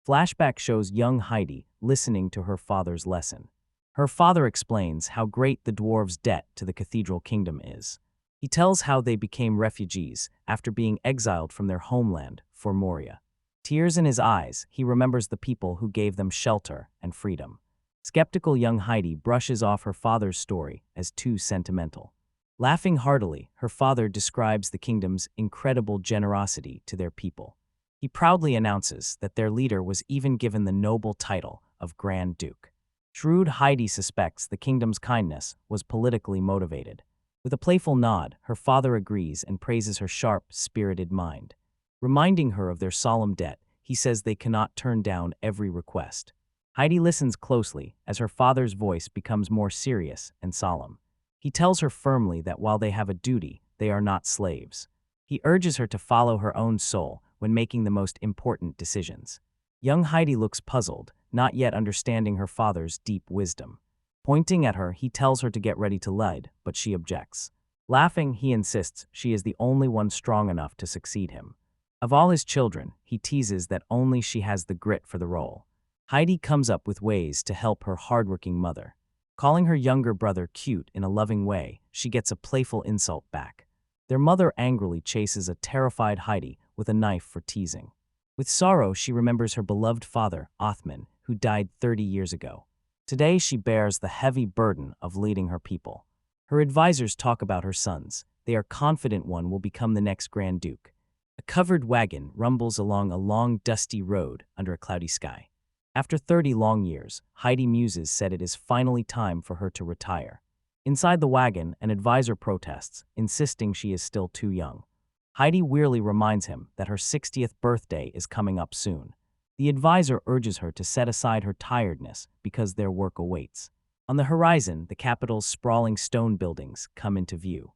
Flashback shows young Heidi listening to her father's lesson. Her father explains how great the dwarves' debt to the cathedral kingdom is. He tells how they became refugees after being exiled from their homeland for Moria. Tears in his eyes, he remembers the people who gave them shelter and freedom. Skeptical young Heidi brushes off her father's story as too sentimental. Laughing heartily, her father describes the kingdom's incredible generosity to their people. He proudly announces that their leader was even given the noble title of Grand Duke. Shrewd Heidi suspects the kingdom's kindness was politically motivated. With a playful nod, her father agrees and praises her sharp, spirited mind. Reminding her of their solemn debt, he says they cannot turn down every request. Heidi listens closely as her father's voice becomes more serious and solemn. He tells her firmly that while they have a duty, they are not slaves. He urges her to follow her own soul when making the most important decisions. Young Heidi looks puzzled, not yet understanding her father's deep wisdom. Pointing at her, he tells her to get ready to lead, but she objects. Laughing, he insists she is the only one strong enough to succeed him. Of all his children, he teases that only she has the grit for the role. Heidi comes up with ways to help her hardworking mother. Calling her younger brother cute in a loving way, she gets a playful insult back. Their mother angrily chases a terrified Heidi with a knife for teasing. With sorrow, she remembers her beloved father, Othman, who died 30 years ago. Today, she bears the heavy burden of leading her people. Her advisors talk about her sons. They are confident one will become the next Grand Duke. A covered wagon rumbles along a long, dusty road under a cloudy sky. After 30 long years, Heidi muses said it is finally time for her to retire. Inside the wagon, an advisor protests, insisting she is still too young. Heidi wearily reminds him that her 60th birthday is coming up soon. The advisor urges her to set aside her tiredness because their work awaits. On the horizon, the capital's sprawling stone buildings come into view.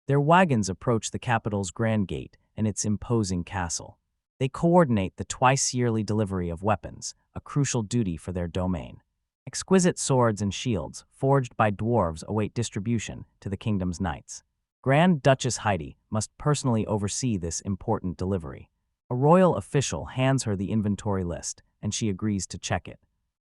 Their wagons approach the capital's grand gate and its imposing castle. They coordinate the twice-yearly delivery of weapons, a crucial duty for their domain. Exquisite swords and shields, forged by dwarves, await distribution to the kingdom's knights. Grand Duchess Heidi must personally oversee this important delivery. A royal official hands her the inventory list, and she agrees to check it.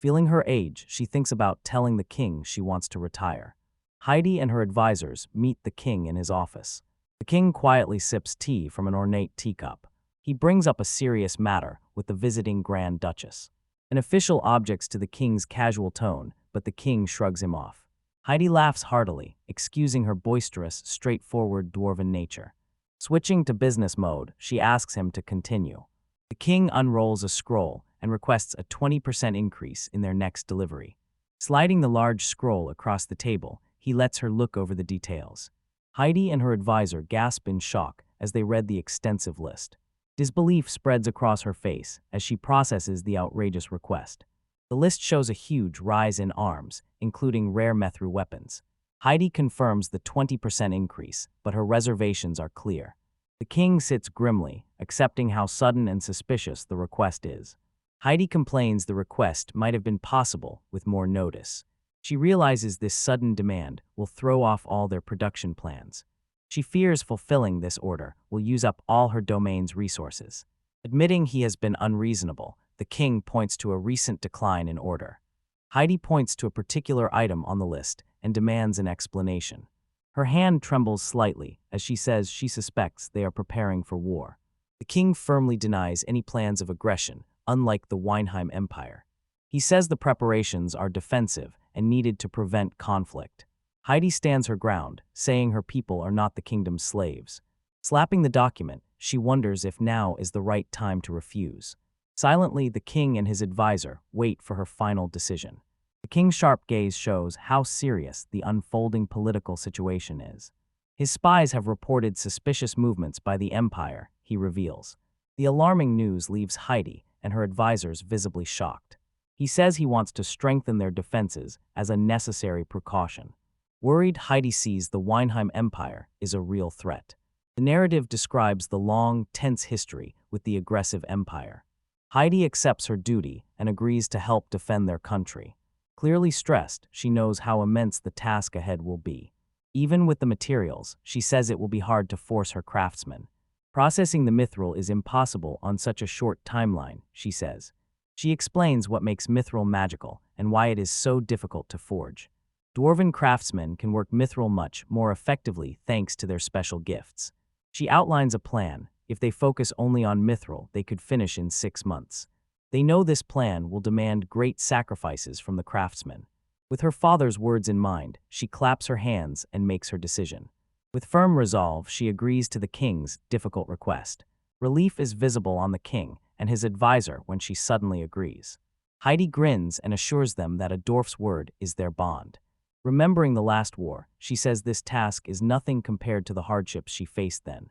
Feeling her age, she thinks about telling the king she wants to retire. Heidi and her advisors meet the king in his office. The king quietly sips tea from an ornate teacup. He brings up a serious matter with the visiting Grand Duchess. An official objects to the king's casual tone, but the king shrugs him off. Heidi laughs heartily, excusing her boisterous, straightforward dwarven nature. Switching to business mode, she asks him to continue. The king unrolls a scroll and requests a 20% increase in their next delivery. Sliding the large scroll across the table, he lets her look over the details. Heidi and her advisor gasp in shock as they read the extensive list. Disbelief spreads across her face as she processes the outrageous request. The list shows a huge rise in arms, including rare Methru weapons. Heidi confirms the 20% increase, but her reservations are clear. The king sits grimly, accepting how sudden and suspicious the request is. Heidi complains the request might have been possible with more notice. She realizes this sudden demand will throw off all their production plans. She fears fulfilling this order will use up all her domain's resources. Admitting he has been unreasonable, the king points to a recent decline in order. Heidi points to a particular item on the list and demands an explanation. Her hand trembles slightly as she says she suspects they are preparing for war. The king firmly denies any plans of aggression, unlike the Weinheim Empire. He says the preparations are defensive and needed to prevent conflict. Heidi stands her ground, saying her people are not the kingdom's slaves. Slapping the document, she wonders if now is the right time to refuse. Silently, the king and his advisor wait for her final decision. The king's sharp gaze shows how serious the unfolding political situation is. His spies have reported suspicious movements by the empire, he reveals. The alarming news leaves Heidi and her advisors visibly shocked. He says he wants to strengthen their defenses as a necessary precaution. Worried, Heidi sees the Weinheim Empire is a real threat. The narrative describes the long, tense history with the aggressive empire. Heidi accepts her duty and agrees to help defend their country. Clearly stressed, she knows how immense the task ahead will be. Even with the materials, she says it will be hard to force her craftsmen. Processing the mithril is impossible on such a short timeline, she says. She explains what makes mithril magical and why it is so difficult to forge. Dwarven craftsmen can work mithril much more effectively thanks to their special gifts. She outlines a plan. If they focus only on mithril, they could finish in 6 months. They know this plan will demand great sacrifices from the craftsmen. With her father's words in mind, she claps her hands and makes her decision. With firm resolve, she agrees to the king's difficult request. Relief is visible on the king and his advisor when she suddenly agrees. Heidi grins and assures them that a dwarf's word is their bond. Remembering the last war, she says this task is nothing compared to the hardships she faced then.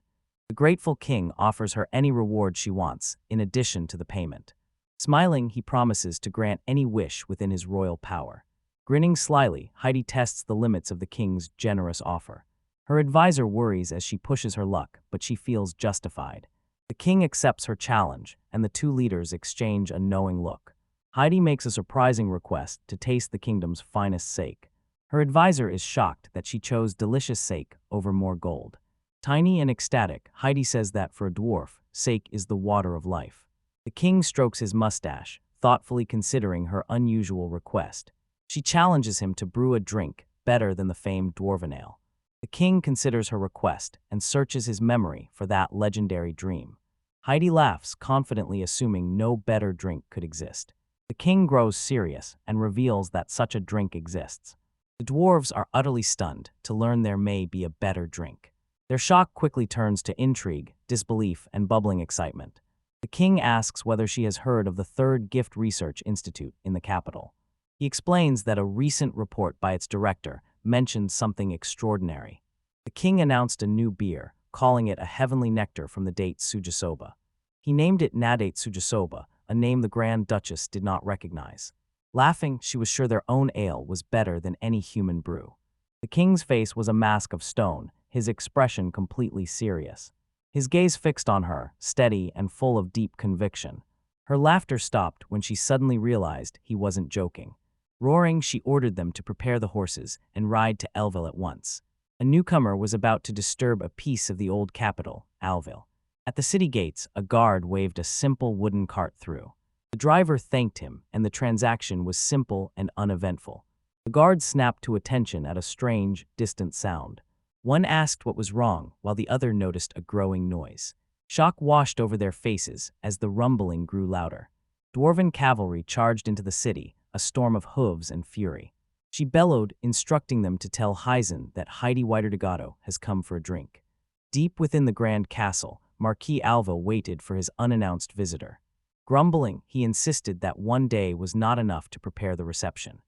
The grateful king offers her any reward she wants, in addition to the payment. Smiling, he promises to grant any wish within his royal power. Grinning slyly, Heidi tests the limits of the king's generous offer. Her advisor worries as she pushes her luck, but she feels justified. The king accepts her challenge, and the two leaders exchange a knowing look. Heidi makes a surprising request to taste the kingdom's finest sake. Her advisor is shocked that she chose delicious sake over more gold. Tiny and ecstatic, Heidi says that for a dwarf, sake is the water of life. The king strokes his mustache, thoughtfully considering her unusual request. She challenges him to brew a drink better than the famed Dwarven ale. The king considers her request and searches his memory for that legendary dream. Heidi laughs, confidently assuming no better drink could exist. The king grows serious and reveals that such a drink exists. The dwarves are utterly stunned to learn there may be a better drink. Their shock quickly turns to intrigue, disbelief, and bubbling excitement. The king asks whether she has heard of the Third Gift Research Institute in the capital. He explains that a recent report by its director mentioned something extraordinary. The king announced a new beer, calling it a heavenly nectar from the date Sujasoba. He named it Nadate Sujasoba, a name the Grand Duchess did not recognize. Laughing, she was sure their own ale was better than any human brew. The king's face was a mask of stone, his expression completely serious. His gaze fixed on her, steady and full of deep conviction. Her laughter stopped when she suddenly realized he wasn't joking. Roaring, she ordered them to prepare the horses and ride to Elville at once. A newcomer was about to disturb a piece of the old capital, Alville. At the city gates, a guard waved a simple wooden cart through. The driver thanked him, and the transaction was simple and uneventful. The guard snapped to attention at a strange, distant sound. One asked what was wrong, while the other noticed a growing noise. Shock washed over their faces as the rumbling grew louder. Dwarven cavalry charged into the city, a storm of hooves and fury. She bellowed, instructing them to tell Heisen that Heidi Widerdegato has come for a drink. Deep within the grand castle, Marquis Alva waited for his unannounced visitor. Grumbling, he insisted that one day was not enough to prepare the reception.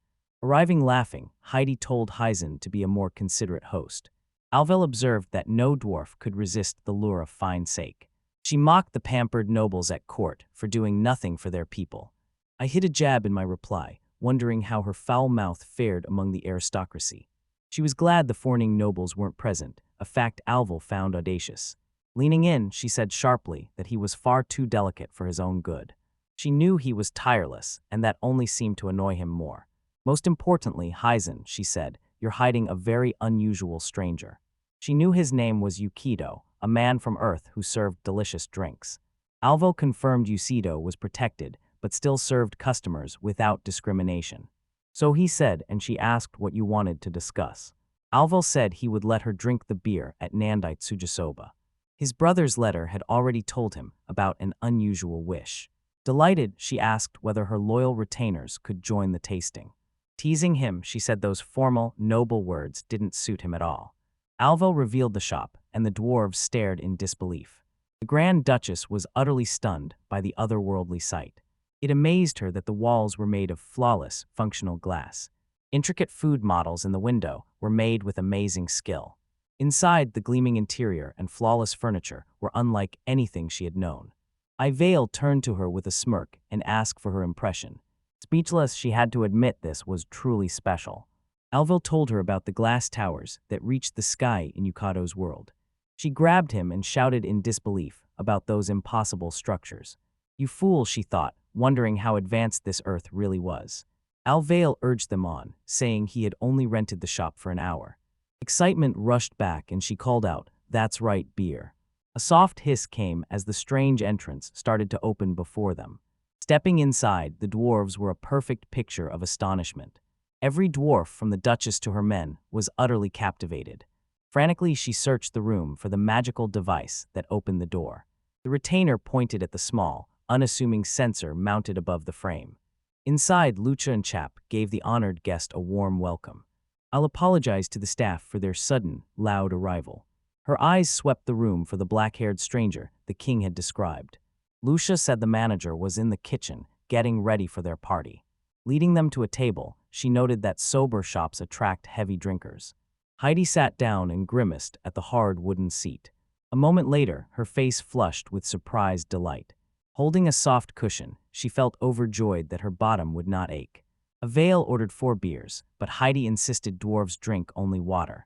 Arriving laughing, Heidi told Heisen to be a more considerate host. Alvel observed that no dwarf could resist the lure of fine sake. She mocked the pampered nobles at court for doing nothing for their people. I hid a jab in my reply, wondering how her foul mouth fared among the aristocracy. She was glad the foreign nobles weren't present, a fact Alvel found audacious. Leaning in, she said sharply that he was far too delicate for his own good. She knew he was tireless, and that only seemed to annoy him more. Most importantly, Heisen, she said, you're hiding a very unusual stranger. She knew his name was Yukito, a man from Earth who served delicious drinks. Alvo confirmed Yukito was protected, but still served customers without discrimination. So he said, and she asked what you wanted to discuss. Alvel said he would let her drink the beer at Nandite Sujisoba. His brother's letter had already told him about an unusual wish. Delighted, she asked whether her loyal retainers could join the tasting. Teasing him, she said those formal, noble words didn't suit him at all. Alvel revealed the shop, and the dwarves stared in disbelief. The Grand Duchess was utterly stunned by the otherworldly sight. It amazed her that the walls were made of flawless, functional glass. Intricate food models in the window were made with amazing skill. Inside, the gleaming interior and flawless furniture were unlike anything she had known. Ivale turned to her with a smirk and asked for her impression. Speechless, she had to admit this was truly special. Alvel told her about the glass towers that reached the sky in Yukito's world. She grabbed him and shouted in disbelief about those impossible structures. You fool, she thought, wondering how advanced this earth really was. Alvel urged them on, saying he had only rented the shop for an hour. Excitement rushed back and she called out, "That's right, beer." A soft hiss came as the strange entrance started to open before them. Stepping inside, the dwarves were a perfect picture of astonishment. Every dwarf, from the Duchess to her men, was utterly captivated. Frantically, she searched the room for the magical device that opened the door. The retainer pointed at the small, unassuming sensor mounted above the frame. Inside, Lucia and Chap gave the honored guest a warm welcome. I'll apologize to the staff for their sudden, loud arrival. Her eyes swept the room for the black-haired stranger the king had described. Lucia said the manager was in the kitchen, getting ready for their party. Leading them to a table, she noted that sober shops attract heavy drinkers. Heidi sat down and grimaced at the hard wooden seat. A moment later, her face flushed with surprised delight. Holding a soft cushion, she felt overjoyed that her bottom would not ache. Avail ordered 4 beers, but Heidi insisted dwarves drink only water.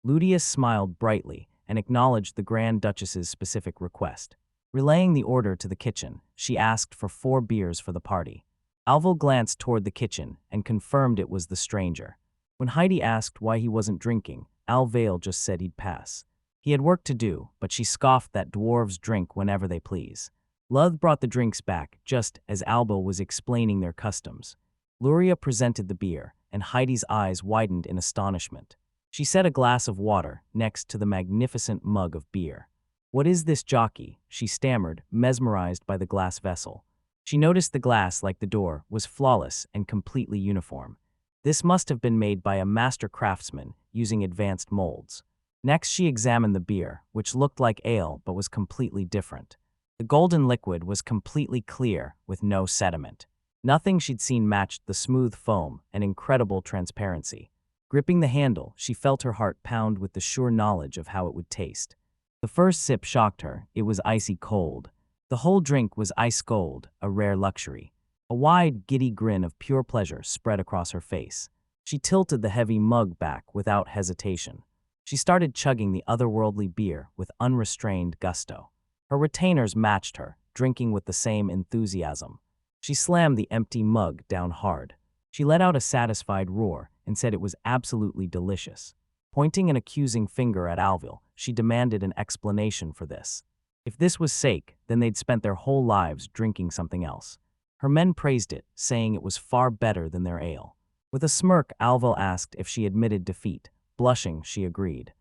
Lucia smiled brightly and acknowledged the Grand Duchess's specific request. Relaying the order to the kitchen, she asked for 4 beers for the party. Alvel glanced toward the kitchen and confirmed it was the stranger. When Heidi asked why he wasn't drinking, Alvel just said he'd pass. He had work to do, but she scoffed that dwarves drink whenever they please. Luth brought the drinks back just as Alvel was explaining their customs. Lucia presented the beer, and Heidi's eyes widened in astonishment. She set a glass of water next to the magnificent mug of beer. "What is this, jockey?" she stammered, mesmerized by the glass vessel. She noticed the glass, like the door, was flawless and completely uniform. This must have been made by a master craftsman using advanced molds. Next, she examined the beer, which looked like ale but was completely different. The golden liquid was completely clear with no sediment. Nothing she'd seen matched the smooth foam and incredible transparency. Gripping the handle, she felt her heart pound with the sure knowledge of how it would taste. The first sip shocked her. It was icy cold. The whole drink was ice cold, a rare luxury. A wide, giddy grin of pure pleasure spread across her face. She tilted the heavy mug back without hesitation. She started chugging the otherworldly beer with unrestrained gusto. Her retainers matched her, drinking with the same enthusiasm. She slammed the empty mug down hard. She let out a satisfied roar and said it was absolutely delicious. Pointing an accusing finger at Alvel, she demanded an explanation for this. If this was sake, then they'd spent their whole lives drinking something else. Her men praised it, saying it was far better than their ale. With a smirk, Alvel asked if she admitted defeat. Blushing, she agreed.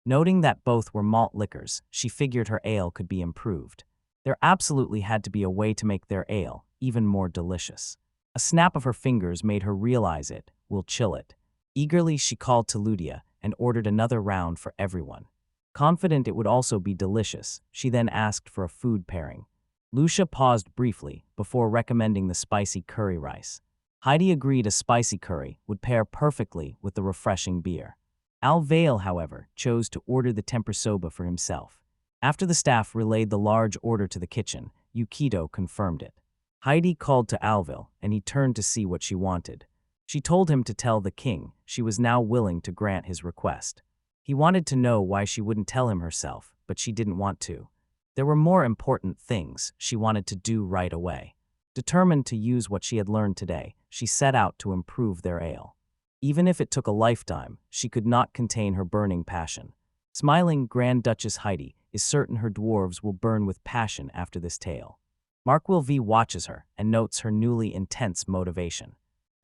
Noting that both were malt liquors, she figured her ale could be improved. There absolutely had to be a way to make their ale even more delicious. A snap of her fingers made her realize it. "We'll chill it." Eagerly, she called to Lucia and ordered another round for everyone. Confident it would also be delicious, she then asked for a food pairing. Lucia paused briefly before recommending the spicy curry rice. Heidi agreed a spicy curry would pair perfectly with the refreshing beer. Alvel, however, chose to order the Tempura soba for himself. After the staff relayed the large order to the kitchen, Yukito confirmed it. Heidi called to Alvel, and he turned to see what she wanted. She told him to tell the king she was now willing to grant his request. He wanted to know why she wouldn't tell him herself, but she didn't want to. There were more important things she wanted to do right away. Determined to use what she had learned today, she set out to improve their ale. Even if it took a lifetime, she could not contain her burning passion. Smiling, Grand Duchess Heidi is certain her dwarves will burn with passion after this tale. Mark Will V watches her and notes her newly intense motivation.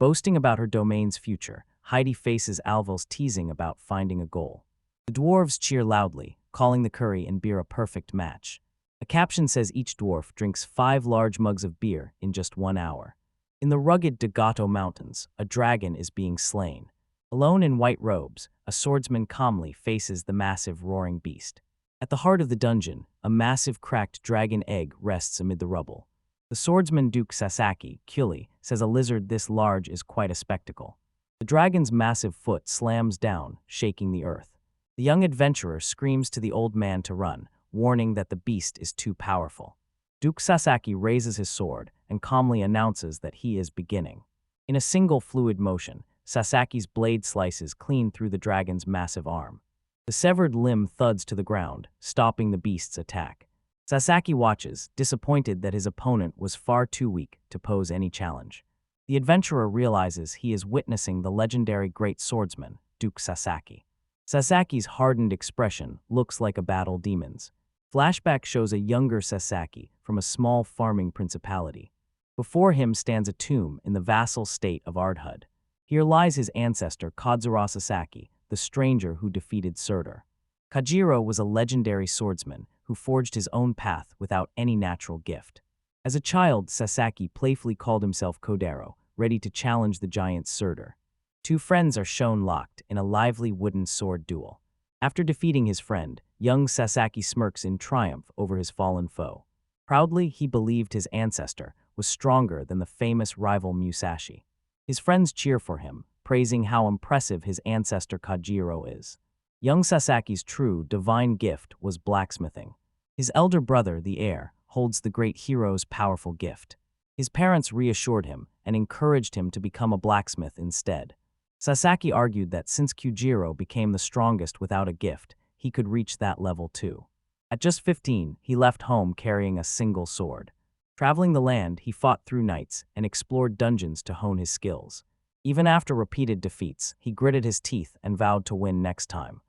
Boasting about her domain's future, Heidi faces Alvil's teasing about finding a goal. The dwarves cheer loudly, calling the curry and beer a perfect match. A caption says each dwarf drinks 5 large mugs of beer in just 1 hour. In the rugged Dagato Mountains, a dragon is being slain. Alone in white robes, a swordsman calmly faces the massive roaring beast. At the heart of the dungeon, a massive cracked dragon egg rests amid the rubble. The swordsman Duke Sasaki, Kuli, says a lizard this large is quite a spectacle. The dragon's massive foot slams down, shaking the earth. The young adventurer screams to the old man to run, warning that the beast is too powerful. Duke Sasaki raises his sword and calmly announces that he is beginning. In a single fluid motion, Sasaki's blade slices clean through the dragon's massive arm. The severed limb thuds to the ground, stopping the beast's attack. Sasaki watches, disappointed that his opponent was far too weak to pose any challenge. The adventurer realizes he is witnessing the legendary great swordsman, Duke Sasaki. Sasaki's hardened expression looks like a battle demon's. Flashback shows a younger Sasaki from a small farming principality. Before him stands a tomb in the vassal state of Ardhud. Here lies his ancestor Kadzura Sasaki, the stranger who defeated Surtur. Kajiro was a legendary swordsman who forged his own path without any natural gift. As a child, Sasaki playfully called himself Kodero, ready to challenge the giant Surtur. Two friends are shown locked in a lively wooden sword duel. After defeating his friend, young Sasaki smirks in triumph over his fallen foe. Proudly, he believed his ancestor was stronger than the famous rival Musashi. His friends cheer for him, praising how impressive his ancestor Kajiro is. Young Sasaki's true, divine gift was blacksmithing. His elder brother, the heir, holds the great hero's powerful gift. His parents reassured him and encouraged him to become a blacksmith instead. Sasaki argued that since Kujiro became the strongest without a gift, he could reach that level too. At just 15, he left home carrying a single sword. Traveling the land, he fought through nights and explored dungeons to hone his skills. Even after repeated defeats, he gritted his teeth and vowed to win next time.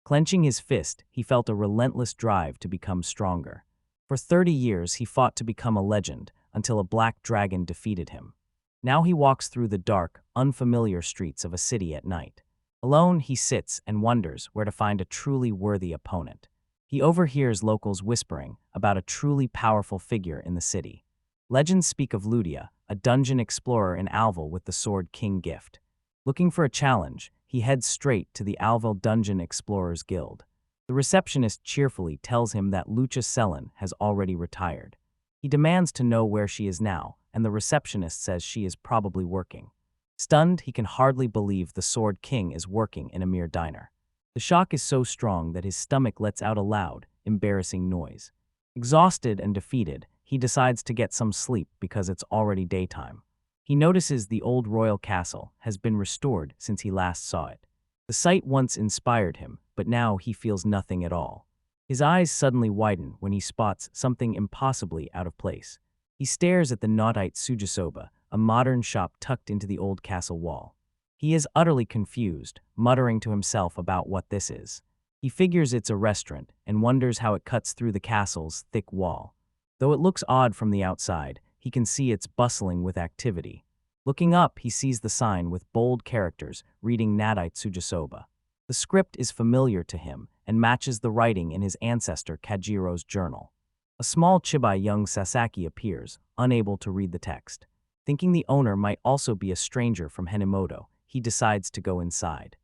Clenching his fist, he felt a relentless drive to become stronger. For 30 years, he fought to become a legend until a black dragon defeated him. Now he walks through the dark, unfamiliar streets of a city at night. Alone, he sits and wonders where to find a truly worthy opponent. He overhears locals whispering about a truly powerful figure in the city. Legends speak of Lucia, a dungeon explorer in Alvel with the Sword King gift. Looking for a challenge, he heads straight to the Alvel Dungeon Explorers Guild. The receptionist cheerfully tells him that Lucia Selen has already retired. He demands to know where she is now, and the receptionist says she is probably working. Stunned, he can hardly believe the Sword King is working in a mere diner. The shock is so strong that his stomach lets out a loud, embarrassing noise. Exhausted and defeated, he decides to get some sleep because it's already daytime. He notices the old royal castle has been restored since he last saw it. The sight once inspired him, but now he feels nothing at all. His eyes suddenly widen when he spots something impossibly out of place. He stares at the Nautite Sujisoba, a modern shop tucked into the old castle wall. He is utterly confused, muttering to himself about what this is. He figures it's a restaurant and wonders how it cuts through the castle's thick wall. Though it looks odd from the outside, he can see it's bustling with activity. Looking up, he sees the sign with bold characters reading Nautite Sujisoba. The script is familiar to him and matches the writing in his ancestor Kajiro's journal. A small chibai young Sasaki appears, unable to read the text. Thinking the owner might also be a stranger from Henimoto, he decides to go inside.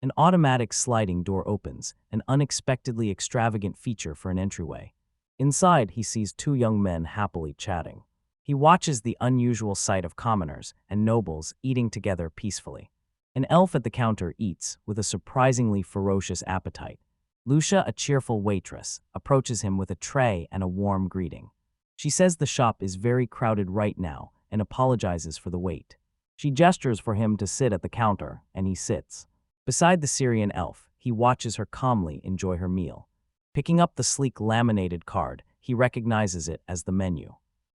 An automatic sliding door opens, an unexpectedly extravagant feature for an entryway. Inside, he sees two young men happily chatting. He watches the unusual sight of commoners and nobles eating together peacefully. An elf at the counter eats with a surprisingly ferocious appetite. Lucia, a cheerful waitress, approaches him with a tray and a warm greeting. She says the shop is very crowded right now and apologizes for the wait. She gestures for him to sit at the counter, and he sits. Beside the Syrian elf, he watches her calmly enjoy her meal. Picking up the sleek laminated card, he recognizes it as the menu.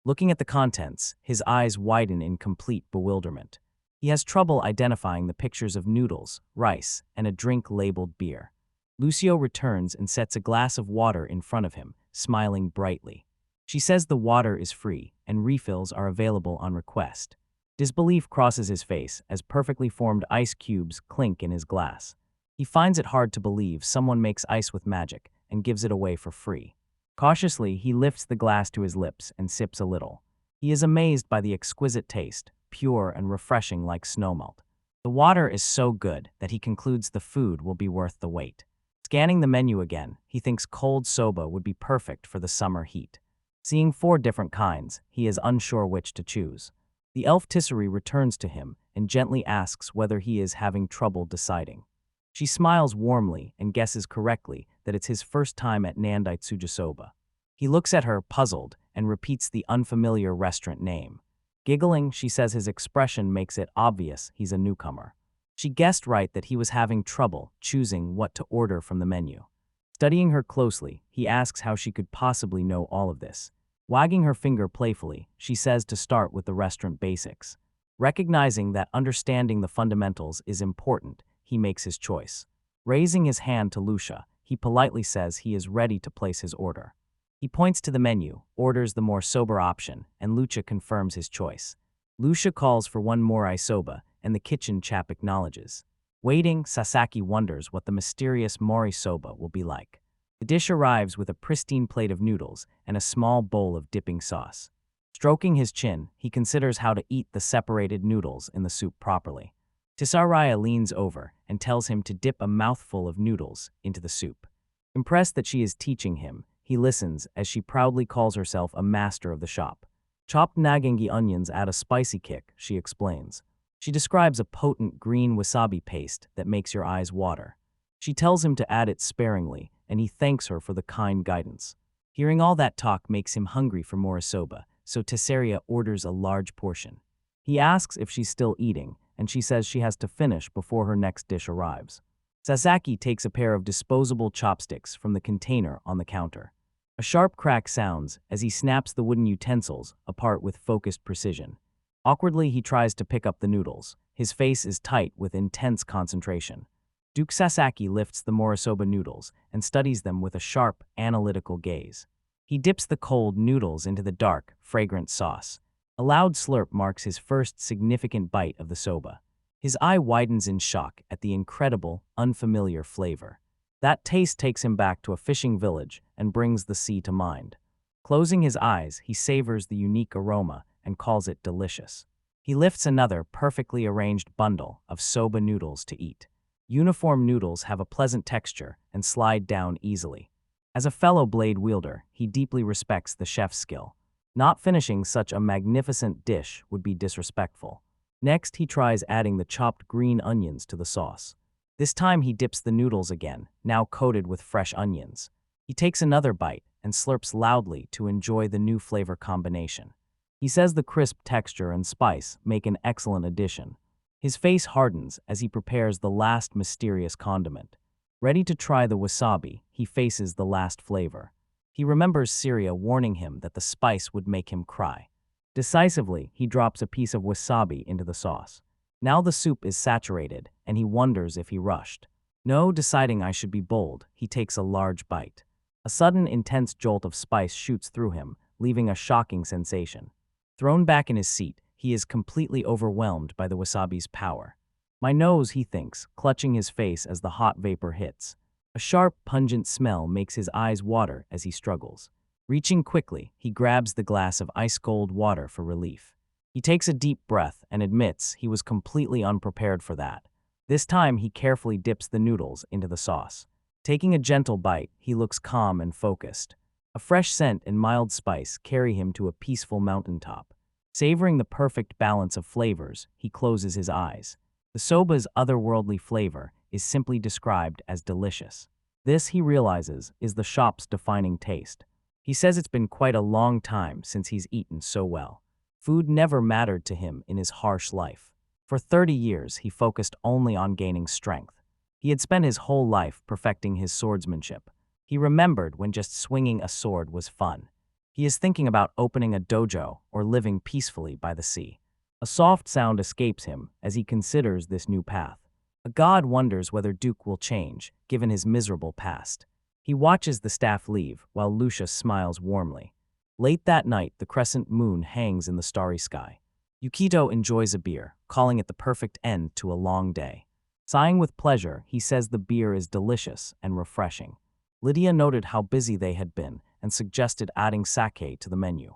Looking at the contents, his eyes widen in complete bewilderment. He has trouble identifying the pictures of noodles, rice, and a drink labeled beer. Lucio returns and sets a glass of water in front of him, smiling brightly. She says the water is free and refills are available on request. Disbelief crosses his face as perfectly formed ice cubes clink in his glass. He finds it hard to believe someone makes ice with magic and gives it away for free. Cautiously, he lifts the glass to his lips and sips a little. He is amazed by the exquisite taste, pure and refreshing like snowmelt. The water is so good that he concludes the food will be worth the wait. Scanning the menu again, he thinks cold soba would be perfect for the summer heat. Seeing 4 different kinds, he is unsure which to choose. The elf Taceria returns to him and gently asks whether he is having trouble deciding. She smiles warmly and guesses correctly that it's his first time at Nandaitsuja Soba. He looks at her, puzzled, and repeats the unfamiliar restaurant name. Giggling, she says his expression makes it obvious he's a newcomer. She guessed right that he was having trouble choosing what to order from the menu. Studying her closely, he asks how she could possibly know all of this. Wagging her finger playfully, she says to start with the restaurant basics. Recognizing that understanding the fundamentals is important, he makes his choice. Raising his hand to Lucia, he politely says he is ready to place his order. He points to the menu, orders the more sober option, and Lucia confirms his choice. Lucia calls for one more isoba, and the kitchen Chap acknowledges. Waiting, Sasaki wonders what the mysterious mori soba will be like. The dish arrives with a pristine plate of noodles and a small bowl of dipping sauce. Stroking his chin, he considers how to eat the separated noodles in the soup properly. Taceria leans over and tells him to dip a mouthful of noodles into the soup. Impressed that she is teaching him, he listens as she proudly calls herself a master of the shop. Chopped nagangi onions add a spicy kick, she explains. She describes a potent green wasabi paste that makes your eyes water. She tells him to add it sparingly, and he thanks her for the kind guidance. Hearing all that talk makes him hungry for more soba, so Taceria orders a large portion. He asks if she's still eating, and she says she has to finish before her next dish arrives. Sasaki takes a pair of disposable chopsticks from the container on the counter. A sharp crack sounds as he snaps the wooden utensils apart with focused precision. Awkwardly, he tries to pick up the noodles. His face is tight with intense concentration. Duke Sasaki lifts the morisoba noodles and studies them with a sharp, analytical gaze. He dips the cold noodles into the dark, fragrant sauce. A loud slurp marks his first significant bite of the soba. His eye widens in shock at the incredible, unfamiliar flavor. That taste takes him back to a fishing village and brings the sea to mind. Closing his eyes, he savors the unique aroma and calls it delicious. He lifts another perfectly arranged bundle of soba noodles to eat. Uniform noodles have a pleasant texture and slide down easily. As a fellow blade wielder, he deeply respects the chef's skill. Not finishing such a magnificent dish would be disrespectful. Next, he tries adding the chopped green onions to the sauce. This time he dips the noodles again, now coated with fresh onions. He takes another bite and slurps loudly to enjoy the new flavor combination. He says the crisp texture and spice make an excellent addition. His face hardens as he prepares the last mysterious condiment. Ready to try the wasabi, he faces the last flavor. He remembers Syria warning him that the spice would make him cry. Decisively, he drops a piece of wasabi into the sauce. Now the soup is saturated, and he wonders if he rushed. No, deciding I should be bold, he takes a large bite. A sudden, intense jolt of spice shoots through him, leaving a shocking sensation. Thrown back in his seat, he is completely overwhelmed by the wasabi's power. My nose, he thinks, clutching his face as the hot vapor hits. A sharp, pungent smell makes his eyes water as he struggles. Reaching quickly, he grabs the glass of ice-cold water for relief. He takes a deep breath and admits he was completely unprepared for that. This time, he carefully dips the noodles into the sauce. Taking a gentle bite, he looks calm and focused. A fresh scent and mild spice carry him to a peaceful mountaintop. Savoring the perfect balance of flavors, he closes his eyes. The soba's otherworldly flavor is simply described as delicious. This, he realizes, is the shop's defining taste. He says it's been quite a long time since he's eaten so well. Food never mattered to him in his harsh life. For 30 years, he focused only on gaining strength. He had spent his whole life perfecting his swordsmanship. He remembered when just swinging a sword was fun. He is thinking about opening a dojo or living peacefully by the sea. A soft sound escapes him as he considers this new path. A god wonders whether Duke will change, given his miserable past. He watches the staff leave, while Lucia smiles warmly. Late that night, the crescent moon hangs in the starry sky. Yukito enjoys a beer, calling it the perfect end to a long day. Sighing with pleasure, he says the beer is delicious and refreshing. Lydia noted how busy they had been and suggested adding sake to the menu.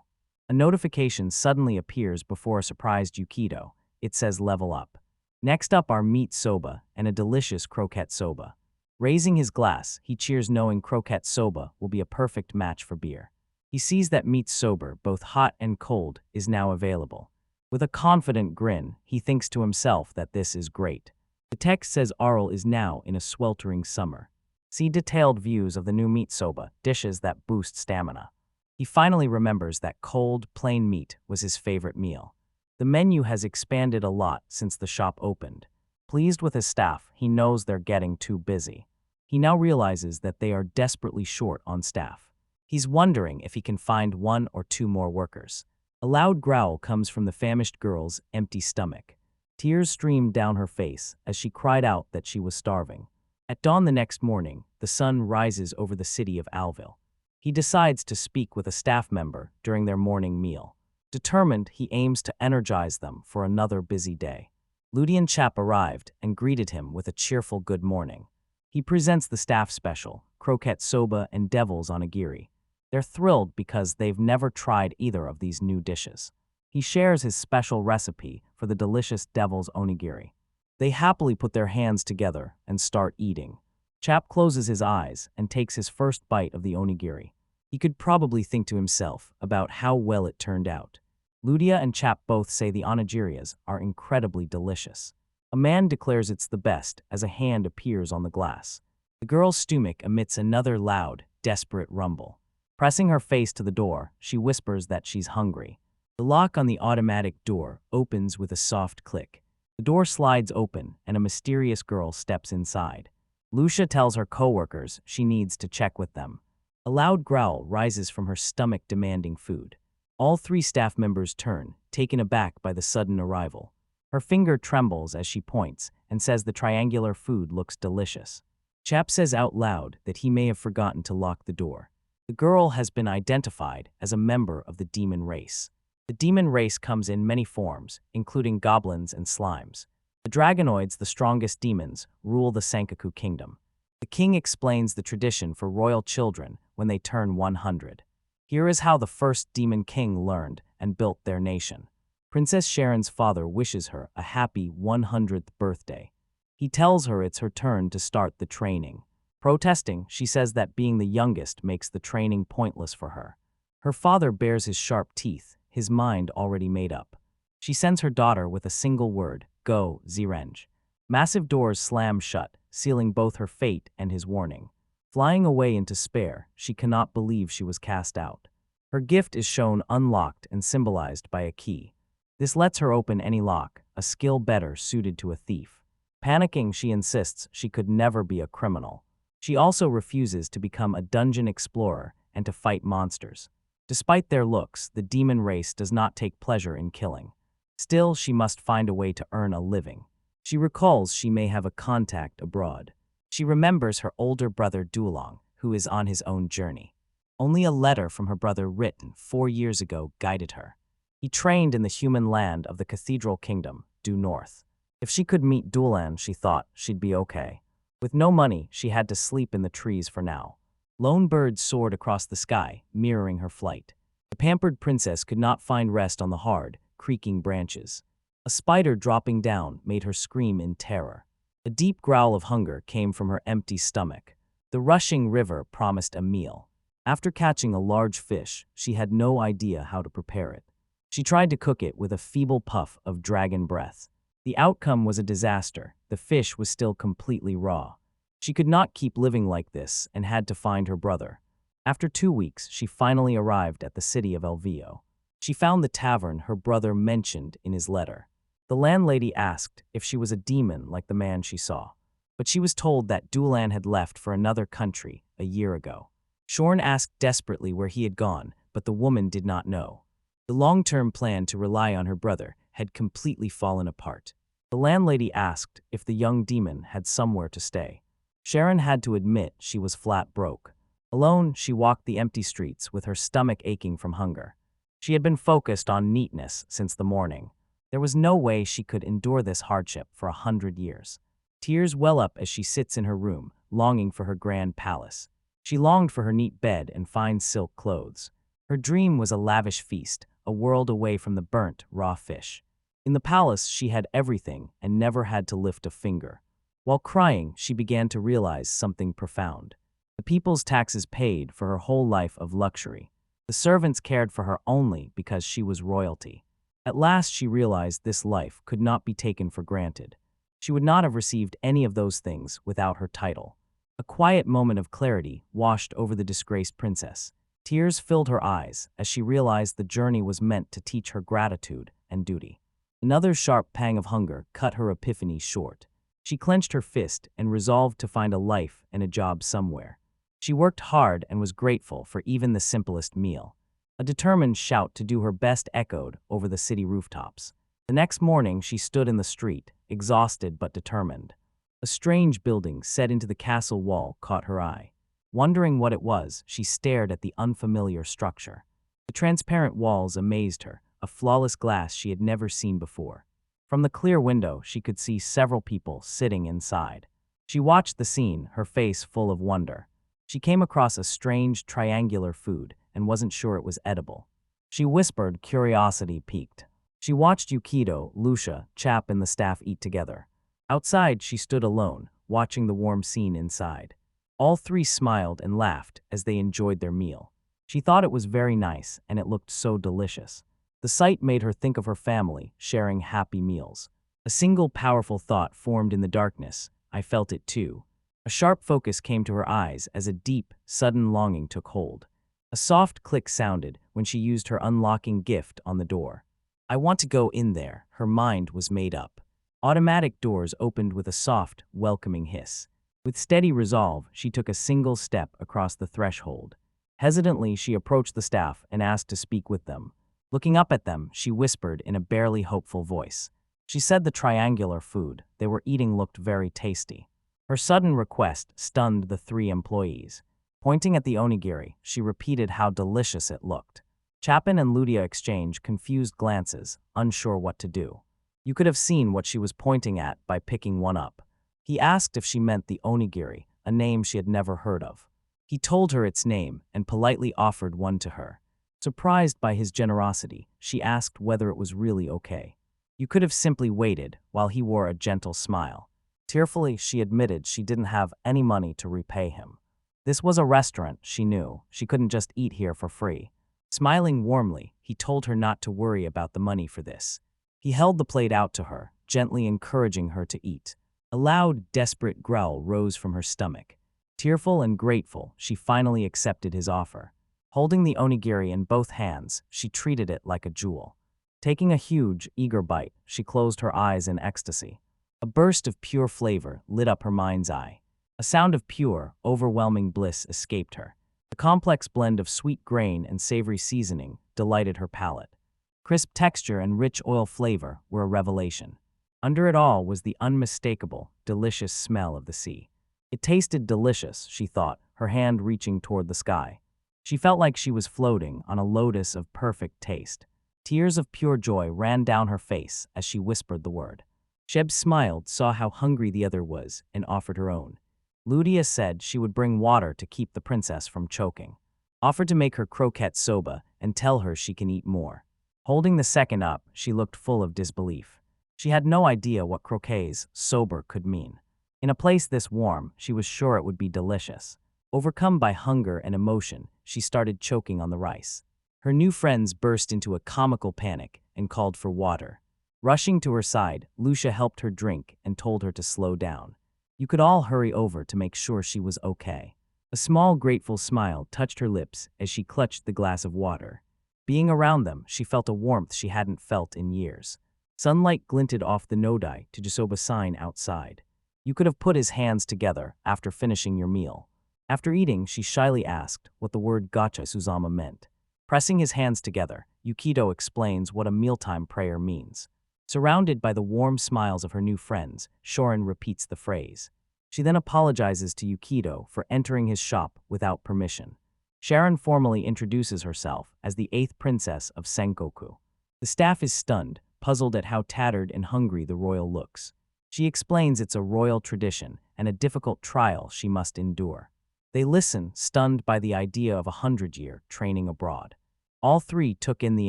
A notification suddenly appears before a surprised Yukito. It says level up. Next up are meat soba and a delicious croquette soba. Raising his glass, he cheers knowing croquette soba will be a perfect match for beer. He sees that meat soba, both hot and cold, is now available. With a confident grin, he thinks to himself that this is great. The text says Arl is now in a sweltering summer. See detailed views of the new meat soba, dishes that boost stamina. He finally remembers that cold, plain meat was his favorite meal. The menu has expanded a lot since the shop opened. Pleased with his staff, he knows they're getting too busy. He now realizes that they are desperately short on staff. He's wondering if he can find 1 or 2 more workers. A loud growl comes from the famished girl's empty stomach. Tears streamed down her face as she cried out that she was starving. At dawn the next morning, the sun rises over the city of Alville. He decides to speak with a staff member during their morning meal. Determined, he aims to energize them for another busy day. Lucia and Chap arrived and greeted him with a cheerful good morning. He presents the staff special, croquette soba and devil's onigiri. They're thrilled because they've never tried either of these new dishes. He shares his special recipe for the delicious devil's onigiri. They happily put their hands together and start eating. Chap closes his eyes and takes his first bite of the onigiri. He could probably think to himself about how well it turned out. Lucia and Chap both say the onigirias are incredibly delicious. A man declares it's the best as a hand appears on the glass. The girl's stomach emits another loud, desperate rumble. Pressing her face to the door, she whispers that she's hungry. The lock on the automatic door opens with a soft click. The door slides open and a mysterious girl steps inside. Lucia tells her coworkers she needs to check with them. A loud growl rises from her stomach demanding food. All 3 staff members turn, taken aback by the sudden arrival. Her finger trembles as she points and says the triangular food looks delicious. Chap says out loud that he may have forgotten to lock the door. The girl has been identified as a member of the demon race. The demon race comes in many forms, including goblins and slimes. The dragonoids, the strongest demons, rule the Sankaku kingdom. The king explains the tradition for royal children when they turn 100. Here is how the first demon king learned and built their nation. Princess Sharon's father wishes her a happy 100th birthday. He tells her it's her turn to start the training. Protesting, she says that being the youngest makes the training pointless for her. Her father bares his sharp teeth, his mind already made up. She sends her daughter with a single word, go, Zirenge. Massive doors slam shut, sealing both her fate and his warning. Flying away into despair, she cannot believe she was cast out. Her gift is shown unlocked and symbolized by a key. This lets her open any lock, a skill better suited to a thief. Panicking, she insists she could never be a criminal. She also refuses to become a dungeon explorer and to fight monsters. Despite their looks, the demon race does not take pleasure in killing. Still, she must find a way to earn a living. She recalls she may have a contact abroad. She remembers her older brother Duolong, who is on his own journey. Only a letter from her brother written 4 years ago guided her. He trained in the human land of the Cathedral Kingdom, due north. If she could meet Duolan, she thought she'd be okay. With no money, she had to sleep in the trees for now. Lone birds soared across the sky, mirroring her flight. The pampered princess could not find rest on the hard, creaking branches. A spider dropping down made her scream in terror. A deep growl of hunger came from her empty stomach. The rushing river promised a meal. After catching a large fish, she had no idea how to prepare it. She tried to cook it with a feeble puff of dragon breath. The outcome was a disaster. The fish was still completely raw. She could not keep living like this and had to find her brother. After 2 weeks, she finally arrived at the city of Elvio. She found the tavern her brother mentioned in his letter. The landlady asked if she was a demon like the man she saw, but she was told that Dulan had left for another country a year ago. Shorn asked desperately where he had gone, but the woman did not know. The long-term plan to rely on her brother had completely fallen apart. The landlady asked if the young demon had somewhere to stay. Sharon had to admit she was flat broke. Alone, she walked the empty streets with her stomach aching from hunger. She had been focused on neatness since the morning. There was no way she could endure this hardship for 100 years. Tears well up as she sits in her room, longing for her grand palace. She longed for her neat bed and fine silk clothes. Her dream was a lavish feast, a world away from the burnt, raw fish. In the palace, she had everything and never had to lift a finger. While crying, she began to realize something profound. The people's taxes paid for her whole life of luxury. The servants cared for her only because she was royalty. At last she realized this life could not be taken for granted. She would not have received any of those things without her title. A quiet moment of clarity washed over the disgraced princess. Tears filled her eyes as she realized the journey was meant to teach her gratitude and duty. Another sharp pang of hunger cut her epiphany short. She clenched her fist and resolved to find a life and a job somewhere. She worked hard and was grateful for even the simplest meal. A determined shout to do her best echoed over the city rooftops. The next morning she stood in the street, exhausted but determined. A strange building set into the castle wall caught her eye. Wondering what it was, she stared at the unfamiliar structure. The transparent walls amazed her, a flawless glass she had never seen before. From the clear window, she could see several people sitting inside. She watched the scene, her face full of wonder. She came across a strange, triangular food and wasn't sure it was edible. She whispered, curiosity piqued. She watched Yukito, Lucia, Chap, and the staff eat together. Outside, she stood alone, watching the warm scene inside. All three smiled and laughed as they enjoyed their meal. She thought it was very nice, and it looked so delicious. The sight made her think of her family, sharing happy meals. A single powerful thought formed in the darkness. I felt it too. A sharp focus came to her eyes as a deep, sudden longing took hold. A soft click sounded when she used her unlocking gift on the door. I want to go in there. Her mind was made up. Automatic doors opened with a soft, welcoming hiss. With steady resolve, she took a single step across the threshold. Hesitantly, she approached the staff and asked to speak with them. Looking up at them, she whispered in a barely hopeful voice. She said the triangular food they were eating looked very tasty. Her sudden request stunned the three employees. Pointing at the onigiri, she repeated how delicious it looked. Chapin and Lucia exchanged confused glances, unsure what to do. You could have seen what she was pointing at by picking one up. He asked if she meant the onigiri, a name she had never heard of. He told her its name and politely offered one to her. Surprised by his generosity, she asked whether it was really okay. You could have simply waited while he wore a gentle smile. Tearfully, she admitted she didn't have any money to repay him. This was a restaurant, she knew. She couldn't just eat here for free. Smiling warmly, he told her not to worry about the money for this. He held the plate out to her, gently encouraging her to eat. A loud, desperate growl rose from her stomach. Tearful and grateful, she finally accepted his offer. Holding the onigiri in both hands, she treated it like a jewel. Taking a huge, eager bite, she closed her eyes in ecstasy. A burst of pure flavor lit up her mind's eye. A sound of pure, overwhelming bliss escaped her. The complex blend of sweet grain and savory seasoning delighted her palate. Crisp texture and rich oil flavor were a revelation. Under it all was the unmistakable, delicious smell of the sea. It tasted delicious, she thought, her hand reaching toward the sky. She felt like she was floating on a lotus of perfect taste. Tears of pure joy ran down her face as she whispered the word. Sheb smiled, saw how hungry the other was, and offered her own. Lucia said she would bring water to keep the princess from choking. Offered to make her croquette soba and tell her she can eat more. Holding the second up, she looked full of disbelief. She had no idea what croquet's sober could mean. In a place this warm, she was sure it would be delicious. Overcome by hunger and emotion, she started choking on the rice. Her new friends burst into a comical panic and called for water. Rushing to her side, Lucia helped her drink and told her to slow down. You could all hurry over to make sure she was okay. A small, grateful smile touched her lips as she clutched the glass of water. Being around them, she felt a warmth she hadn't felt in years. Sunlight glinted off the nodai to Jisoba sign outside. You could have put his hands together after finishing your meal. After eating, she shyly asked what the word gacha Suzama meant. Pressing his hands together, Yukito explains what a mealtime prayer means. Surrounded by the warm smiles of her new friends, Shorin repeats the phrase. She then apologizes to Yukito for entering his shop without permission. Sharon formally introduces herself as the 8th princess of Sengoku. The staff is stunned, puzzled at how tattered and hungry the royal looks. She explains it's a royal tradition and a difficult trial she must endure. They listen, stunned by the idea of a 100-year training abroad. All three took in the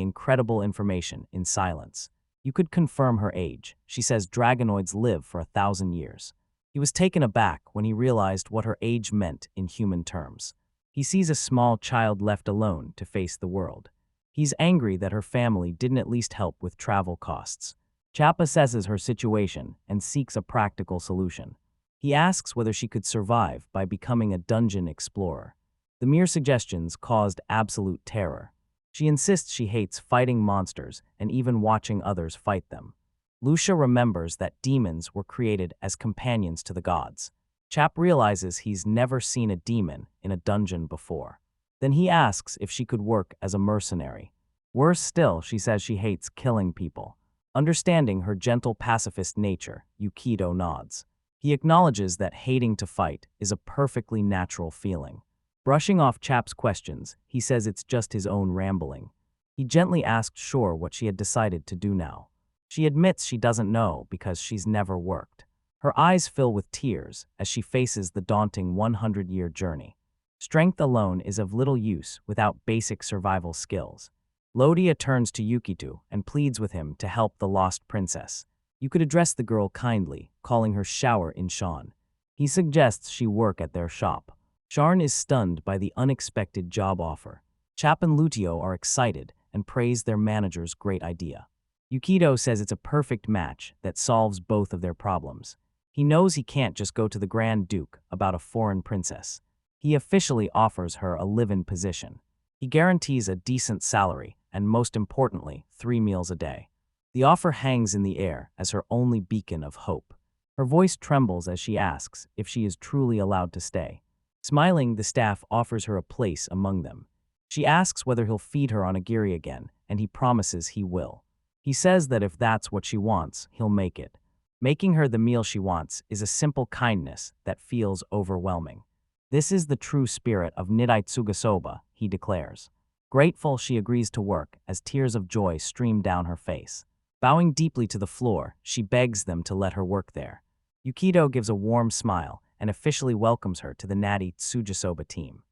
incredible information in silence. You could confirm her age. She says dragonoids live for 1,000 years. He was taken aback when he realized what her age meant in human terms. He sees a small child left alone to face the world. He's angry that her family didn't at least help with travel costs. Chap assesses her situation and seeks a practical solution. He asks whether she could survive by becoming a dungeon explorer. The mere suggestions caused absolute terror. She insists she hates fighting monsters and even watching others fight them. Lucia remembers that demons were created as companions to the gods. Chap realizes he's never seen a demon in a dungeon before. Then he asks if she could work as a mercenary. Worse still, she says she hates killing people. Understanding her gentle pacifist nature, Yukito nods. He acknowledges that hating to fight is a perfectly natural feeling. Brushing off Chap's questions, he says it's just his own rambling. He gently asks Shore what she had decided to do now. She admits she doesn't know because she's never worked. Her eyes fill with tears as she faces the daunting 100-year journey. Strength alone is of little use without basic survival skills. Lodia turns to Yukito and pleads with him to help the lost princess. You could address the girl kindly, calling her Shower in Shan. He suggests she work at their shop. Sharn is stunned by the unexpected job offer. Chap and Lutio are excited and praise their manager's great idea. Yukito says it's a perfect match that solves both of their problems. He knows he can't just go to the Grand Duke about a foreign princess. He officially offers her a live-in position. He guarantees a decent salary and, most importantly, 3 meals a day. The offer hangs in the air as her only beacon of hope. Her voice trembles as she asks if she is truly allowed to stay. Smiling, the staff offers her a place among them. She asks whether he'll feed her onigiri again, and he promises he will. He says that if that's what she wants, he'll make it. Making her the meal she wants is a simple kindness that feels overwhelming. This is the true spirit of Nidaitsuga Soba, he declares. Grateful, she agrees to work as tears of joy stream down her face. Bowing deeply to the floor, she begs them to let her work there. Yukito gives a warm smile and officially welcomes her to the Natty Tsujisoba team.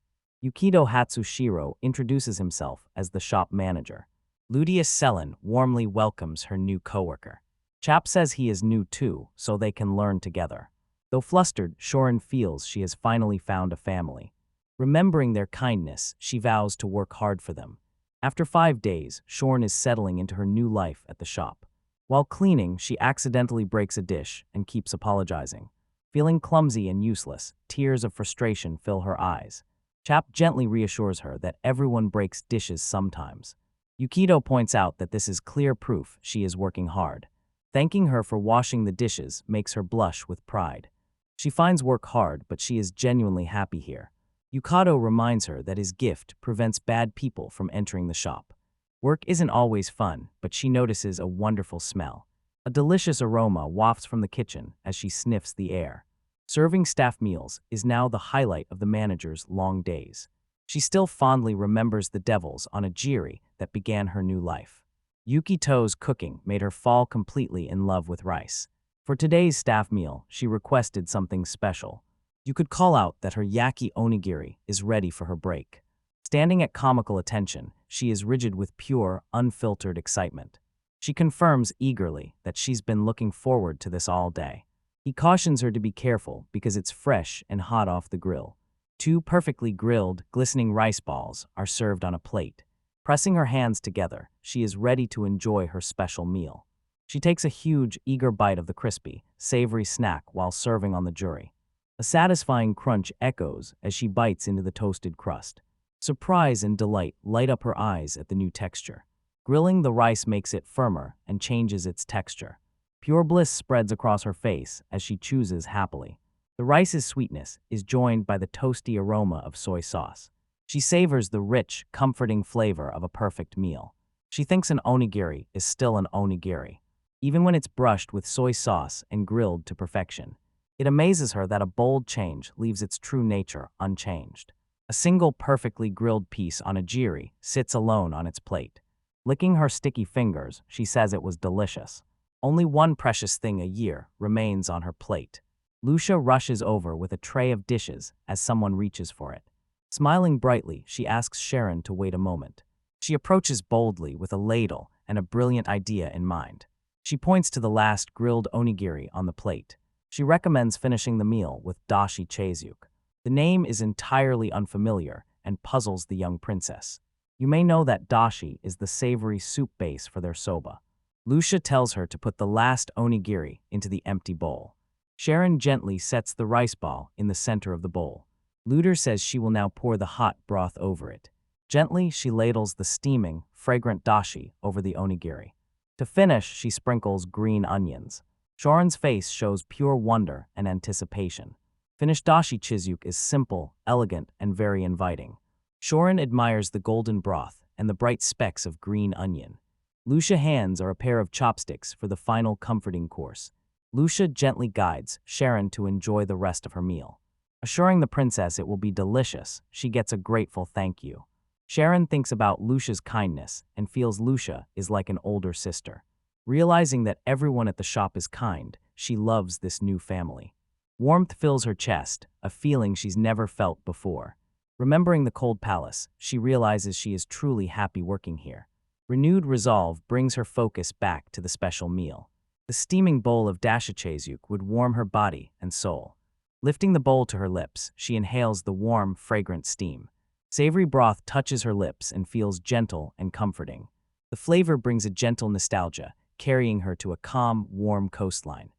Yukito Hatsushiro introduces himself as the shop manager. Ludia Selen warmly welcomes her new coworker. Chap says he is new too, so they can learn together. Though flustered, Shorin feels she has finally found a family. Remembering their kindness, she vows to work hard for them. After 5 days, Shorin is settling into her new life at the shop. While cleaning, she accidentally breaks a dish and keeps apologizing. Feeling clumsy and useless, tears of frustration fill her eyes. Chap gently reassures her that everyone breaks dishes sometimes. Yukito points out that this is clear proof she is working hard. Thanking her for washing the dishes makes her blush with pride. She finds work hard, but she is genuinely happy here. Yukito reminds her that his gift prevents bad people from entering the shop. Work isn't always fun, but she notices a wonderful smell. A delicious aroma wafts from the kitchen as she sniffs the air. Serving staff meals is now the highlight of the manager's long days. She still fondly remembers the devils on a jiri that began her new life. Yukito's cooking made her fall completely in love with rice. For today's staff meal, she requested something special. You could call out that her yaki onigiri is ready for her break. Standing at comical attention, she is rigid with pure, unfiltered excitement. She confirms eagerly that she's been looking forward to this all day. He cautions her to be careful because it's fresh and hot off the grill. 2 perfectly grilled, glistening rice balls are served on a plate. Pressing her hands together, she is ready to enjoy her special meal. She takes a huge, eager bite of the crispy, savory snack while serving on the juri. A satisfying crunch echoes as she bites into the toasted crust. Surprise and delight light up her eyes at the new texture. Grilling the rice makes it firmer and changes its texture. Pure bliss spreads across her face as she chooses happily. The rice's sweetness is joined by the toasty aroma of soy sauce. She savors the rich, comforting flavor of a perfect meal. She thinks an onigiri is still an onigiri, even when it's brushed with soy sauce and grilled to perfection. It amazes her that a bold change leaves its true nature unchanged. A single perfectly grilled piece on a jiri sits alone on its plate. Licking her sticky fingers, she says it was delicious. Only one precious thing a year remains on her plate. Lucia rushes over with a tray of dishes as someone reaches for it. Smiling brightly, she asks Sharon to wait a moment. She approaches boldly with a ladle and a brilliant idea in mind. She points to the last grilled onigiri on the plate. She recommends finishing the meal with dashi chazuk. The name is entirely unfamiliar and puzzles the young princess. You may know that dashi is the savory soup base for their soba. Lucia tells her to put the last onigiri into the empty bowl. Sharon gently sets the rice ball in the center of the bowl. Luder says she will now pour the hot broth over it. Gently, she ladles the steaming, fragrant dashi over the onigiri. To finish, she sprinkles green onions. Sharon's face shows pure wonder and anticipation. Finished dashi chizuk is simple, elegant, and very inviting. Sharon admires the golden broth and the bright specks of green onion. Lucia hands her a pair of chopsticks for the final comforting course. Lucia gently guides Sharon to enjoy the rest of her meal. Assuring the princess it will be delicious, she gets a grateful thank you. Sharon thinks about Lucia's kindness and feels Lucia is like an older sister. Realizing that everyone at the shop is kind, she loves this new family. Warmth fills her chest, a feeling she's never felt before. Remembering the cold palace, she realizes she is truly happy working here. Renewed resolve brings her focus back to the special meal. The steaming bowl of dashachazuk would warm her body and soul. Lifting the bowl to her lips, she inhales the warm, fragrant steam. Savory broth touches her lips and feels gentle and comforting. The flavor brings a gentle nostalgia, carrying her to a calm, warm coastline.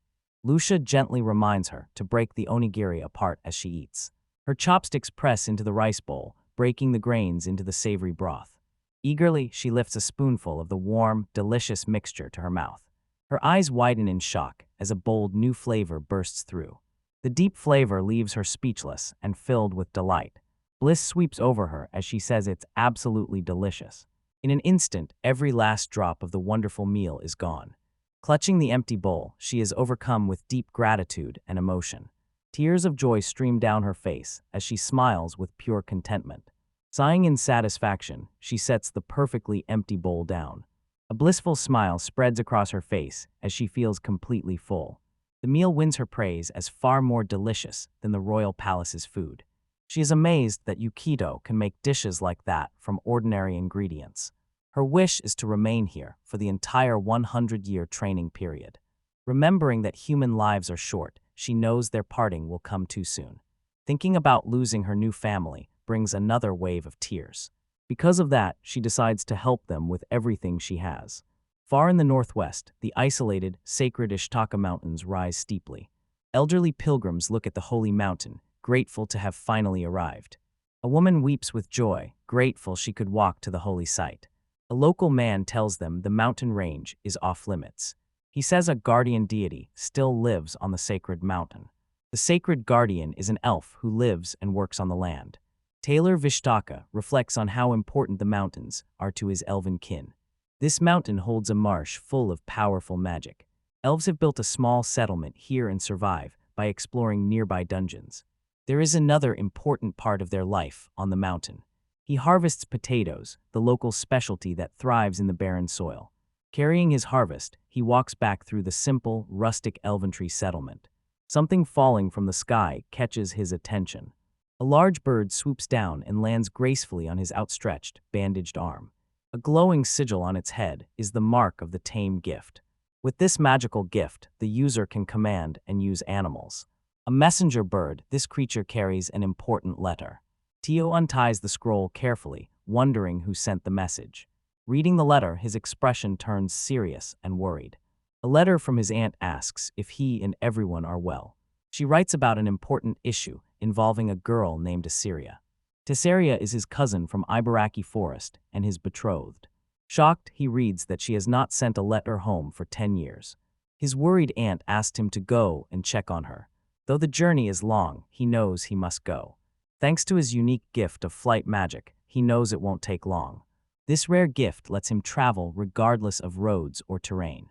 Lucia gently reminds her to break the onigiri apart as she eats. Her chopsticks press into the rice bowl, breaking the grains into the savory broth. Eagerly, she lifts a spoonful of the warm, delicious mixture to her mouth. Her eyes widen in shock as a bold new flavor bursts through. The deep flavor leaves her speechless and filled with delight. Bliss sweeps over her as she says it's absolutely delicious. In an instant, every last drop of the wonderful meal is gone. Clutching the empty bowl, she is overcome with deep gratitude and emotion. Tears of joy stream down her face as she smiles with pure contentment. Sighing in satisfaction, she sets the perfectly empty bowl down. A blissful smile spreads across her face as she feels completely full. The meal wins her praise as far more delicious than the royal palace's food. She is amazed that Yukito can make dishes like that from ordinary ingredients. Her wish is to remain here for the entire 100-year training period. Remembering that human lives are short, she knows their parting will come too soon. Thinking about losing her new family brings another wave of tears. Because of that, she decides to help them with everything she has. Far in the northwest, the isolated, sacred Ishtaka Mountains rise steeply. Elderly pilgrims look at the holy mountain, grateful to have finally arrived. A woman weeps with joy, grateful she could walk to the holy site. A local man tells them the mountain range is off limits. He says a guardian deity still lives on the sacred mountain. The sacred guardian is an elf who lives and works on the land. Taylor Vishtaka reflects on how important the mountains are to his elven kin. This mountain holds a marsh full of powerful magic. Elves have built a small settlement here and survive by exploring nearby dungeons. There is another important part of their life on the mountain. He harvests potatoes, the local specialty that thrives in the barren soil. Carrying his harvest, he walks back through the simple, rustic elventree settlement. Something falling from the sky catches his attention. A large bird swoops down and lands gracefully on his outstretched, bandaged arm. A glowing sigil on its head is the mark of the tame gift. With this magical gift, the user can command and use animals. A messenger bird, this creature carries an important letter. Tio unties the scroll carefully, wondering who sent the message. Reading the letter, his expression turns serious and worried. A letter from his aunt asks if he and everyone are well. She writes about an important issue involving a girl named Taceria. Taceria is his cousin from Ibaraki Forest and his betrothed. Shocked, he reads that she has not sent a letter home for 10 years. His worried aunt asked him to go and check on her. Though the journey is long, he knows he must go. Thanks to his unique gift of flight magic, he knows it won't take long. This rare gift lets him travel regardless of roads or terrain.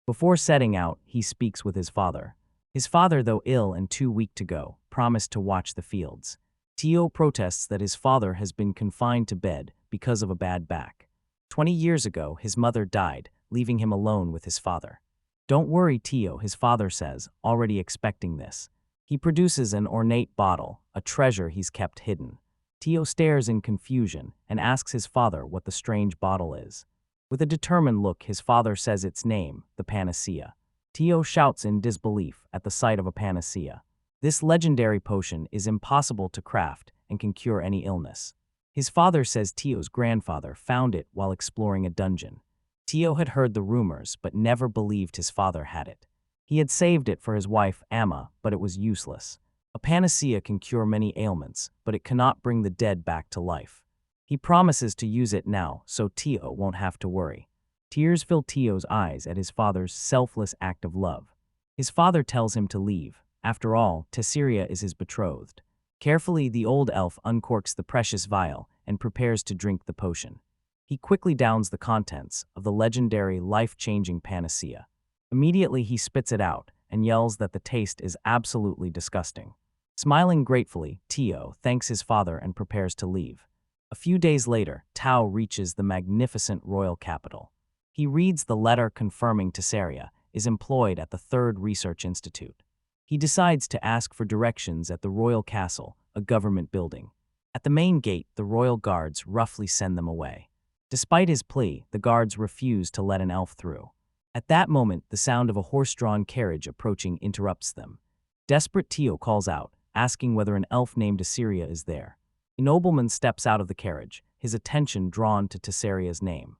Before setting out, he speaks with his father. His father, though ill and too weak to go, promised to watch the fields. Tio protests that his father has been confined to bed because of a bad back. 20 years ago, his mother died, leaving him alone with his father. Don't worry, Tio, his father says, already expecting this. He produces an ornate bottle, a treasure he's kept hidden. Tio stares in confusion and asks his father what the strange bottle is. With a determined look, his father says its name, the panacea. Tio shouts in disbelief at the sight of a panacea. This legendary potion is impossible to craft and can cure any illness. His father says Tio's grandfather found it while exploring a dungeon. Tio had heard the rumors but never believed his father had it. He had saved it for his wife, Amma, but it was useless. A panacea can cure many ailments, but it cannot bring the dead back to life. He promises to use it now so Tio won't have to worry. Tears fill Tio's eyes at his father's selfless act of love. His father tells him to leave. After all, Taceria is his betrothed. Carefully, the old elf uncorks the precious vial and prepares to drink the potion. He quickly downs the contents of the legendary, life-changing panacea. Immediately, he spits it out and yells that the taste is absolutely disgusting. Smiling gratefully, Tio thanks his father and prepares to leave. A few days later, Tao reaches the magnificent royal capital. He reads the letter confirming Taceria is employed at the Third Research Institute. He decides to ask for directions at the royal castle, a government building. At the main gate, the royal guards roughly send them away. Despite his plea, the guards refuse to let an elf through. At that moment, the sound of a horse-drawn carriage approaching interrupts them. Desperate Tio calls out, asking whether an elf named Taceria is there. A nobleman steps out of the carriage, his attention drawn to Taceria's name.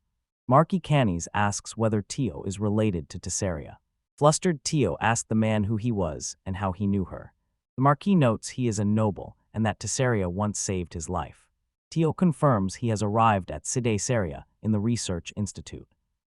Marquis Canis asks whether Tio is related to Taceria. Flustered, Tio asks the man who he was and how he knew her. The Marquis notes he is a noble and that Taceria once saved his life. Tio confirms he has arrived at Taceria in the Research Institute.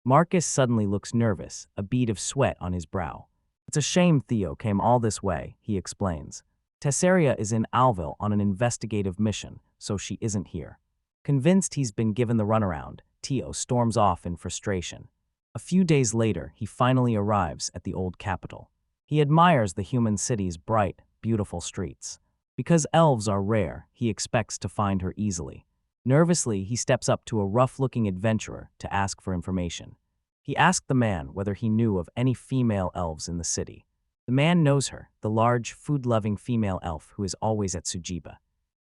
Marcus suddenly looks nervous, a bead of sweat on his brow. It's a shame Tio came all this way, he explains. Taceria is in Alville on an investigative mission, so she isn't here. Convinced he's been given the runaround, Tio storms off in frustration. A few days later, he finally arrives at the old capital. He admires the human city's bright, beautiful streets. Because elves are rare, he expects to find her easily. Nervously, he steps up to a rough-looking adventurer to ask for information. He asked the man whether he knew of any female elves in the city. The man knows her, the large, food-loving female elf who is always at Tsujiba.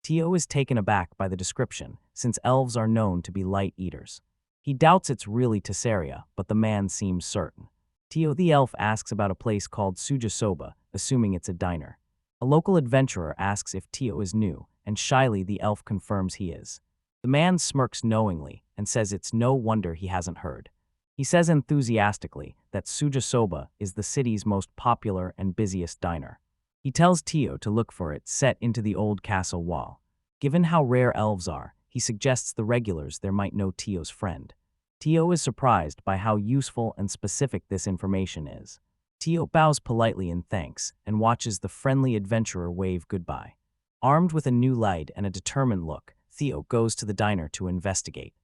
Tio is taken aback by the description, since elves are known to be light eaters. He doubts it's really Taceria, but the man seems certain. Tio the elf asks about a place called Suja Soba, assuming it's a diner. A local adventurer asks if Tio is new, and shyly the elf confirms he is. The man smirks knowingly and says it's no wonder he hasn't heard. He says enthusiastically that Suja Soba is the city's most popular and busiest diner. He tells Tio to look for it set into the old castle wall. Given how rare elves are, he suggests the regulars there might know Tio's friend. Tio is surprised by how useful and specific this information is. Tio bows politely in thanks and watches the friendly adventurer wave goodbye. Armed with a new light and a determined look, Tio goes to the diner to investigate.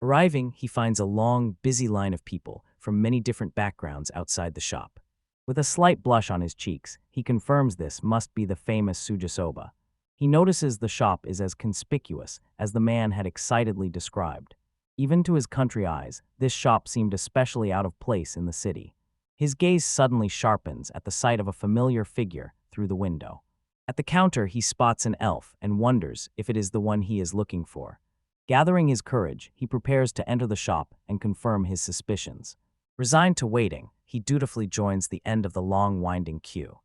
Arriving, he finds a long, busy line of people from many different backgrounds outside the shop. With a slight blush on his cheeks, he confirms this must be the famous Suja Soba. He notices the shop is as conspicuous as the man had excitedly described. Even to his country eyes, this shop seemed especially out of place in the city. His gaze suddenly sharpens at the sight of a familiar figure through the window. At the counter, he spots an elf and wonders if it is the one he is looking for. Gathering his courage, he prepares to enter the shop and confirm his suspicions. Resigned to waiting, he dutifully joins the end of the long, winding queue.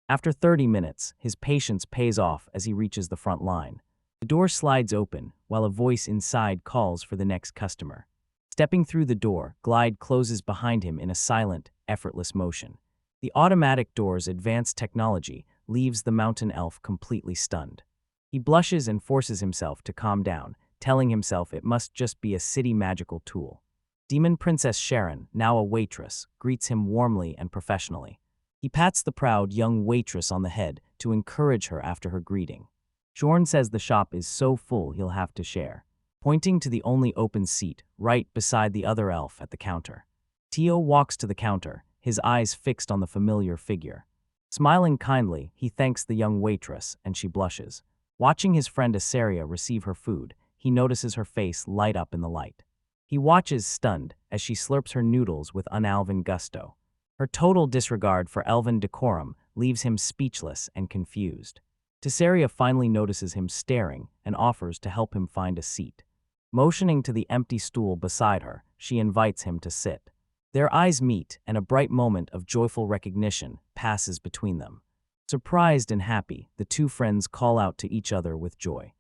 After 30 minutes, his patience pays off as he reaches the front line. The door slides open, while a voice inside calls for the next customer. Stepping through the door, Glide closes behind him in a silent, effortless motion. The automatic door's advanced technology leaves the mountain elf completely stunned. He blushes and forces himself to calm down, telling himself it must just be a city magical tool. Demon Princess Sharon, now a waitress, greets him warmly and professionally. He pats the proud young waitress on the head to encourage her after her greeting. Shorn says the shop is so full he'll have to share, pointing to the only open seat right beside the other elf at the counter. Tio walks to the counter, his eyes fixed on the familiar figure. Smiling kindly, he thanks the young waitress, and she blushes. Watching his friend Taceria receive her food, he notices her face light up in the light. He watches stunned as she slurps her noodles with unalven gusto. Her total disregard for elven decorum leaves him speechless and confused. Taceria finally notices him staring and offers to help him find a seat. Motioning to the empty stool beside her, she invites him to sit. Their eyes meet, and a bright moment of joyful recognition passes between them. Surprised and happy, the two friends call out to each other with joy.